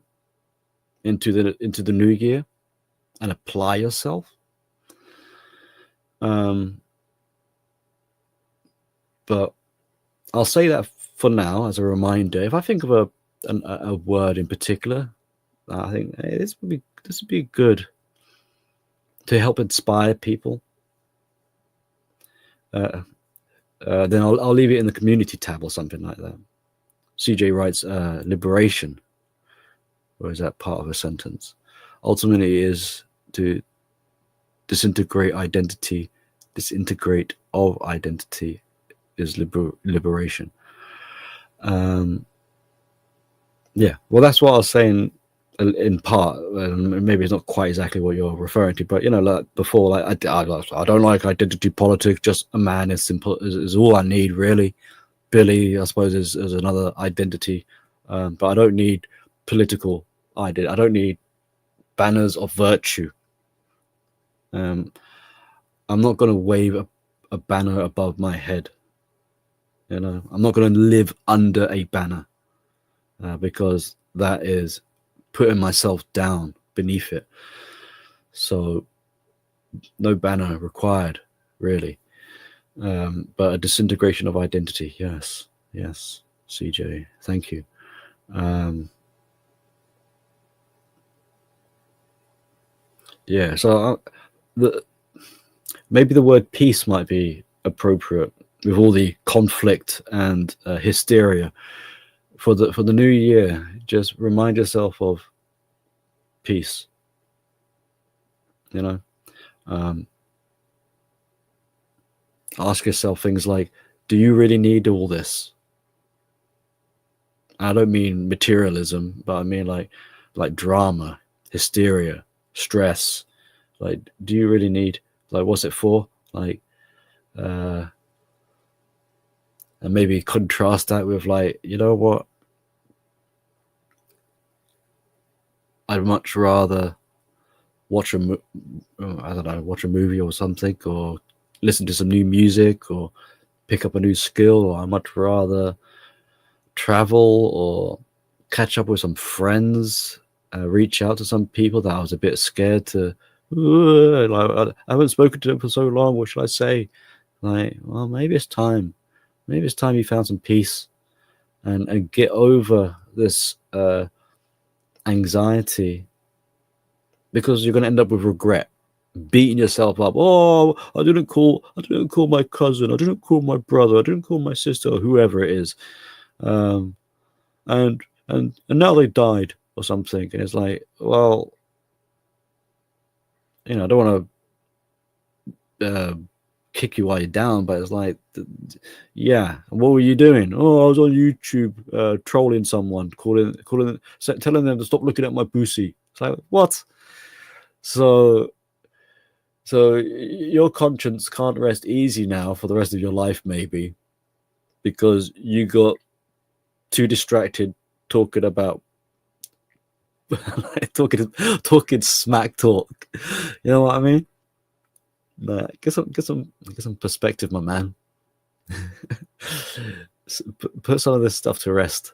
into the new year and apply yourself. But I'll say that for now as a reminder. If I think of a word in particular, I think, hey, this would be good to help inspire people. Then I'll leave it in the community tab or something like that. CJ writes liberation, or is that part of a sentence? Ultimately is to disintegrate identity. Disintegrate of identity is liberation. Yeah, well, that's what I was saying in part. Maybe it's not quite exactly what you're referring to, but you know, like before, like I don't like identity politics. Just a man is simple is all I need, really. Billy, I suppose, is another identity, but I don't need political identity. I don't need banners of virtue. I'm not going to wave a banner above my head. You know, I'm not going to live under a banner because that is putting myself down beneath it. So no banner required, really. But a disintegration of identity. Yes, CJ, thank you. Yeah, so maybe the word peace might be appropriate with all the conflict and hysteria for the new year. Just remind yourself of peace. You know, ask yourself things like, do you really need all this? I don't mean materialism, but I mean like drama, hysteria, stress. Like, do you really need, like, what's it for? Like, and maybe contrast that with, like, you know what? I'd much rather watch a movie or something, or listen to some new music, or pick up a new skill, or I'd much rather travel or catch up with some friends, reach out to some people that I was a bit scared to Like, I haven't spoken to him for so long. What should I say? Like, well, maybe it's time. Maybe it's time you found some peace and get over this anxiety, because you're going to end up with regret, beating yourself up. Oh, I didn't call my cousin. I didn't call my brother. I didn't call my sister, or whoever it is. And now they died or something. And it's like, well, I don't want to kick you while you're down, but it's like, yeah, what were you doing? Oh, I was on YouTube trolling someone, telling them to stop looking at my pussy. It's like, what? So your conscience can't rest easy now for the rest of your life, maybe, because you got too distracted talking about talking smack talk. You know what I mean? Get some perspective, my man. Put some of this stuff to rest.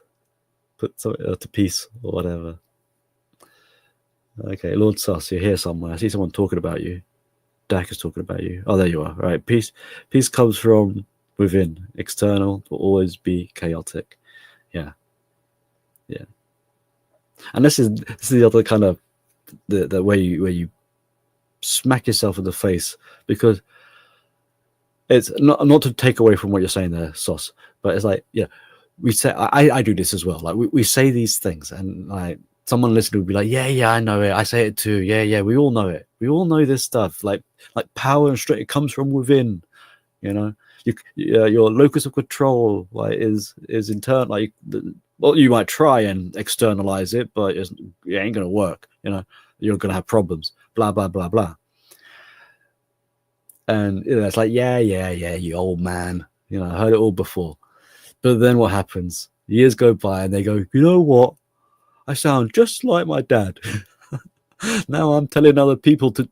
Put some to peace or whatever. Okay, Lord Sus, you're here somewhere. I see someone talking about you. Dak is talking about you. Oh, there you are. Right. Peace comes from within. External will always be chaotic. Yeah. And this is the other kind of the way you smack yourself in the face, because it's not to take away from what you're saying there, Sauce, but it's like, yeah, we say, I do this as well. Like we say these things, and like someone listening will be like, yeah, I know it. I say it too. Yeah, we all know it. We all know this stuff. Like power and strength, it comes from within. Your locus of control is internal. Like, well, you might try and externalize it, but it ain't gonna work. You're gonna have problems. Blah blah blah blah. And it's like, yeah, you old man. I heard it all before. But then what happens? Years go by, and they go, you know what? I sound just like my dad. Now I'm telling other people to.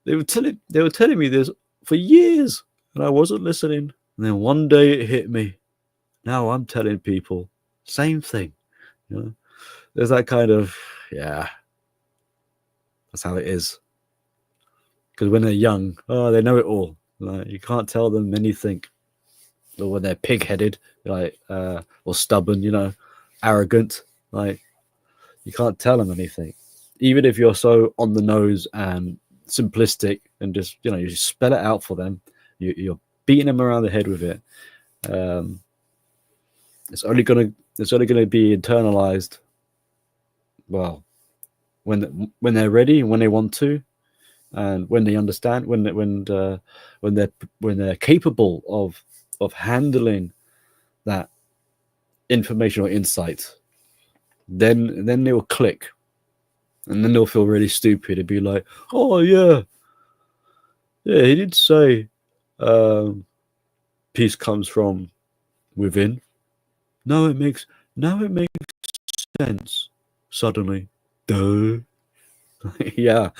They were telling me this for years, and I wasn't listening. And then one day it hit me. Now I'm telling people same thing. There's that kind of, yeah. That's how it is. Because when they're young, they know it all. Like, you can't tell them anything. Or when they're pig-headed, like, or stubborn, arrogant, like, you can't tell them anything. Even if you're so on the nose and simplistic and just, you spell it out for them, you're beating them around the head with it. It's only gonna be internalized, well, when they're ready, when they want to, and when they understand, when they're capable of handling that information or insight, then they will click, and then they'll feel really stupid and be like, oh yeah, he did say peace comes from within. Now it makes sense suddenly. Duh. yeah,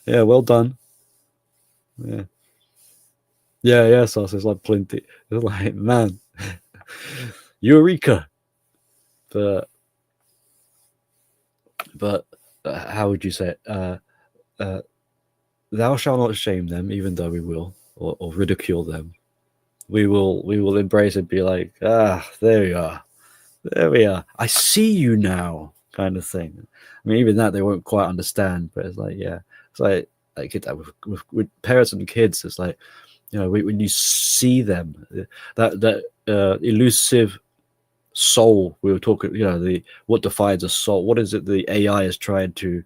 well done. Yeah, Sauce. It's like plenty. It's like, man, Eureka. But how would you say it? Thou shalt not shame them, even though we will, or ridicule them. We will embrace and be like, there we are. I see you now, kind of thing. I mean, even that they won't quite understand, but it's like, yeah, it's like with parents and kids, it's like, when you see them, that elusive soul we were talking, what defines a soul? What is it the AI is trying to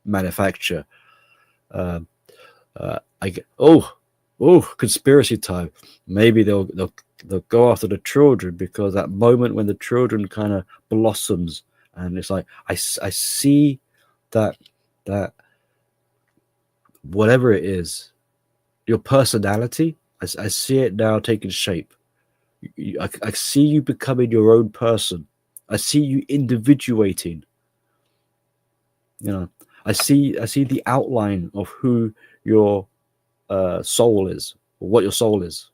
manufacture? Conspiracy time. Maybe they'll go after the children, because that moment when the children kind of blossoms, and it's like, I see that whatever it is, your personality, I see it now taking shape. I see you becoming your own person. I see you individuating. I see the outline of who your soul is, or what your soul is.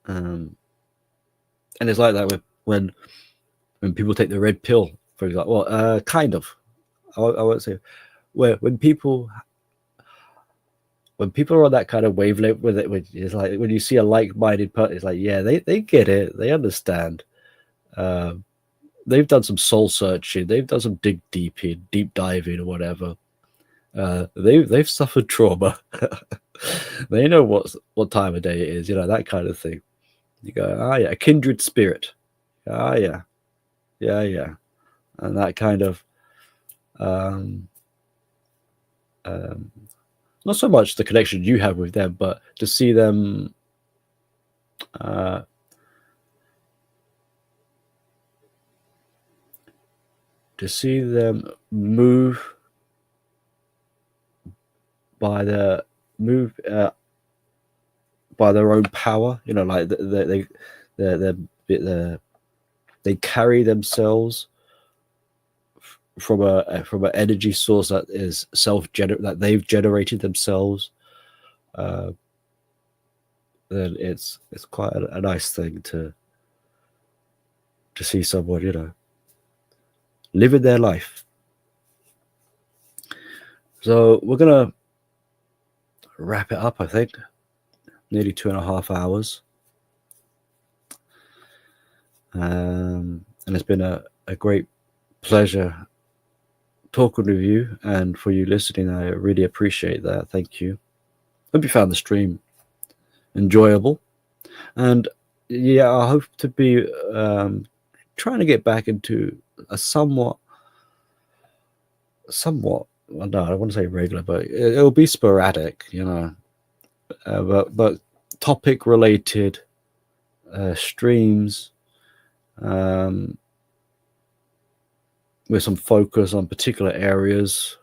And it's like that when people take the red pill, for example. Well, kind of. I won't say. when people are on that kind of wavelength with it, which is like when you see a like-minded person, it's like, yeah, they get it, they understand. They've done some soul searching, they've done some deep diving or whatever. They've suffered trauma. They know what time of day it is, that kind of thing. You go, ah, yeah, a kindred spirit. Ah, yeah, yeah, and that kind of not so much the connection you have with them, but to see them move by their own power, like they carry themselves from an energy source that is that they've generated themselves. Then it's quite a nice thing to see someone, living their life. So we're gonna wrap it up, I think. Nearly 2.5 hours. And it's been a great pleasure talking with you, and for you listening, I really appreciate that. Thank you. Hope you found the stream enjoyable, and yeah, I hope to be trying to get back into a somewhat well, no, I don't want to say regular, but it'll be sporadic, but topic related streams, with some focus on particular areas,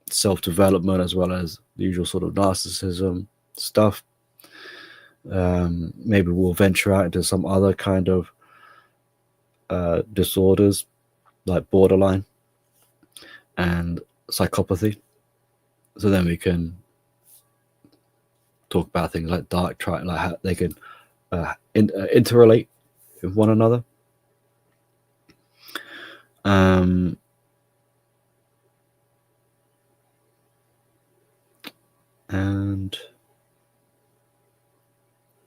self-development, as well as the usual sort of narcissism stuff. Maybe we'll venture out into some other kind of disorders like borderline and psychopathy. So then we can talk about things like dark triad, like how they can interrelate with one another. And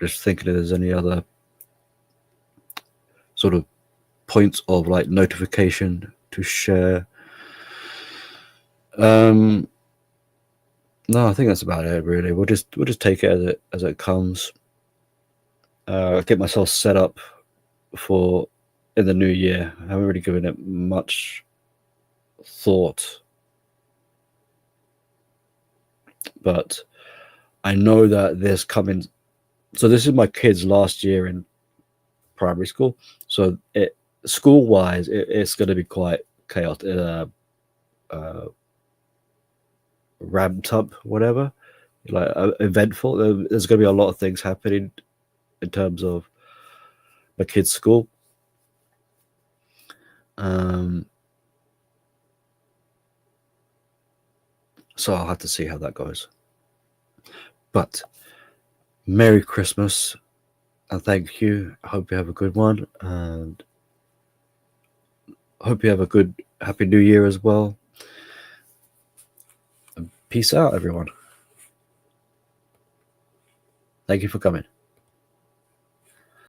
just thinking if there's any other sort of points of like notification to share. No, I think that's about it. Really, we'll just take it as it comes. Get myself set up for in the new year. I haven't really given it much thought, but I know that there's coming. So this is my kid's last year in primary school. So school-wise, it's going to be quite chaotic, ramped up, whatever, like eventful. There's going to be a lot of things happening in terms of my kid's school. So I'll have to see how that goes. But Merry Christmas and thank you. I hope you have a good one, and I hope you have a good Happy New Year as well. And peace out, everyone. Thank you for coming.